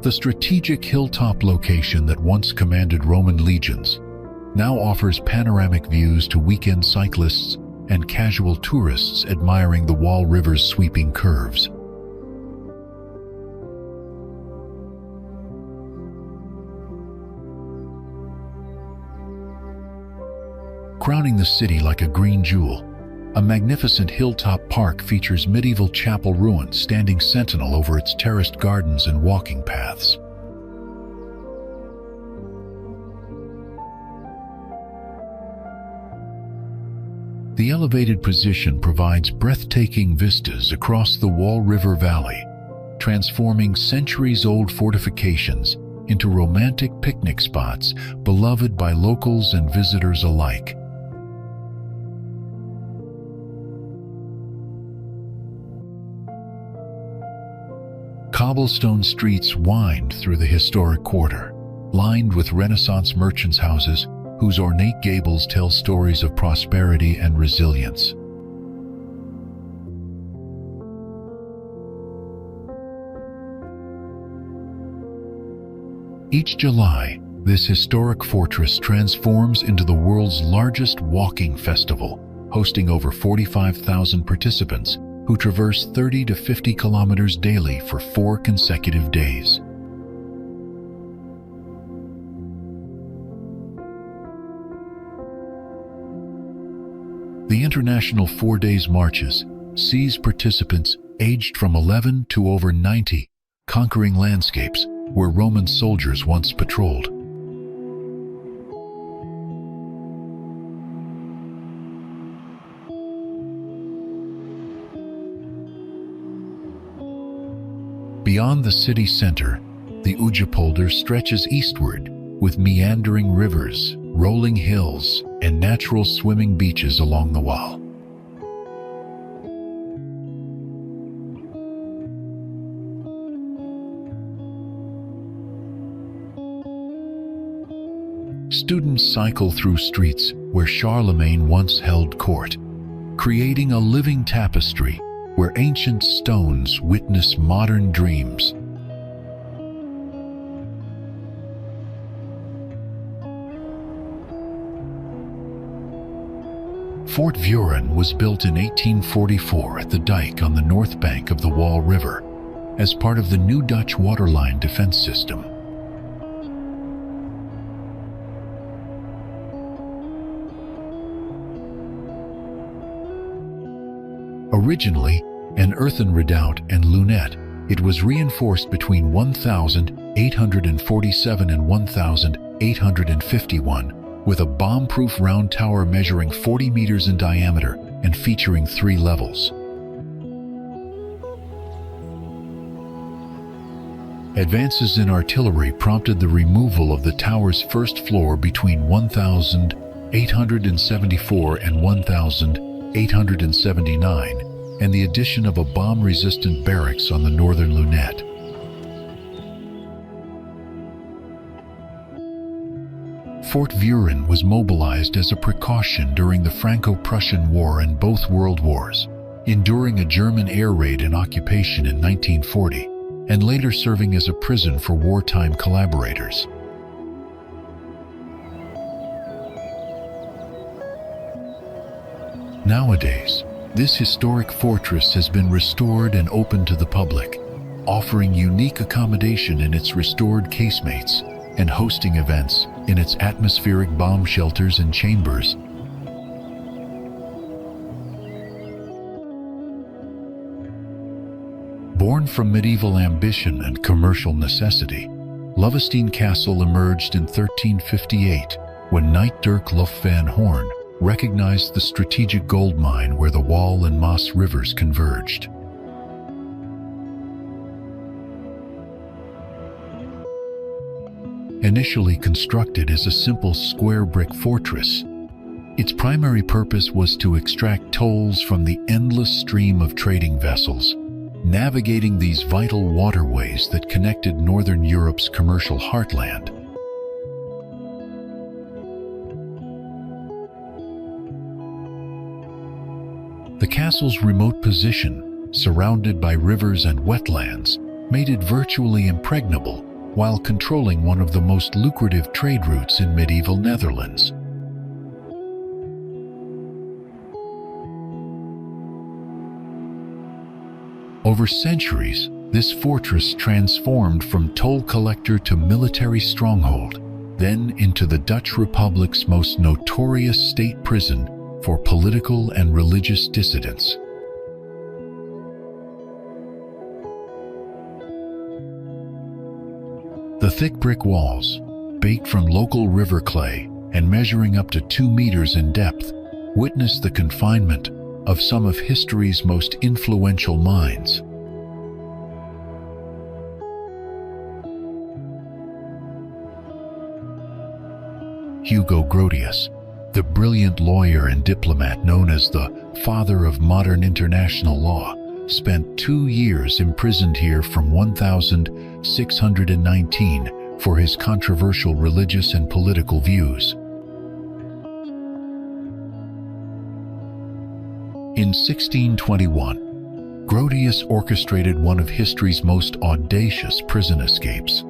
The strategic hilltop location that once commanded Roman legions now offers panoramic views to weekend cyclists and casual tourists admiring the Waal River's sweeping curves. Crowning the city like a green jewel, a magnificent hilltop park features medieval chapel ruins standing sentinel over its terraced gardens and walking paths. The elevated position provides breathtaking vistas across the Waal River Valley, transforming centuries-old fortifications into romantic picnic spots beloved by locals and visitors alike. Cobblestone streets wind through the historic quarter, lined with Renaissance merchants' houses whose ornate gables tell stories of prosperity and resilience. Each July, this historic fortress transforms into the world's largest walking festival, hosting over 45,000 participants who traverse 30 to 50 kilometers daily for 4 consecutive days. The International 4 Days Marches sees participants aged from 11 to over 90, conquering landscapes where Roman soldiers once patrolled. Beyond the city center, the Ujapolder stretches eastward with meandering rivers, rolling hills, and natural swimming beaches along the Waal. Students cycle through streets where Charlemagne once held court, creating a living tapestry where ancient stones witness modern dreams. Fort Vuren was built in 1844 at the dike on the north bank of the Waal River as part of the new Dutch waterline defense system. Originally an earthen redoubt and lunette, it was reinforced between 1847 and 1851 with a bomb-proof round tower measuring 40 meters in diameter and featuring 3 levels. Advances in artillery prompted the removal of the tower's first floor between 1874 and 1879, and the addition of a bomb-resistant barracks on the northern lunette. Fort Vuren was mobilized as a precaution during the Franco-Prussian War and both World Wars, enduring a German air raid and occupation in 1940. and later serving as a prison for wartime collaborators. Nowadays, this historic fortress has been restored and opened to the public, offering unique accommodation in its restored casemates and hosting events in its atmospheric bomb shelters and chambers. Born from medieval ambition and commercial necessity, Loevestein Castle emerged in 1358 when Knight Dirk Loef van Hoorn recognized the strategic gold mine where the Waal and Maas rivers converged. Initially constructed as a simple square brick fortress, its primary purpose was to extract tolls from the endless stream of trading vessels, navigating these vital waterways that connected Northern Europe's commercial heartland. The castle's remote position, surrounded by rivers and wetlands, made it virtually impregnable while controlling one of the most lucrative trade routes in medieval Netherlands. Over centuries, this fortress transformed from toll collector to military stronghold, then into the Dutch Republic's most notorious state prison for political and religious dissidents. The thick brick walls, baked from local river clay and measuring up to 2 meters in depth, witnessed the confinement of some of history's most influential minds. Hugo Grotius, the brilliant lawyer and diplomat known as the father of modern international law, spent 2 years imprisoned here from 1619 for his controversial religious and political views. In 1621, Grotius orchestrated one of history's most audacious prison escapes,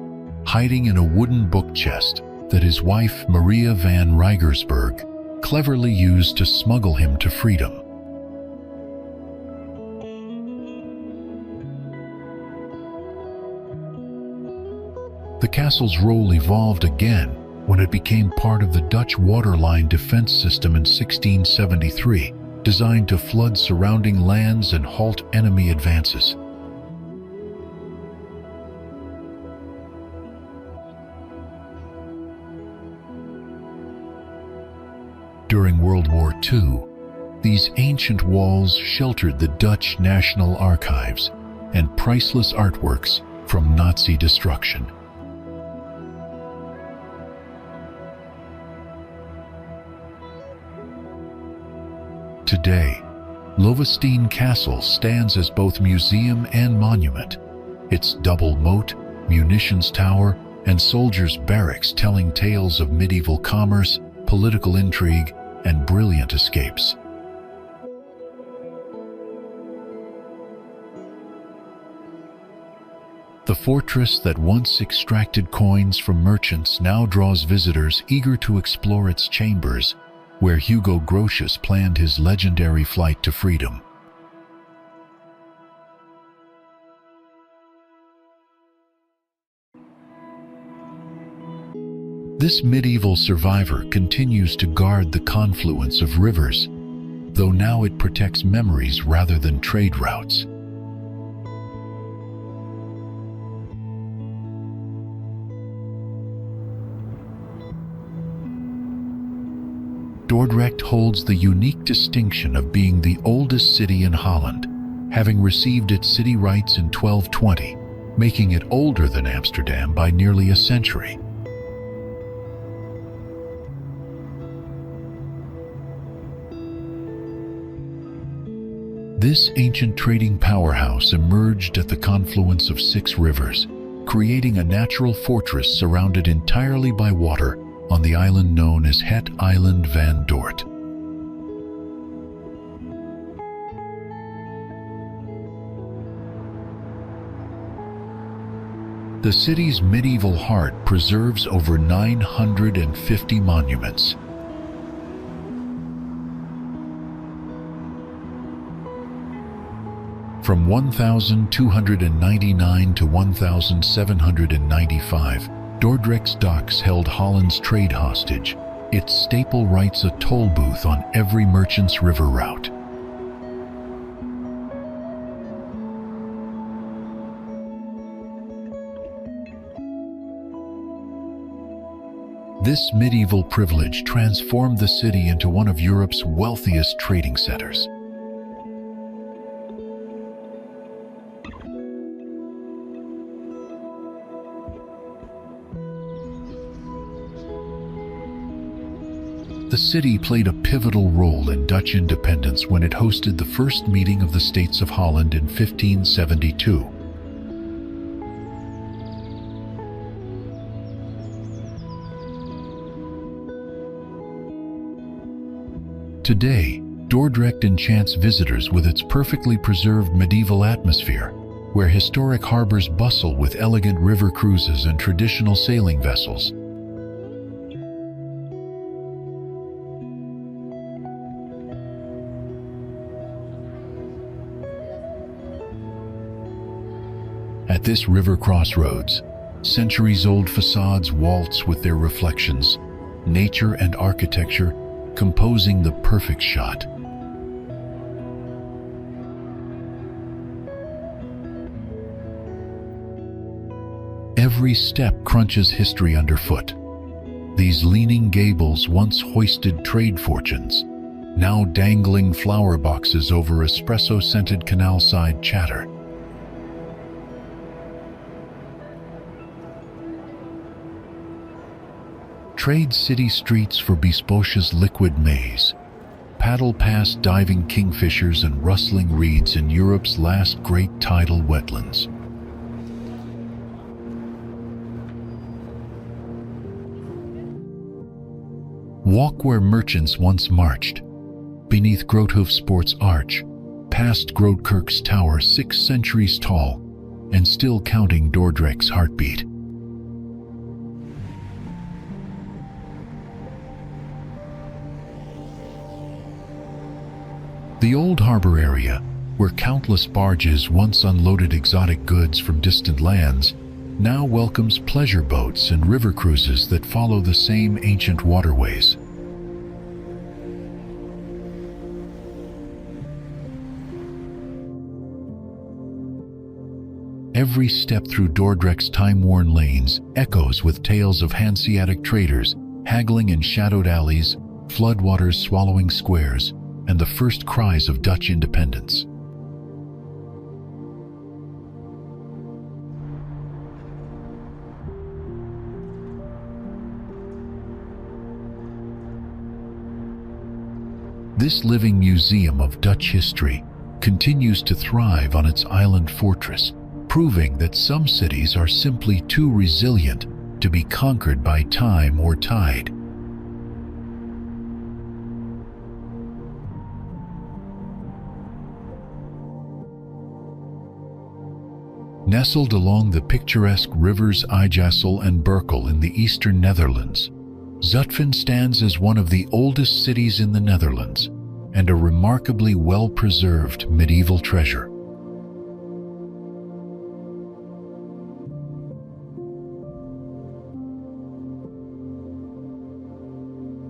hiding in a wooden book chest that his wife Maria van Rijgersburg cleverly used to smuggle him to freedom. The castle's role evolved again when it became part of the Dutch waterline defense system in 1673, designed to flood surrounding lands and halt enemy advances. During World War II, these ancient walls sheltered the Dutch National Archives and priceless artworks from Nazi destruction. Today, Loevestein Castle stands as both museum and monument, its double moat, munitions tower, and soldiers' barracks telling tales of medieval commerce, political intrigue, and brilliant escapes. The fortress that once extracted coins from merchants now draws visitors eager to explore its chambers, where Hugo Grotius planned his legendary flight to freedom. This medieval survivor continues to guard the confluence of rivers, though now it protects memories rather than trade routes. Dordrecht holds the unique distinction of being the oldest city in Holland, having received its city rights in 1220, making it older than Amsterdam by nearly a century. This ancient trading powerhouse emerged at the confluence of 6 rivers, creating a natural fortress surrounded entirely by water on the island known as Het Eiland van Dort. The city's medieval heart preserves over 950 monuments. From 1299 to 1795, Dordrecht's docks held Holland's trade hostage. Its staple writes a toll booth on every merchant's river route. This medieval privilege transformed the city into one of Europe's wealthiest trading centers. The city played a pivotal role in Dutch independence when it hosted the first meeting of the States of Holland in 1572. Today, Dordrecht enchants visitors with its perfectly preserved medieval atmosphere, where historic harbors bustle with elegant river cruises and traditional sailing vessels. At this river crossroads, centuries-old facades waltz with their reflections, nature and architecture composing the perfect shot. Every step crunches history underfoot. These leaning gables once hoisted trade fortunes, now dangling flower boxes over espresso-scented canal-side chatter. Trade city streets for Biesbosch's liquid maize. Paddle past diving kingfishers and rustling reeds in Europe's last great tidal wetlands. Walk where merchants once marched, beneath Groothof Sports Arch, past Grootkirk's tower 6 centuries tall, and still counting Dordrecht's heartbeat. The old harbor area, where countless barges once unloaded exotic goods from distant lands, now welcomes pleasure boats and river cruises that follow the same ancient waterways. Every step through Dordrecht's time-worn lanes echoes with tales of Hanseatic traders haggling in shadowed alleys, floodwaters swallowing squares, and the first cries of Dutch independence. This living museum of Dutch history continues to thrive on its island fortress, proving that some cities are simply too resilient to be conquered by time or tide. Nestled along the picturesque rivers IJssel and Brielle in the eastern Netherlands, Zutphen stands as one of the oldest cities in the Netherlands and a remarkably well-preserved medieval treasure.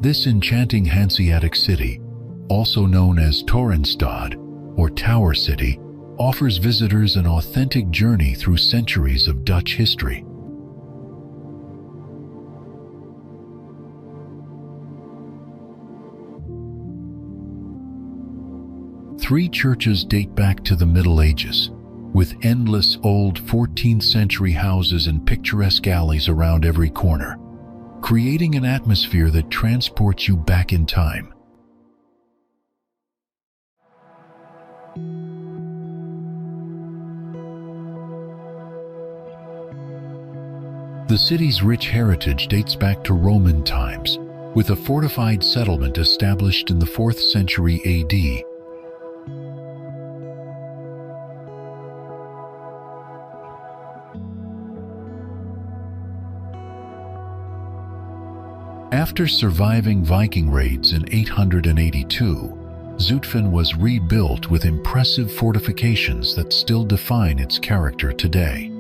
This enchanting Hanseatic city, also known as Torenstad or Tower City, offers visitors an authentic journey through centuries of Dutch history. Three churches date back to the Middle Ages, with endless old 14th century houses and picturesque alleys around every corner, creating an atmosphere that transports you back in time. The city's rich heritage dates back to Roman times, with a fortified settlement established in the 4th century AD. After surviving Viking raids in 882, Zutphen was rebuilt with impressive fortifications that still define its character today.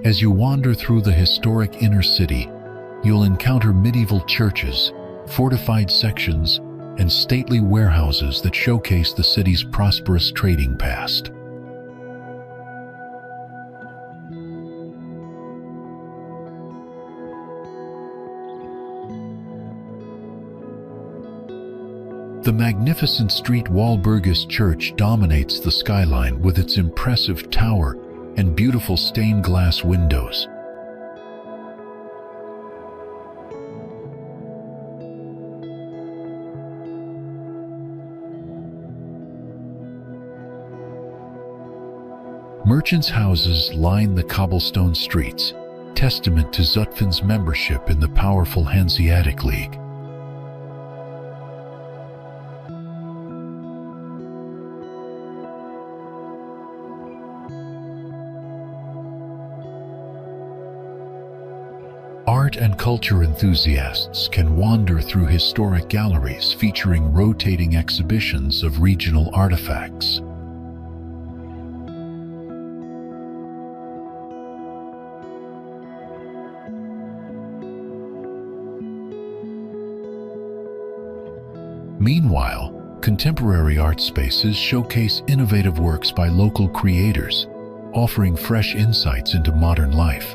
As you wander through the historic inner city, you'll encounter medieval churches, fortified sections, and stately warehouses that showcase the city's prosperous trading past. The magnificent street Walburgis Church dominates the skyline with its impressive tower and beautiful stained glass windows. Merchants' houses line the cobblestone streets, testament to Zutphen's membership in the powerful Hanseatic League. Art and culture enthusiasts can wander through historic galleries featuring rotating exhibitions of regional artifacts. Meanwhile, contemporary art spaces showcase innovative works by local creators, offering fresh insights into modern life.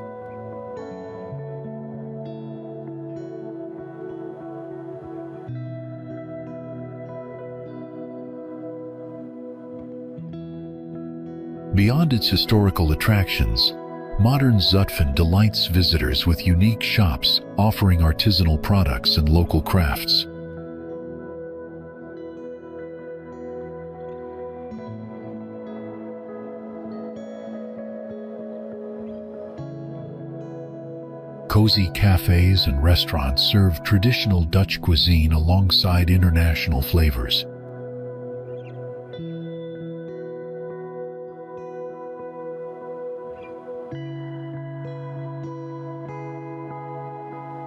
Beyond its historical attractions, modern Zutphen delights visitors with unique shops offering artisanal products and local crafts. Cozy cafes and restaurants serve traditional Dutch cuisine alongside international flavors.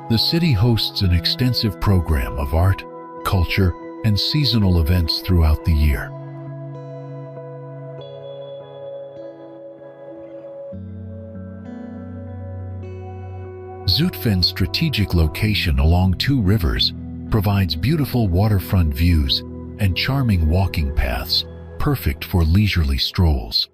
The city hosts an extensive program of art, culture, and seasonal events throughout the year. Zutphen's strategic location along two rivers provides beautiful waterfront views and charming walking paths, perfect for leisurely strolls.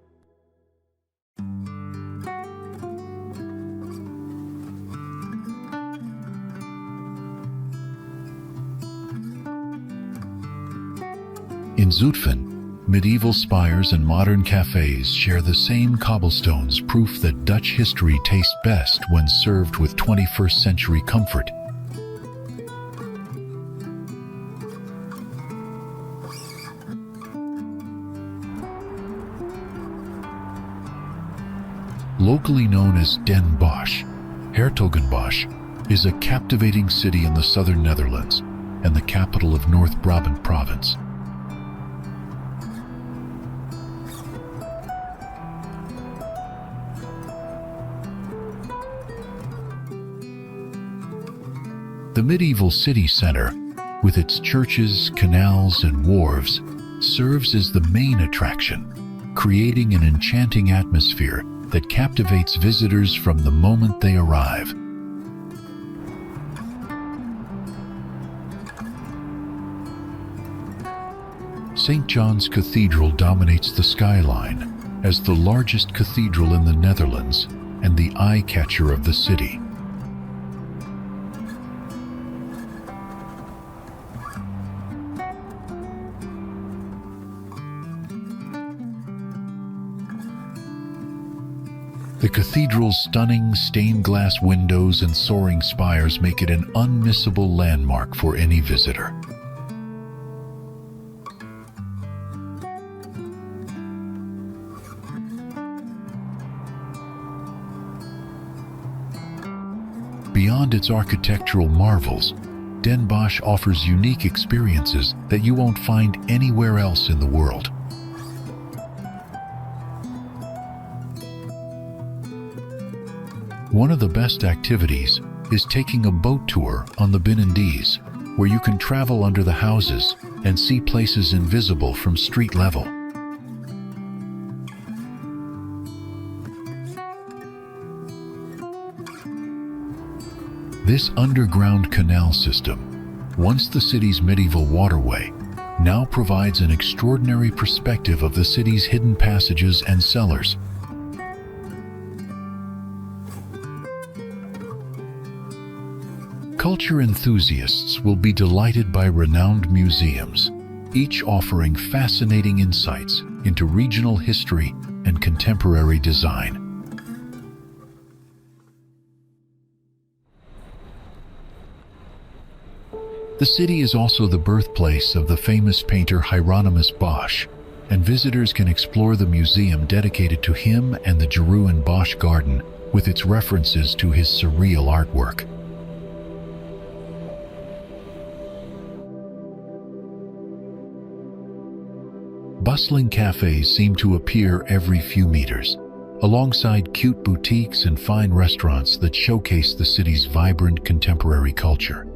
In Zutphen, medieval spires and modern cafes share the same cobblestones, proof that Dutch history tastes best when served with 21st century comfort. Locally known as Den Bosch, Hertogenbosch is a captivating city in the southern Netherlands and the capital of North Brabant province. The medieval city center, with its churches, canals, and wharves, serves as the main attraction, creating an enchanting atmosphere that captivates visitors from the moment they arrive. St. John's Cathedral dominates the skyline as the largest cathedral in the Netherlands and the eye-catcher of the city. The cathedral's stunning stained glass windows and soaring spires make it an unmissable landmark for any visitor. Beyond its architectural marvels, Den Bosch offers unique experiences that you won't find anywhere else in the world. One of the best activities is taking a boat tour on the Binnendies, where you can travel under the houses and see places invisible from street level. This underground canal system, once the city's medieval waterway, now provides an extraordinary perspective of the city's hidden passages and cellars. Culture enthusiasts will be delighted by renowned museums, each offering fascinating insights into regional history and contemporary design. The city is also the birthplace of the famous painter Hieronymus Bosch, and visitors can explore the museum dedicated to him and the Giroux and Bosch Garden with its references to his surreal artwork. Bustling cafes seem to appear every few meters, alongside cute boutiques and fine restaurants that showcase the city's vibrant contemporary culture.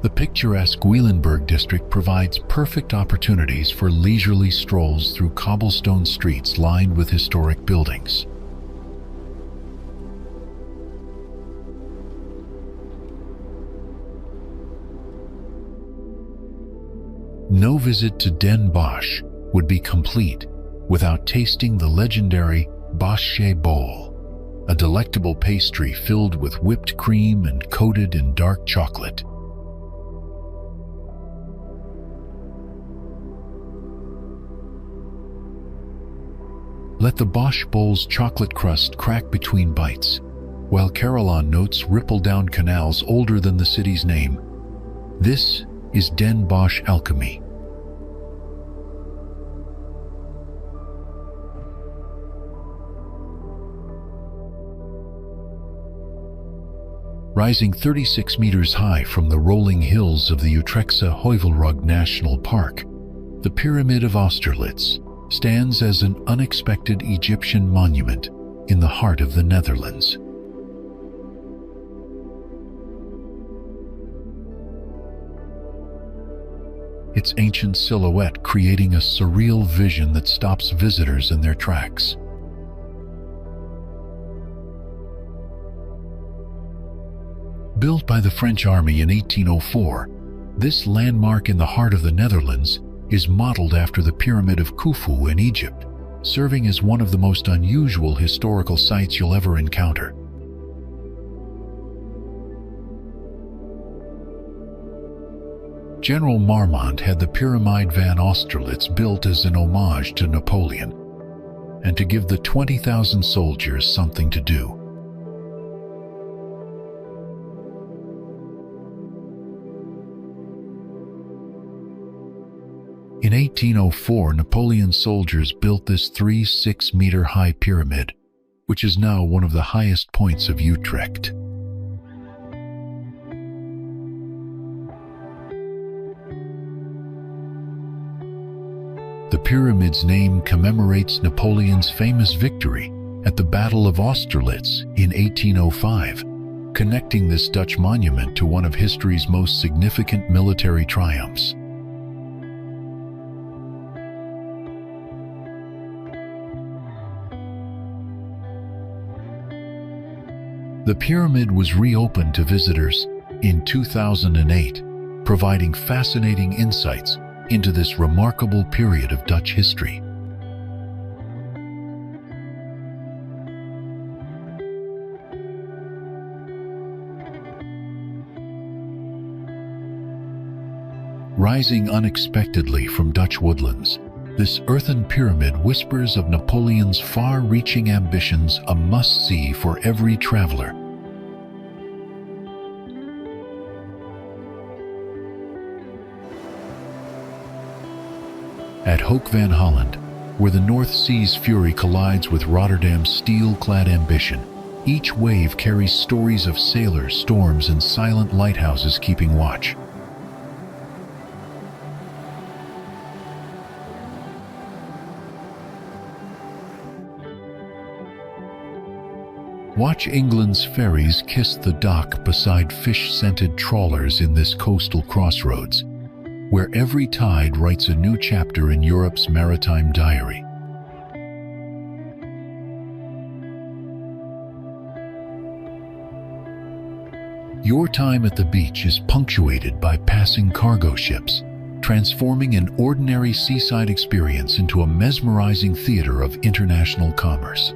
The picturesque Wielenberg district provides perfect opportunities for leisurely strolls through cobblestone streets lined with historic buildings. No visit to Den Bosch would be complete without tasting the legendary Boschje bowl, a delectable pastry filled with whipped cream and coated in dark chocolate. Let the Bosch bowl's chocolate crust crack between bites, while Carillon notes ripple down canals older than the city's name. This is Den Bosch alchemy. Rising 36 meters high from the rolling hills of the Utrechtse Heuvelrug National Park, the Pyramid of Austerlitz stands as an unexpected Egyptian monument in the heart of the Netherlands. Its ancient silhouette creating a surreal vision that stops visitors in their tracks. Built by the French army in 1804, this landmark in the heart of the Netherlands is modeled after the Pyramid of Khufu in Egypt, serving as one of the most unusual historical sites you'll ever encounter. General Marmont had the Pyramid van Austerlitz built as an homage to Napoleon, and to give the 20,000 soldiers something to do. In 1804, Napoleon's soldiers built this 6-meter-high pyramid, which is now one of the highest points of Utrecht. The pyramid's name commemorates Napoleon's famous victory at the Battle of Austerlitz in 1805, connecting this Dutch monument to one of history's most significant military triumphs. The pyramid was reopened to visitors in 2008, providing fascinating insights into this remarkable period of Dutch history. Rising unexpectedly from Dutch woodlands, this earthen pyramid whispers of Napoleon's far-reaching ambitions, a must-see for every traveler. At Hoek van Holland, where the North Sea's fury collides with Rotterdam's steel-clad ambition, each wave carries stories of sailors, storms, and silent lighthouses keeping watch. Watch England's ferries kiss the dock beside fish-scented trawlers in this coastal crossroads, where every tide writes a new chapter in Europe's maritime diary. Your time at the beach is punctuated by passing cargo ships, transforming an ordinary seaside experience into a mesmerizing theater of international commerce.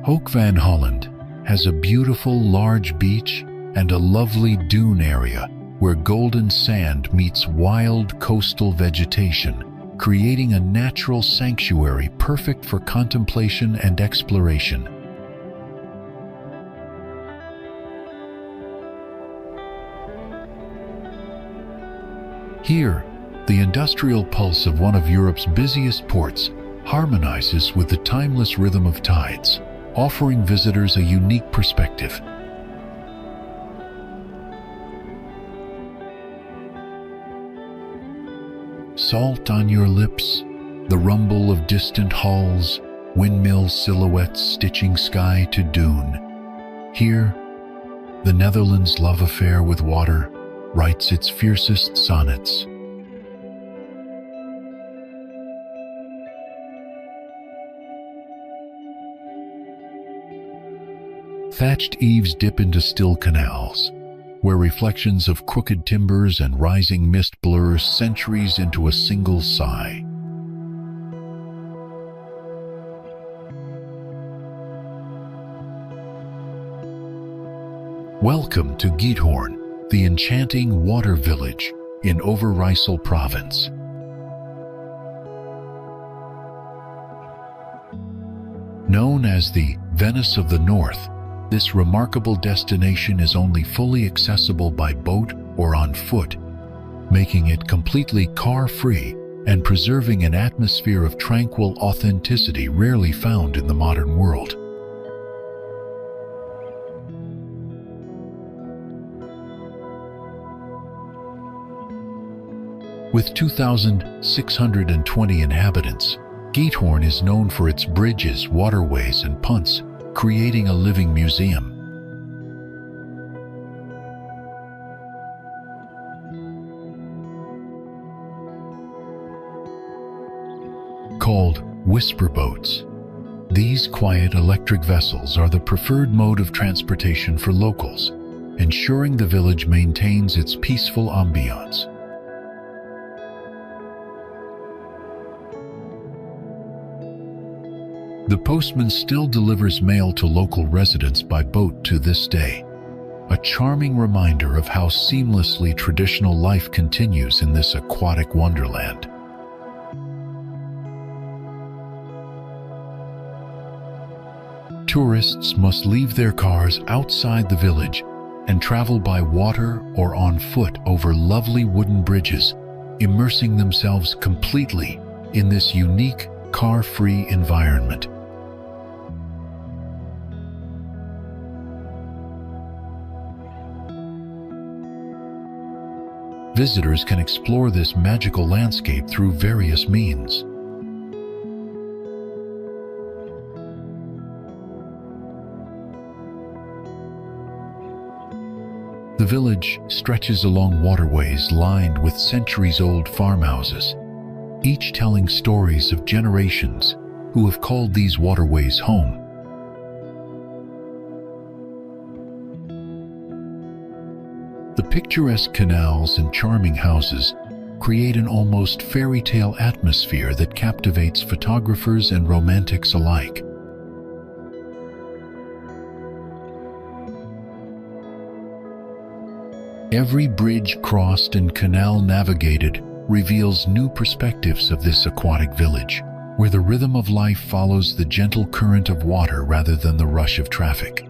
Hoek van Holland has a beautiful large beach and a lovely dune area where golden sand meets wild coastal vegetation, creating a natural sanctuary perfect for contemplation and exploration. Here, the industrial pulse of one of Europe's busiest ports harmonizes with the timeless rhythm of tides, offering visitors a unique perspective. Salt on your lips, the rumble of distant hulls, windmill silhouettes stitching sky to dune. Here, the Netherlands' love affair with water writes its fiercest sonnets. Thatched eaves dip into still canals, where reflections of crooked timbers and rising mist blur centuries into a single sigh. Welcome to Giethoorn, the enchanting water village in Overijssel province. Known as the Venice of the North, this remarkable destination is only fully accessible by boat or on foot, making it completely car-free and preserving an atmosphere of tranquil authenticity rarely found in the modern world. With 2,620 inhabitants, Giethoorn is known for its bridges, waterways, and punts, creating a living museum. Called whisper boats, these quiet electric vessels are the preferred mode of transportation for locals, ensuring the village maintains its peaceful ambiance. The postman still delivers mail to local residents by boat to this day, a charming reminder of how seamlessly traditional life continues in this aquatic wonderland. Tourists must leave their cars outside the village and travel by water or on foot over lovely wooden bridges, immersing themselves completely in this unique car-free environment. Visitors can explore this magical landscape through various means. The village stretches along waterways lined with centuries-old farmhouses, each telling stories of generations who have called these waterways home. The picturesque canals and charming houses create an almost fairy tale atmosphere that captivates photographers and romantics alike. Every bridge crossed and canal navigated reveals new perspectives of this aquatic village, where the rhythm of life follows the gentle current of water rather than the rush of traffic.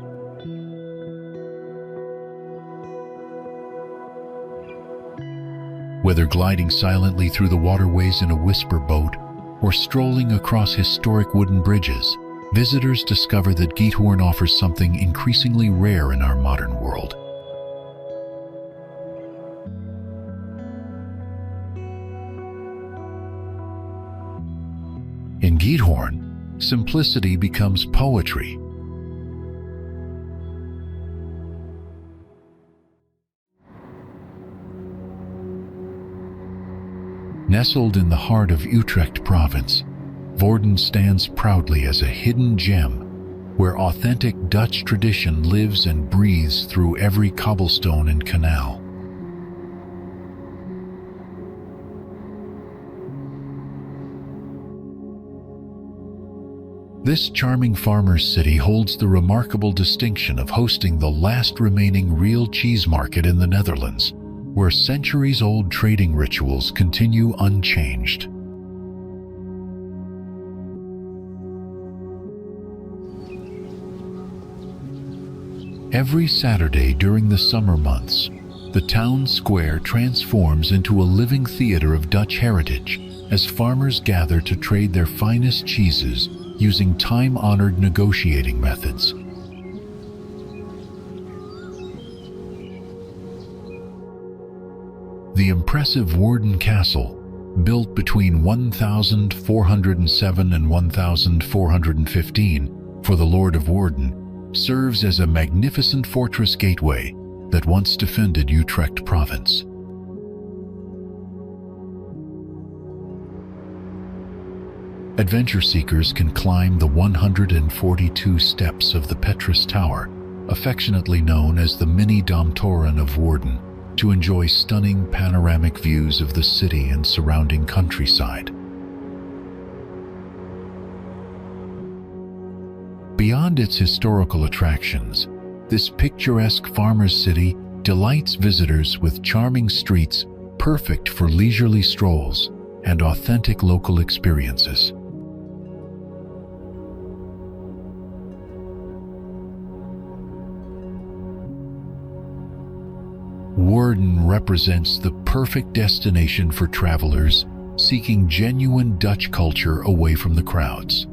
Whether gliding silently through the waterways in a whisper boat or strolling across historic wooden bridges, visitors discover that Giethoorn offers something increasingly rare in our modern world. In Giethoorn, simplicity becomes poetry. Nestled in the heart of Utrecht province, Woerden stands proudly as a hidden gem where authentic Dutch tradition lives and breathes through every cobblestone and canal. This charming farmers' city holds the remarkable distinction of hosting the last remaining real cheese market in the Netherlands, where centuries-old trading rituals continue unchanged. Every Saturday during the summer months, the town square transforms into a living theater of Dutch heritage as farmers gather to trade their finest cheeses using time-honored negotiating methods. The impressive Muiden Castle, built between 1407 and 1415 for the Lord of Woerden, serves as a magnificent fortress gateway that once defended Utrecht province. Adventure seekers can climb the 142 steps of the Petrus Tower, affectionately known as the Mini Domtoren of Woerden, to enjoy stunning panoramic views of the city and surrounding countryside. Beyond its historical attractions, this picturesque farmers' city delights visitors with charming streets perfect for leisurely strolls and authentic local experiences. Woerden represents the perfect destination for travelers seeking genuine Dutch culture away from the crowds.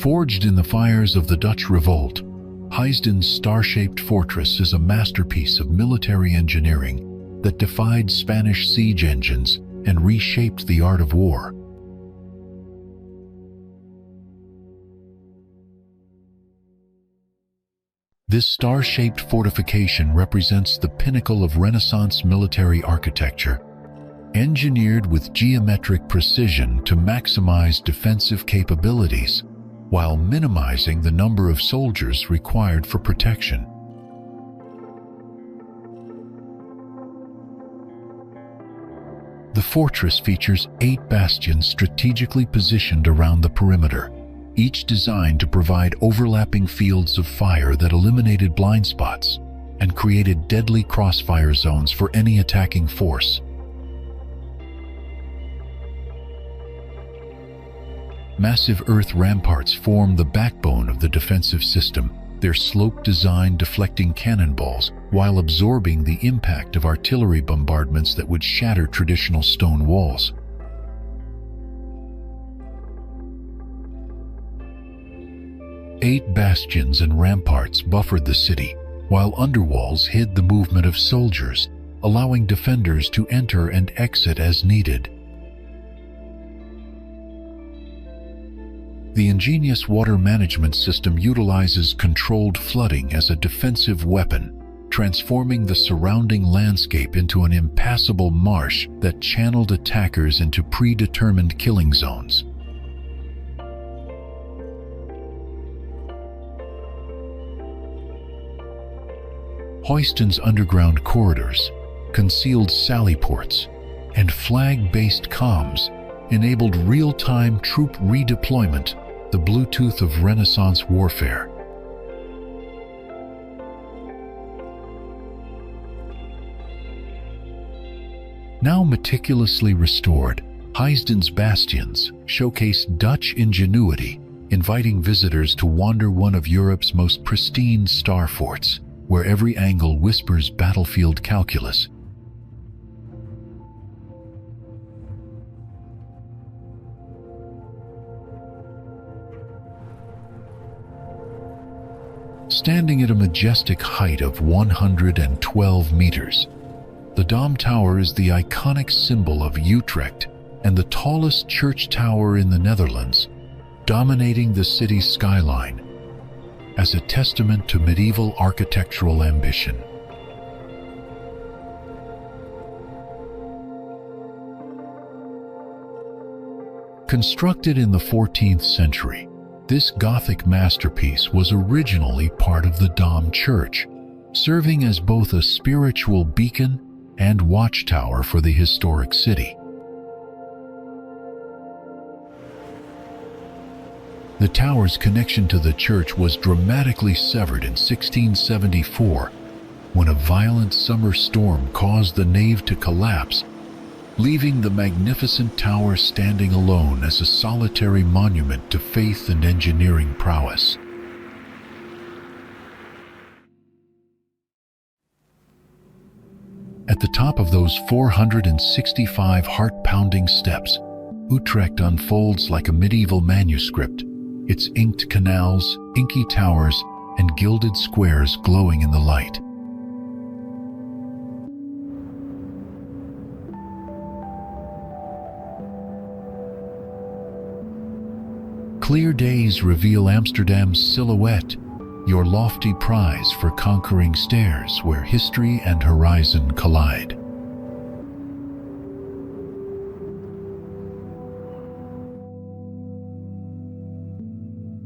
Forged in the fires of the Dutch Revolt, Heisden's star-shaped fortress is a masterpiece of military engineering that defied Spanish siege engines and reshaped the art of war. This star-shaped fortification represents the pinnacle of Renaissance military architecture, engineered with geometric precision to maximize defensive capabilities while minimizing the number of soldiers required for protection. The fortress features 8 bastions strategically positioned around the perimeter, each designed to provide overlapping fields of fire that eliminated blind spots and created deadly crossfire zones for any attacking force. Massive earth ramparts form the backbone of the defensive system, their slope design deflecting cannonballs while absorbing the impact of artillery bombardments that would shatter traditional stone walls. Eight bastions and ramparts buffered the city, while underwalls hid the movement of soldiers, allowing defenders to enter and exit as needed. The ingenious water management system utilizes controlled flooding as a defensive weapon, transforming the surrounding landscape into an impassable marsh that channeled attackers into predetermined killing zones. Heisden's underground corridors, concealed sally ports, and flag-based comms enabled real-time troop redeployment, the Bluetooth of Renaissance warfare. Now meticulously restored, Heisden's bastions showcase Dutch ingenuity, inviting visitors to wander one of Europe's most pristine star forts, where every angle whispers battlefield calculus. Standing at a majestic height of 112 meters, the Dom Tower is the iconic symbol of Utrecht and the tallest church tower in the Netherlands, dominating the city's skyline as a testament to medieval architectural ambition. Constructed in the 14th century, this Gothic masterpiece was originally part of the Dom Church, serving as both a spiritual beacon and watchtower for the historic city. The tower's connection to the church was dramatically severed in 1674 when a violent summer storm caused the nave to collapse, leaving the magnificent tower standing alone as a solitary monument to faith and engineering prowess. At the top of those 465 heart-pounding steps, Utrecht unfolds like a medieval manuscript, its inked canals, inky towers, and gilded squares glowing in the light. Clear days reveal Amsterdam's silhouette, your lofty prize for conquering stairs where history and horizon collide.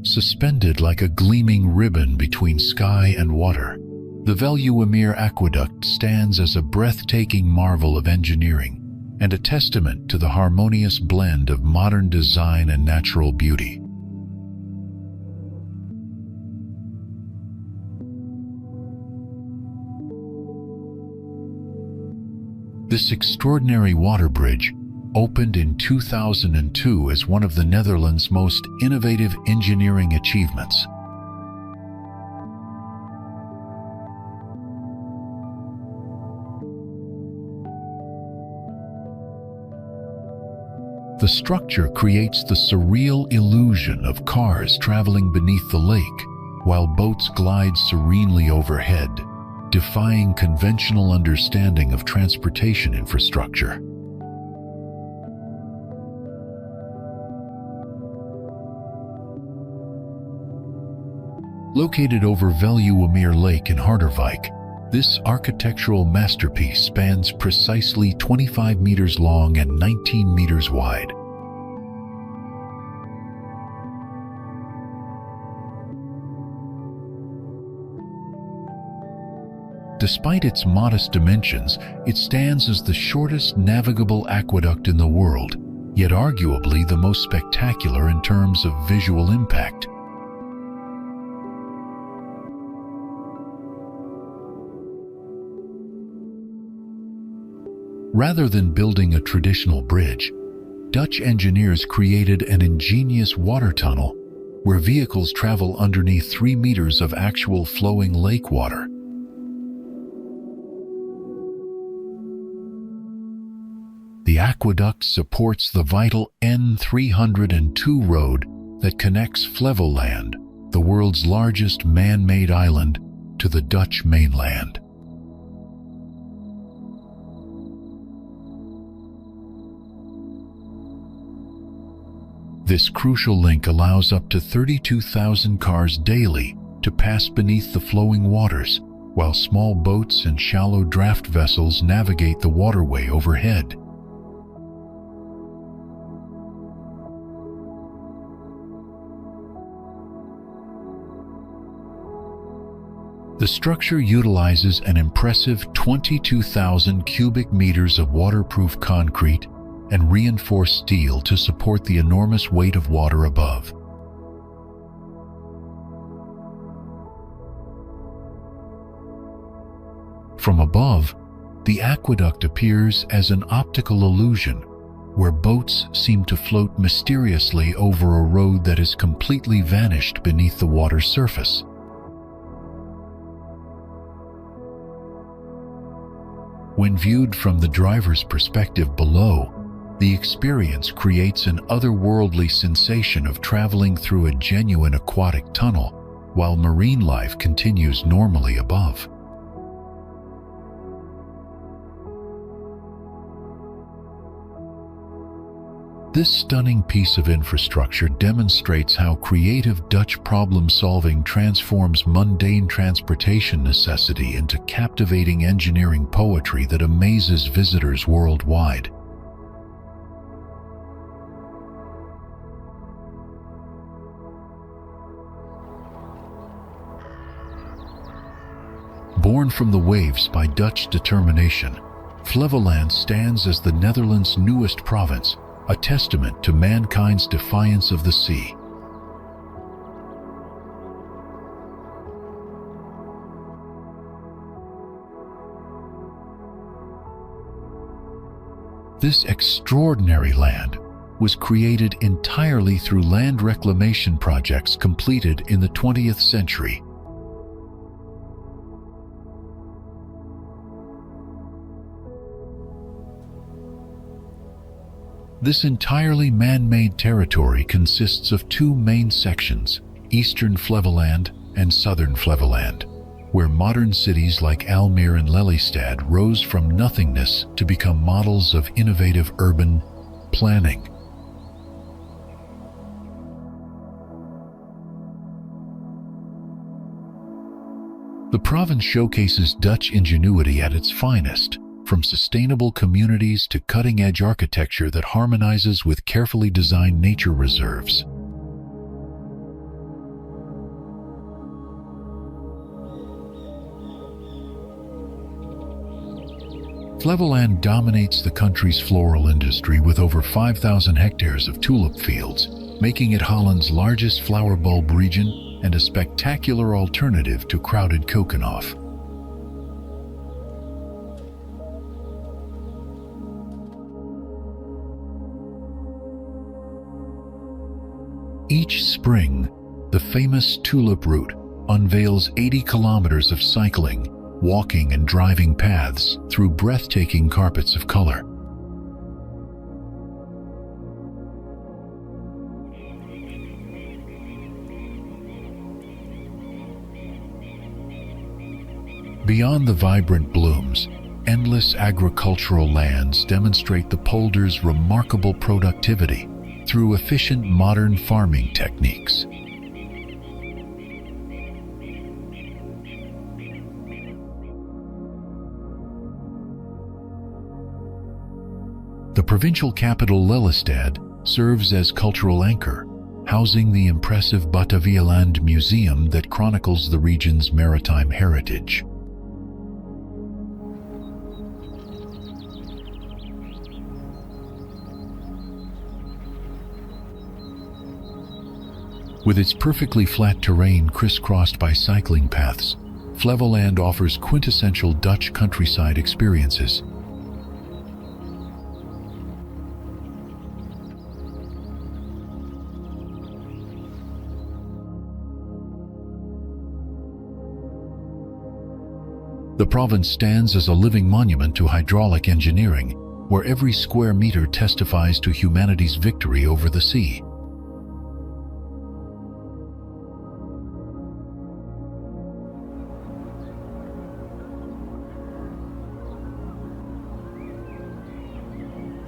Suspended like a gleaming ribbon between sky and water, the Veluwemeer Aqueduct stands as a breathtaking marvel of engineering and a testament to the harmonious blend of modern design and natural beauty. This extraordinary water bridge opened in 2002 as one of the Netherlands' most innovative engineering achievements. The structure creates the surreal illusion of cars traveling beneath the lake, while boats glide serenely overhead, defying conventional understanding of transportation infrastructure. Located over Veluwemeer Lake in Harderwijk, this architectural masterpiece spans precisely 25 meters long and 19 meters wide. Despite its modest dimensions, it stands as the shortest navigable aqueduct in the world, yet arguably the most spectacular in terms of visual impact. Rather than building a traditional bridge, Dutch engineers created an ingenious water tunnel where vehicles travel underneath 3 meters of actual flowing lake water. The aqueduct supports the vital N302 road that connects Flevoland, the world's largest man-made island, to the Dutch mainland. This crucial link allows up to 32,000 cars daily to pass beneath the flowing waters, while small boats and shallow draft vessels navigate the waterway overhead. The structure utilizes an impressive 22,000 cubic meters of waterproof concrete and reinforced steel to support the enormous weight of water above. From above, the aqueduct appears as an optical illusion, where boats seem to float mysteriously over a road that has completely vanished beneath the water's surface. When viewed from the driver's perspective below, the experience creates an otherworldly sensation of traveling through a genuine aquatic tunnel, while marine life continues normally above. This stunning piece of infrastructure demonstrates how creative Dutch problem-solving transforms mundane transportation necessity into captivating engineering poetry that amazes visitors worldwide. Born from the waves by Dutch determination, Flevoland stands as the Netherlands' newest province, a testament to mankind's defiance of the sea. This extraordinary land was created entirely through land reclamation projects completed in the 20th century. This entirely man-made territory consists of two main sections, Eastern Flevoland and Southern Flevoland, where modern cities like Almere and Lelystad rose from nothingness to become models of innovative urban planning. The province showcases Dutch ingenuity at its finest, from sustainable communities to cutting-edge architecture that harmonizes with carefully designed nature reserves. Flevoland dominates the country's floral industry with over 5,000 hectares of tulip fields, making it Holland's largest flower bulb region and a spectacular alternative to crowded Keukenhof. Each spring, the famous tulip route unveils 80 kilometers of cycling, walking and driving paths through breathtaking carpets of color. Beyond the vibrant blooms, endless agricultural lands demonstrate the polder's remarkable productivity through efficient modern farming techniques. The provincial capital Lelystad serves as cultural anchor, housing the impressive Batavia Museum that chronicles the region's maritime heritage. With its perfectly flat terrain crisscrossed by cycling paths, Flevoland offers quintessential Dutch countryside experiences. The province stands as a living monument to hydraulic engineering, where every square meter testifies to humanity's victory over the sea.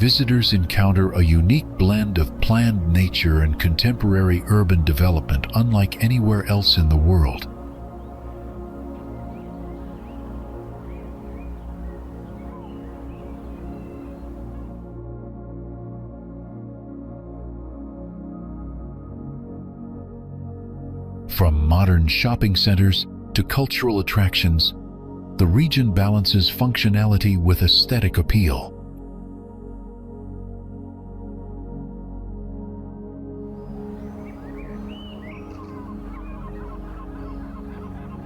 Visitors encounter a unique blend of planned nature and contemporary urban development unlike anywhere else in the world. From modern shopping centers to cultural attractions, the region balances functionality with aesthetic appeal.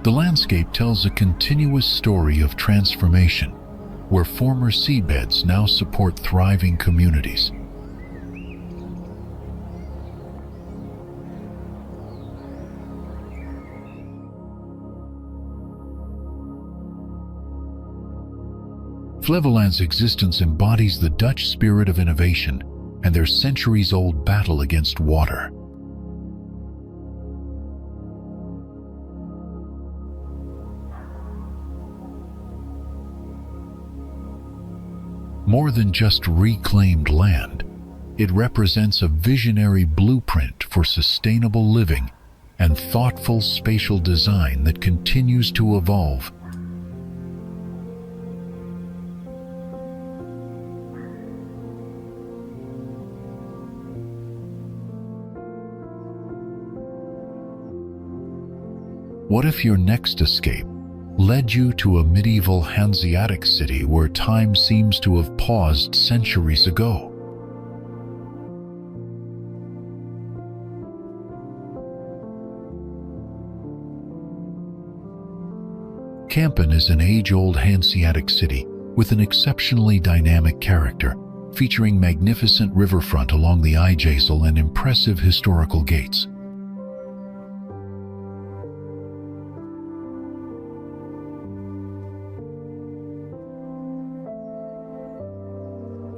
The landscape tells a continuous story of transformation, where former seabeds now support thriving communities. Flevoland's existence embodies the Dutch spirit of innovation and their centuries-old battle against water. More than just reclaimed land, it represents a visionary blueprint for sustainable living and thoughtful spatial design that continues to evolve. What if your next escape led you to a medieval Hanseatic city where time seems to have paused centuries ago? Kampen is an age-old Hanseatic city with an exceptionally dynamic character, featuring magnificent riverfront along the IJssel and impressive historical gates.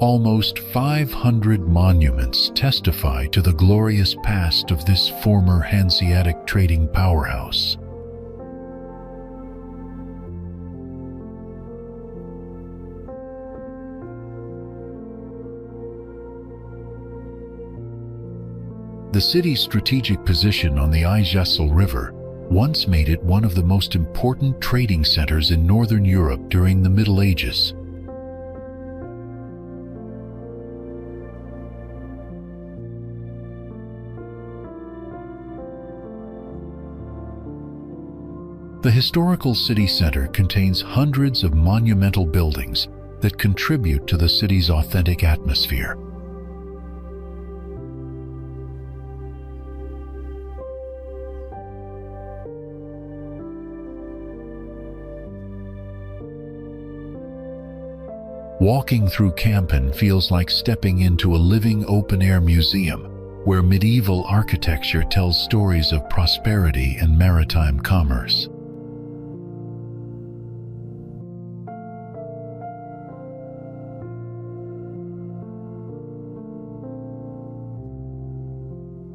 Almost 500 monuments testify to the glorious past of this former Hanseatic trading powerhouse. The city's strategic position on the IJssel River once made it one of the most important trading centers in Northern Europe during the Middle Ages. The historical city center contains hundreds of monumental buildings that contribute to the city's authentic atmosphere. Walking through Kampen feels like stepping into a living open-air museum where medieval architecture tells stories of prosperity and maritime commerce.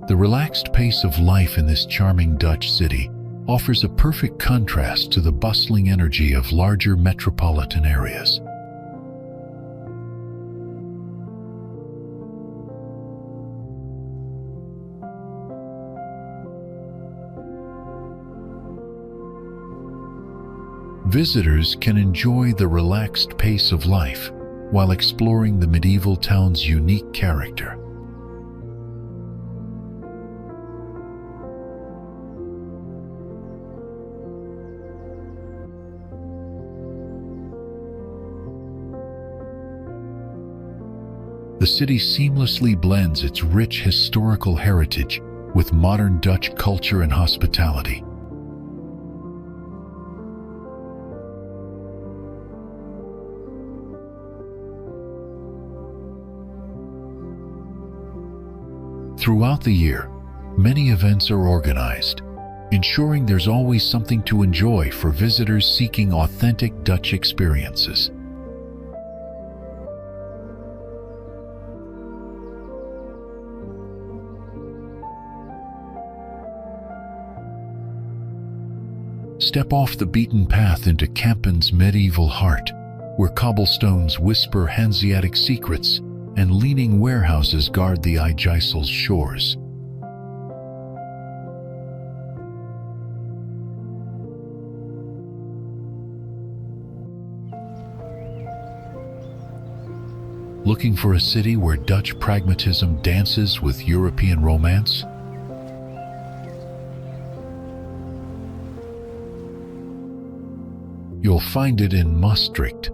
The relaxed pace of life in this charming Dutch city offers a perfect contrast to the bustling energy of larger metropolitan areas. Visitors can enjoy the relaxed pace of life while exploring the medieval town's unique character. The city seamlessly blends its rich historical heritage with modern Dutch culture and hospitality. Throughout the year, many events are organized, ensuring there's always something to enjoy for visitors seeking authentic Dutch experiences. Step off the beaten path into Kampen's medieval heart, where cobblestones whisper Hanseatic secrets and leaning warehouses guard the IJssel's shores. Looking for a city where Dutch pragmatism dances with European romance? You'll find it in Maastricht.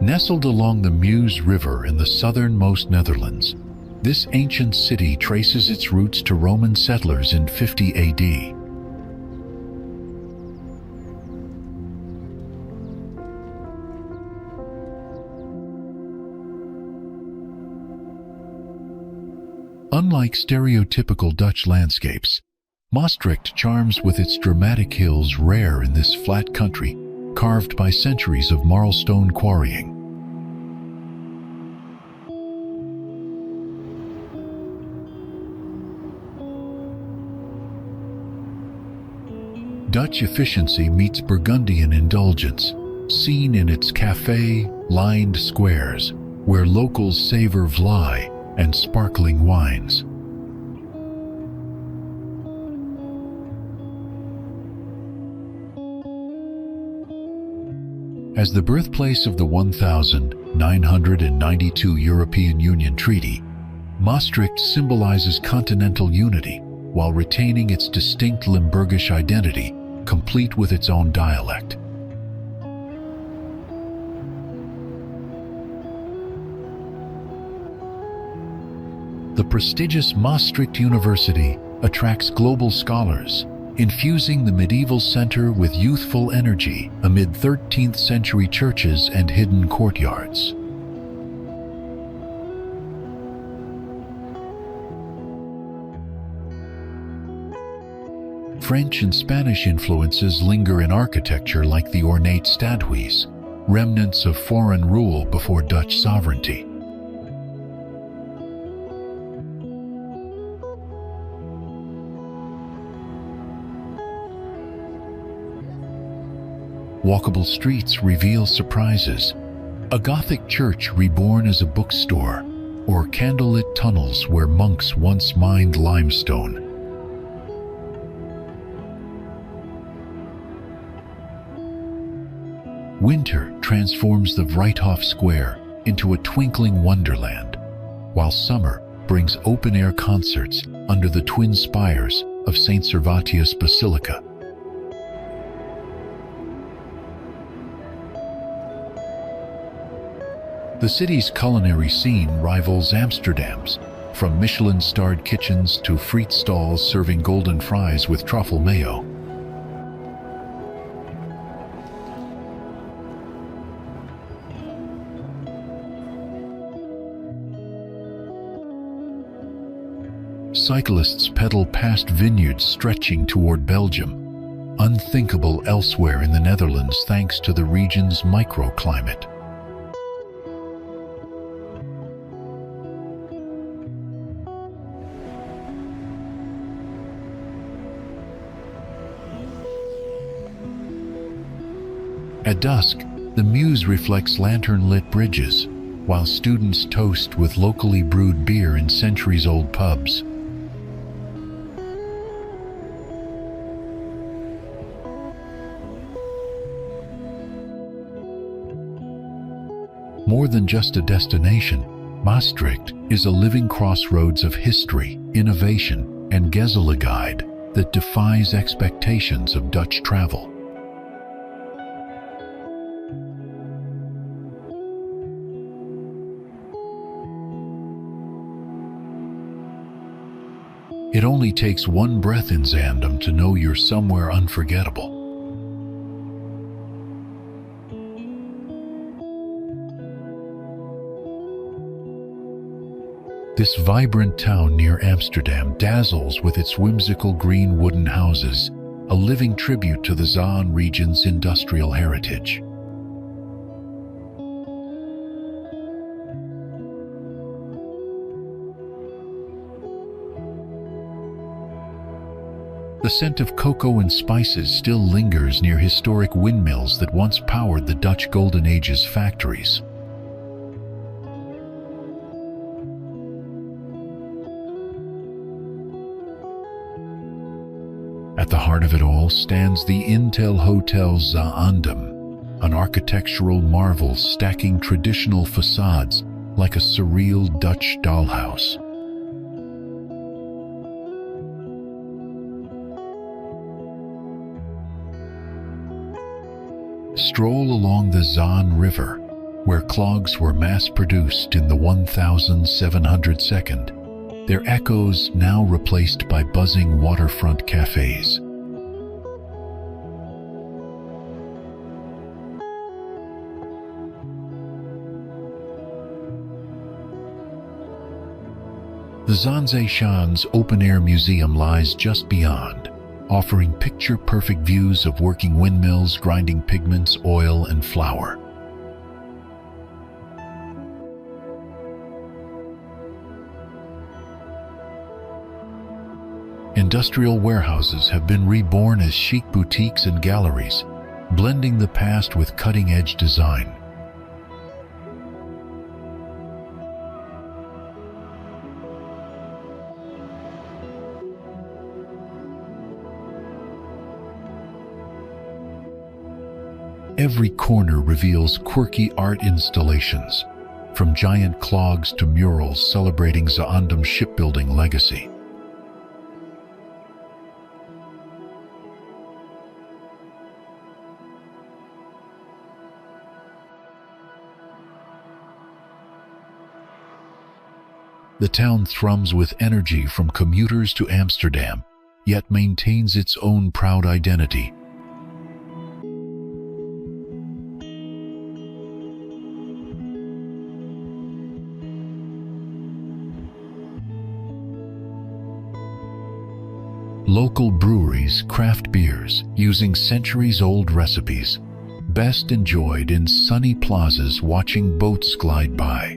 Nestled along the Meuse River in the southernmost Netherlands, this ancient city traces its roots to Roman settlers in 50 AD. Unlike stereotypical Dutch landscapes, Maastricht charms with its dramatic hills rare in this flat country, carved by centuries of marlstone quarrying. Dutch efficiency meets Burgundian indulgence, seen in its cafe-lined squares, where locals savor vlaai and sparkling wines. As the birthplace of the 1992 European Union Treaty, Maastricht symbolizes continental unity while retaining its distinct Limburgish identity, complete with its own dialect. The prestigious Maastricht University attracts global scholars, infusing the medieval center with youthful energy amid 13th century churches and hidden courtyards. French and Spanish influences linger in architecture like the ornate stadhuis, remnants of foreign rule before Dutch sovereignty. Walkable streets reveal surprises, a Gothic church reborn as a bookstore, or candlelit tunnels where monks once mined limestone. Winter transforms the Vrijthof Square into a twinkling wonderland, while summer brings open-air concerts under the twin spires of St. Servatius Basilica. The city's culinary scene rivals Amsterdam's, from Michelin-starred kitchens to friet stalls serving golden fries with truffle mayo. Cyclists pedal past vineyards stretching toward Belgium, unthinkable elsewhere in the Netherlands thanks to the region's microclimate. At dusk, the Meuse reflects lantern-lit bridges, while students toast with locally brewed beer in centuries-old pubs. More than just a destination, Maastricht is a living crossroads of history, innovation, and gezelligheid that defies expectations of Dutch travel. It only takes one breath in Zaandam to know you're somewhere unforgettable. This vibrant town near Amsterdam dazzles with its whimsical green wooden houses, a living tribute to the Zaan region's industrial heritage. The scent of cocoa and spices still lingers near historic windmills that once powered the Dutch Golden Age's factories. At the heart of it all stands the Intel Hotel Zaandam, an architectural marvel stacking traditional facades like a surreal Dutch dollhouse. Stroll along the Zaanse River, where clogs were mass-produced in the 1702, their echoes now replaced by buzzing waterfront cafes. The Zaanse Schans open-air museum lies just beyond, offering picture-perfect views of working windmills grinding pigments, oil, and flour. In industrial warehouses have been reborn as chic boutiques and galleries, blending the past with cutting-edge design. Every corner reveals quirky art installations, from giant clogs to murals celebrating Zaandam's shipbuilding legacy. The town thrums with energy from commuters to Amsterdam, yet maintains its own proud identity. Local breweries craft beers using centuries-old recipes, best enjoyed in sunny plazas watching boats glide by.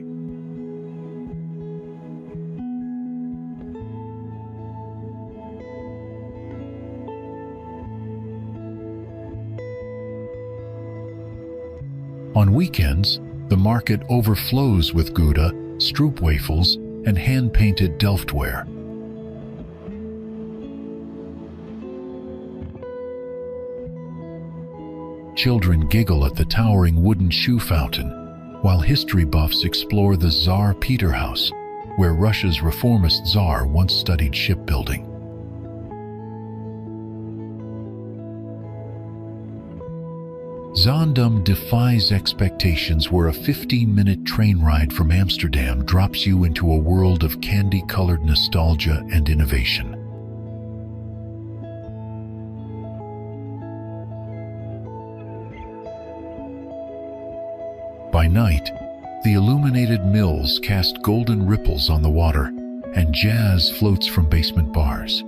On weekends, the market overflows with Gouda, stroopwafels, and hand-painted Delftware. Children giggle at the towering wooden shoe fountain, while history buffs explore the Tsar Peter House, where Russia's reformist Tsar once studied shipbuilding. Zaandam defies expectations, where a 15-minute train ride from Amsterdam drops you into a world of candy-colored nostalgia and innovation. By night, the illuminated mills cast golden ripples on the water, and jazz floats from basement bars.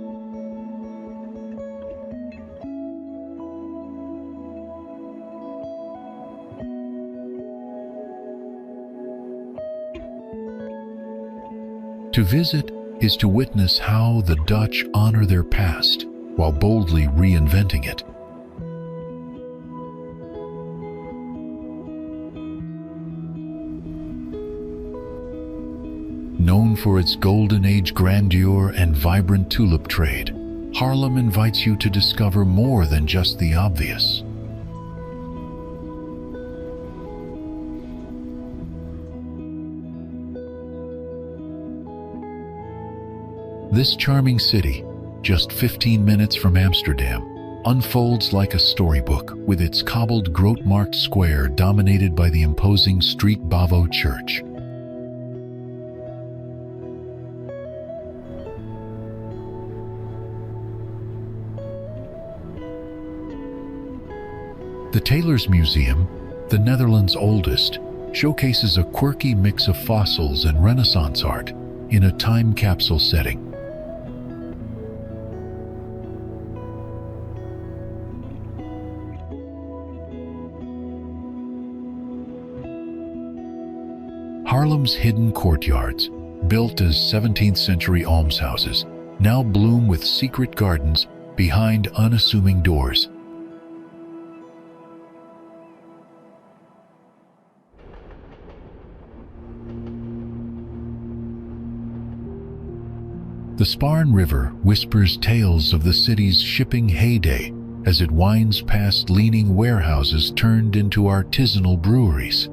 To visit is to witness how the Dutch honor their past while boldly reinventing it. Known for its Golden Age grandeur and vibrant tulip trade, Haarlem invites you to discover more than just the obvious. This charming city, just 15 minutes from Amsterdam, unfolds like a storybook, with its cobbled groat-marked square dominated by the imposing Street Bavo Church. The Tailors Museum, the Netherlands' oldest, showcases a quirky mix of fossils and Renaissance art in a time capsule setting. Haarlem's hidden courtyards, built as 17th century almshouses, now bloom with secret gardens behind unassuming doors. The Spaarne River whispers tales of the city's shipping heyday as it winds past leaning warehouses turned into artisanal breweries.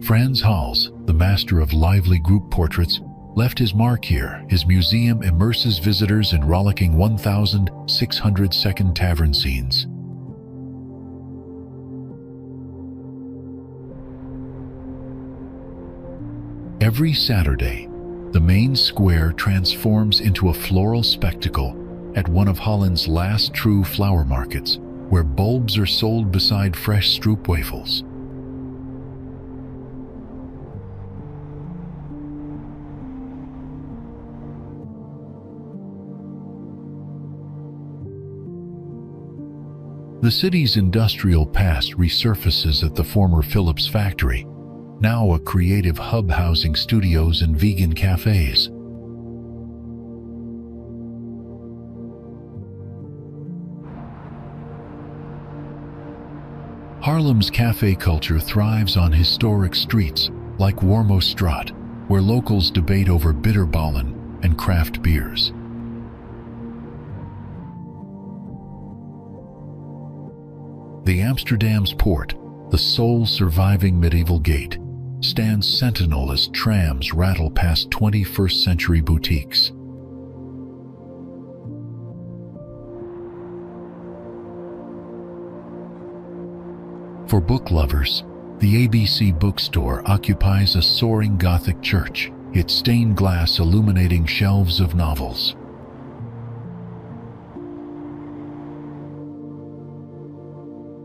Frans Hals, the master of lively group portraits, left his mark here. His museum immerses visitors in rollicking 1,600-second tavern scenes. Every Saturday, the main square transforms into a floral spectacle at one of Holland's last true flower markets, where bulbs are sold beside fresh stroopwafels. The city's industrial past resurfaces at the former Philips factory, now a creative hub housing studios and vegan cafes. Haarlem's cafe culture thrives on historic streets like Wormoestraat, where locals debate over bitterballen and craft beers. The Amsterdam's port, the sole surviving medieval gate, stands sentinel as trams rattle past 21st century boutiques. For book lovers, the ABC bookstore occupies a soaring Gothic church, its stained glass illuminating shelves of novels.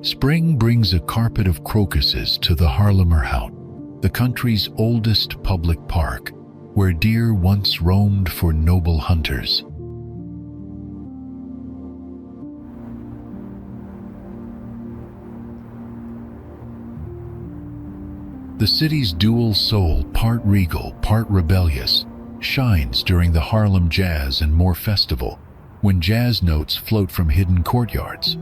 Spring brings a carpet of crocuses to the Haarlemmerhout, the country's oldest public park, where deer once roamed for noble hunters. The city's dual soul, part regal, part rebellious, shines during the Haarlem Jazz and More Festival, when jazz notes float from hidden courtyards.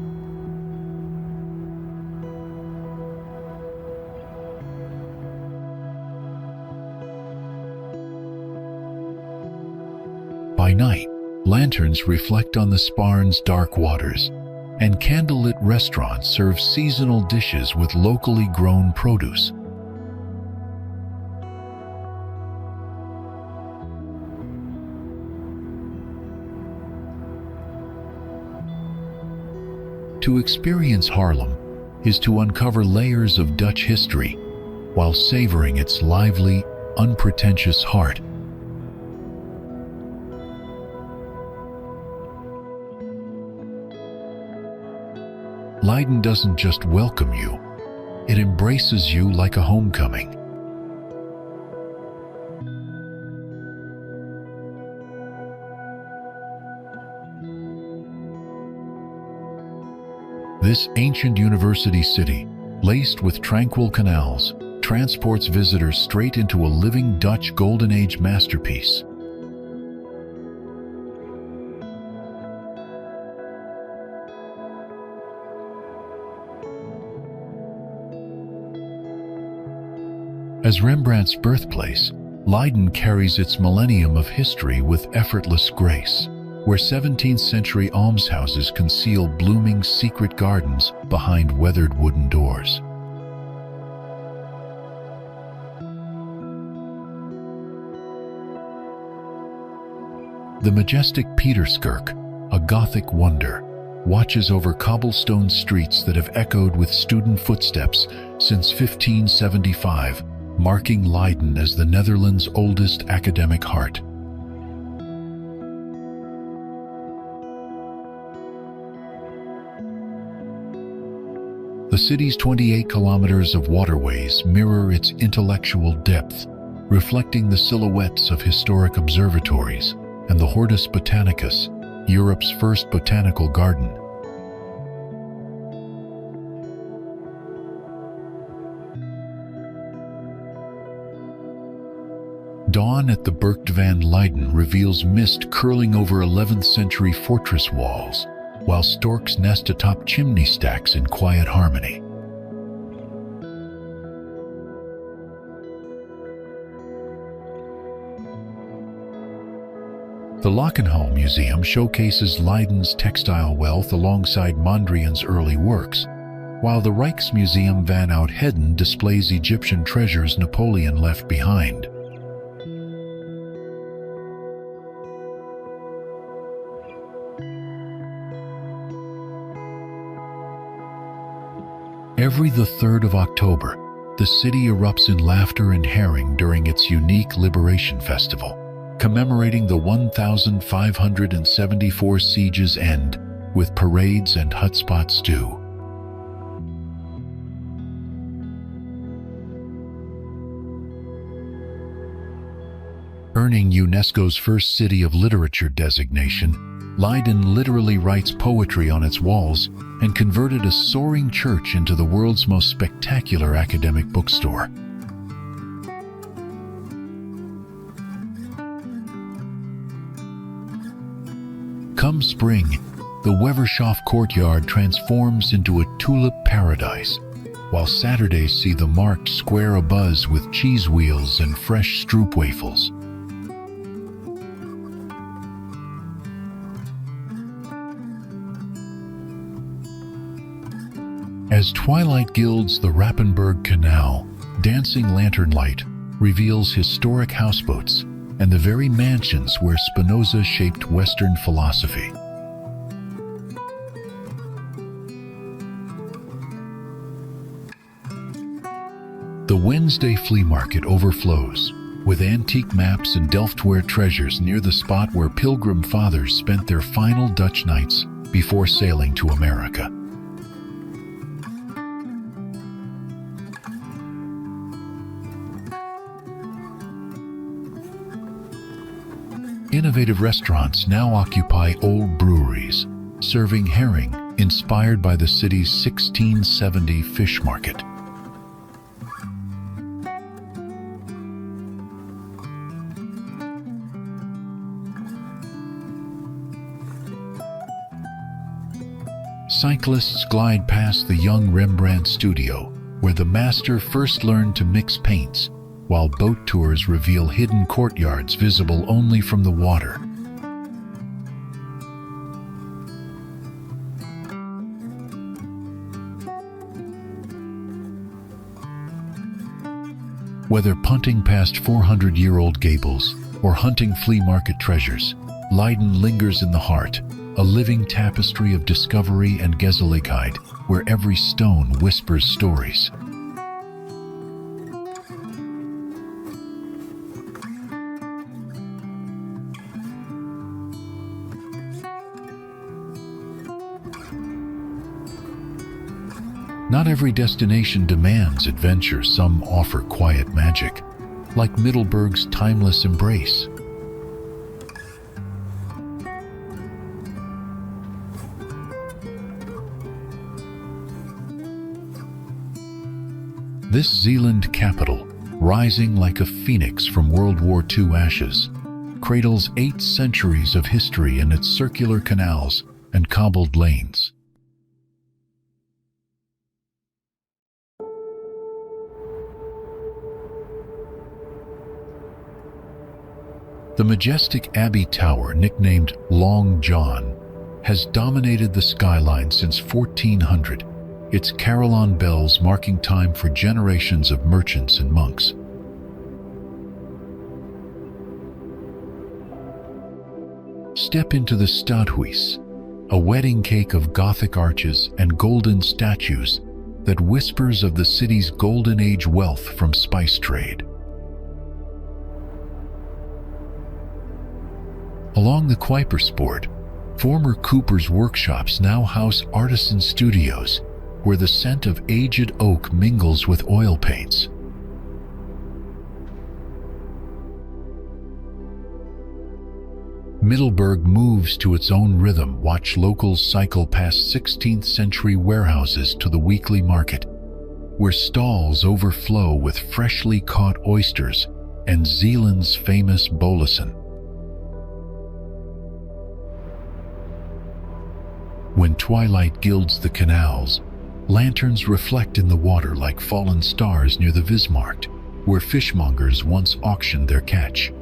By night, lanterns reflect on the Spaarn's dark waters, and candlelit restaurants serve seasonal dishes with locally grown produce. To experience Haarlem is to uncover layers of Dutch history while savoring its lively, unpretentious heart. Leiden doesn't just welcome you, it embraces you like a homecoming. This ancient university city, laced with tranquil canals, transports visitors straight into a living Dutch Golden Age masterpiece. As Rembrandt's birthplace, Leiden carries its millennium of history with effortless grace, where 17th century almshouses conceal blooming secret gardens behind weathered wooden doors. The majestic Pieterskerk, a Gothic wonder, watches over cobblestone streets that have echoed with student footsteps since 1575, marking Leiden as the Netherlands' oldest academic heart. The city's 28 kilometers of waterways mirror its intellectual depth, reflecting the silhouettes of historic observatories and the Hortus Botanicus, Europe's first botanical garden. Dawn at the Burcht van Leiden reveals mist curling over 11th century fortress walls, while storks nest atop chimney stacks in quiet harmony. The Lachenhal Museum showcases Leiden's textile wealth alongside Mondrian's early works, while the Rijksmuseum van Oud-Hedden displays Egyptian treasures Napoleon left behind. Every 3rd of October, the city erupts in laughter and herring during its unique Liberation Festival, commemorating the 1,574 siege's end with parades and hutspot stew. Earning UNESCO's First City of Literature designation, Leiden literally writes poetry on its walls and converted a soaring church into the world's most spectacular academic bookstore. Come spring, the Wevershof courtyard transforms into a tulip paradise, while Saturdays see the markt square abuzz with cheese wheels and fresh stroopwafels. As twilight gilds the Rappenberg Canal, dancing lantern light reveals historic houseboats and the very mansions where Spinoza shaped Western philosophy. The Wednesday flea market overflows, with antique maps and Delftware treasures near the spot where Pilgrim Fathers spent their final Dutch nights before sailing to America. Innovative restaurants now occupy old breweries, serving herring inspired by the city's 1670 fish market. Cyclists glide past the young Rembrandt studio, where the master first learned to mix paints, while boat tours reveal hidden courtyards visible only from the water. Whether punting past 400-year-old gables or hunting flea market treasures, Leiden lingers in the heart, a living tapestry of discovery and gezelligheid, where every stone whispers stories. Not every destination demands adventure, some offer quiet magic, like Middelburg's timeless embrace. This Zeeland capital, rising like a phoenix from World War II ashes, cradles 8 centuries of history in its circular canals and cobbled lanes. The majestic Abbey Tower, nicknamed Long John, has dominated the skyline since 1400, its carillon bells marking time for generations of merchants and monks. Step into the Stadhuis, a wedding cake of Gothic arches and golden statues that whispers of the city's golden age wealth from spice trade. Along the Kuiperspoort, former Cooper's workshops now house artisan studios where the scent of aged oak mingles with oil paints. Middelburg moves to its own rhythm. Watch locals cycle past 16th century warehouses to the weekly market, where stalls overflow with freshly caught oysters and Zeeland's famous bolison. When twilight gilds the canals, lanterns reflect in the water like fallen stars near the Vismarkt, where fishmongers once auctioned their catch.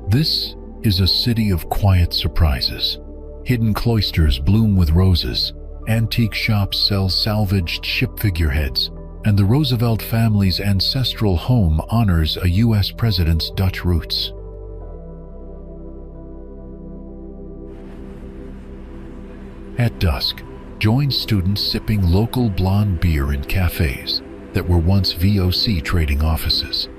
This is a city of quiet surprises. Hidden cloisters bloom with roses, antique shops sell salvaged ship figureheads, and the Roosevelt family's ancestral home honors a U.S. president's Dutch roots. At dusk, join students sipping local blonde beer in cafes that were once VOC trading offices.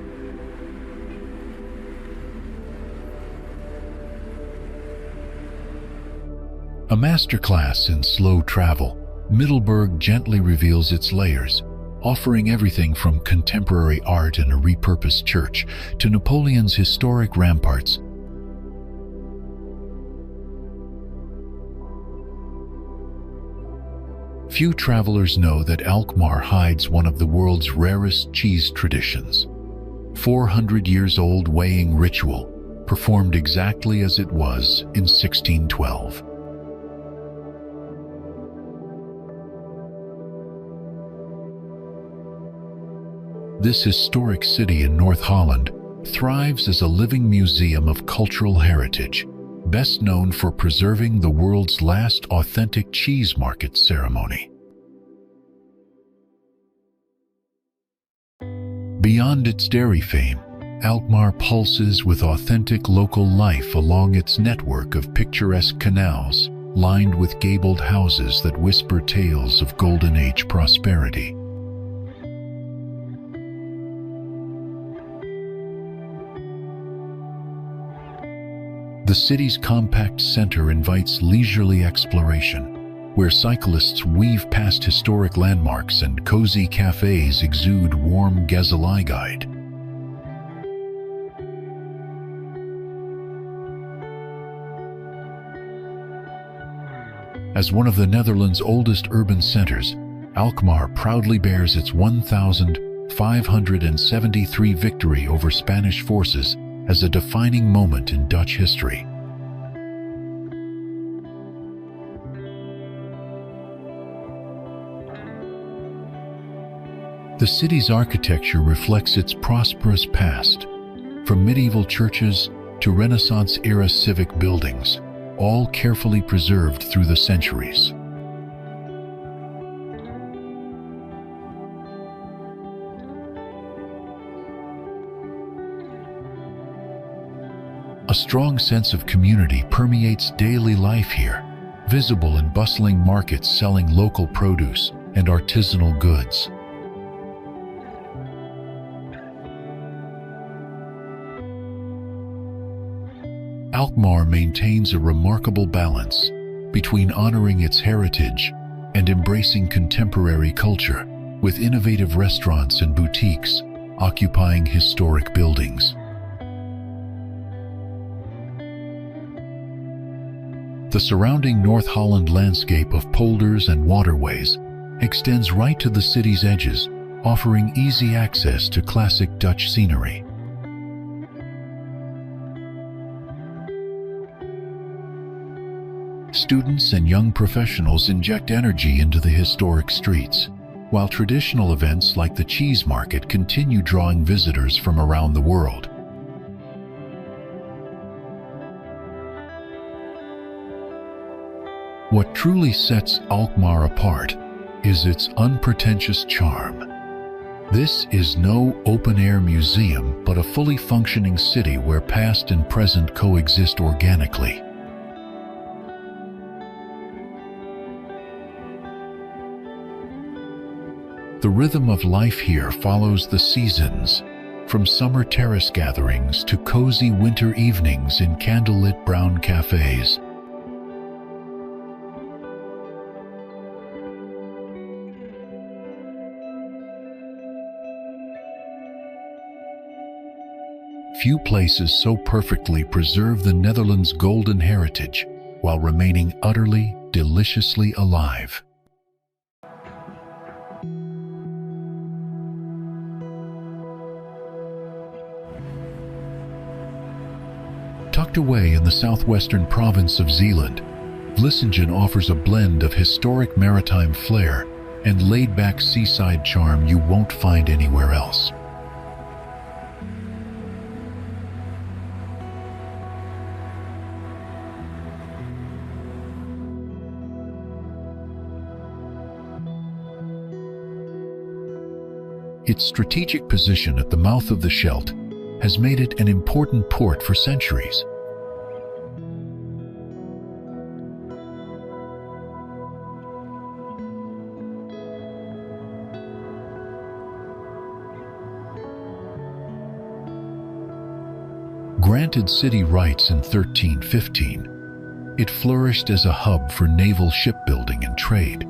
A masterclass in slow travel, Middelburg gently reveals its layers, offering everything from contemporary art and a repurposed church to Napoleon's historic ramparts. Few travelers know that Alkmaar hides one of the world's rarest cheese traditions. 400 years old weighing ritual, performed exactly as it was in 1612. This historic city in North Holland thrives as a living museum of cultural heritage, best known for preserving the world's last authentic cheese market ceremony. Beyond its dairy fame, Alkmaar pulses with authentic local life along its network of picturesque canals, lined with gabled houses that whisper tales of Golden Age prosperity. The city's compact center invites leisurely exploration, where cyclists weave past historic landmarks and cozy cafes exude warm Gezelligheid. As one of the Netherlands' oldest urban centers, Alkmaar proudly bears its 1573 victory over Spanish forces as a defining moment in Dutch history. The city's architecture reflects its prosperous past, from medieval churches to Renaissance-era civic buildings, all carefully preserved through the centuries. A strong sense of community permeates daily life here, visible in bustling markets selling local produce and artisanal goods. Alkmaar maintains a remarkable balance between honoring its heritage and embracing contemporary culture, with innovative restaurants and boutiques occupying historic buildings. The surrounding North Holland landscape of polders and waterways extends right to the city's edges, offering easy access to classic Dutch scenery. Students and young professionals inject energy into the historic streets, while traditional events like the cheese market continue drawing visitors from around the world. What truly sets Alkmaar apart is its unpretentious charm. This is no open-air museum, but a fully functioning city where past and present coexist organically. The rhythm of life here follows the seasons, from summer terrace gatherings to cozy winter evenings in candlelit brown cafes. Few places so perfectly preserve the Netherlands' golden heritage while remaining utterly, deliciously alive. Tucked away in the southwestern province of Zeeland, Vlissingen offers a blend of historic maritime flair and laid-back seaside charm you won't find anywhere else. Its strategic position at the mouth of the Scheldt has made it an important port for centuries. Granted city rights in 1315, it flourished as a hub for naval shipbuilding and trade.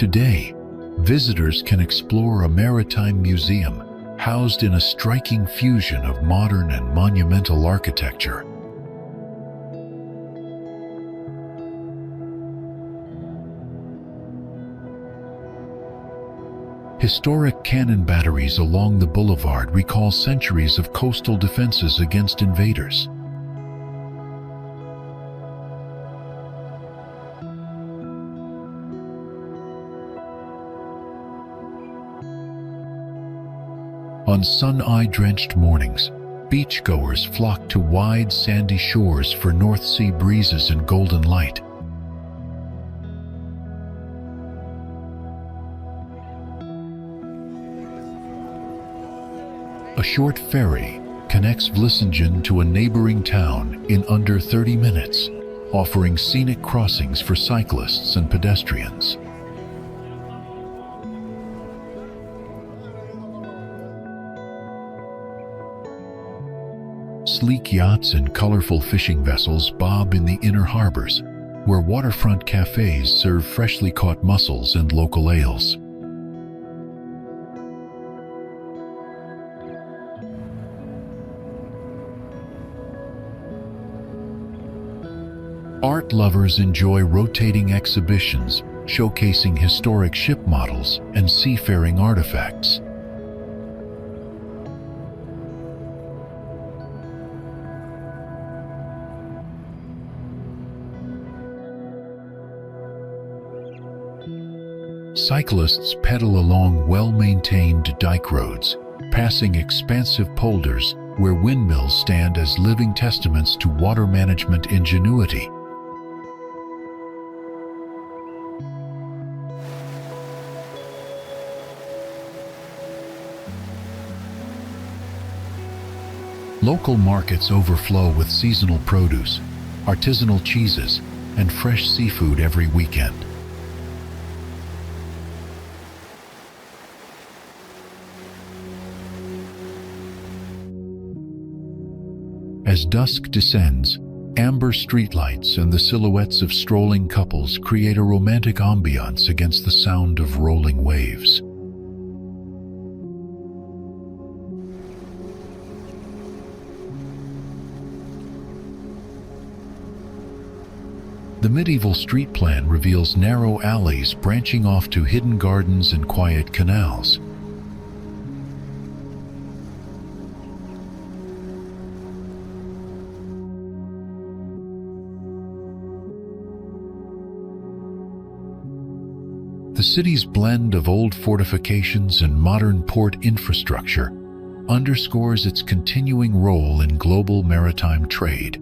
Today, visitors can explore a maritime museum housed in a striking fusion of modern and monumental architecture. Historic cannon batteries along the boulevard recall centuries of coastal defenses against invaders. On sun-eye-drenched mornings, beachgoers flock to wide sandy shores for North Sea breezes and golden light. A short ferry connects Vlissingen to a neighboring town in under 30 minutes, offering scenic crossings for cyclists and pedestrians. Sleek yachts and colorful fishing vessels bob in the inner harbors, where waterfront cafes serve freshly caught mussels and local ales. Art lovers enjoy rotating exhibitions showcasing historic ship models and seafaring artifacts. Cyclists pedal along well-maintained dike roads, passing expansive polders where windmills stand as living testaments to water management ingenuity. Local markets overflow with seasonal produce, artisanal cheeses, and fresh seafood every weekend. As dusk descends, amber streetlights and the silhouettes of strolling couples create a romantic ambiance against the sound of rolling waves. The medieval street plan reveals narrow alleys branching off to hidden gardens and quiet canals. The city's blend of old fortifications and modern port infrastructure underscores its continuing role in global maritime trade.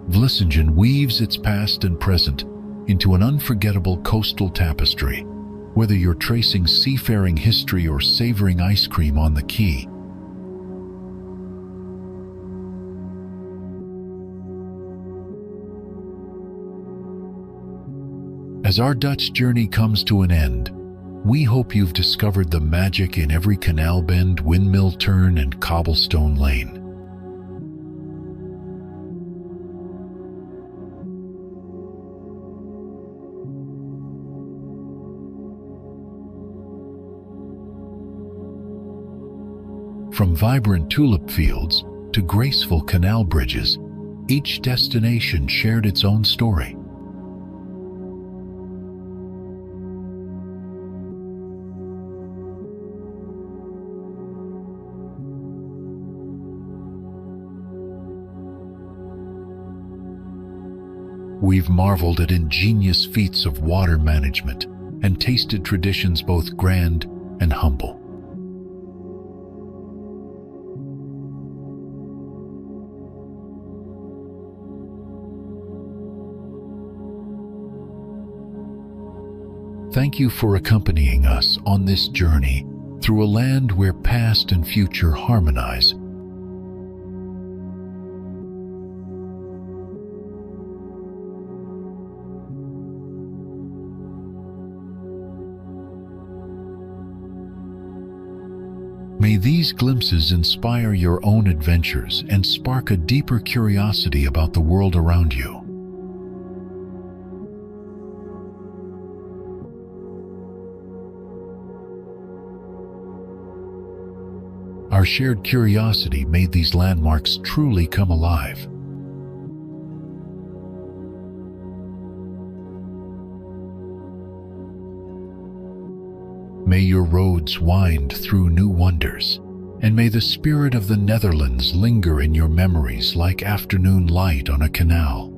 Vlissingen weaves its past and present into an unforgettable coastal tapestry, whether you're tracing seafaring history or savoring ice cream on the quay. As our Dutch journey comes to an end, we hope you've discovered the magic in every canal bend, windmill turn, and cobblestone lane. From vibrant tulip fields to graceful canal bridges, each destination shared its own story. We've marveled at ingenious feats of water management and tasted traditions both grand and humble. Thank you for accompanying us on this journey through a land where past and future harmonize. May these glimpses inspire your own adventures and spark a deeper curiosity about the world around you. Our shared curiosity made these landmarks truly come alive. May your roads wind through new wonders, and may the spirit of the Netherlands linger in your memories like afternoon light on a canal.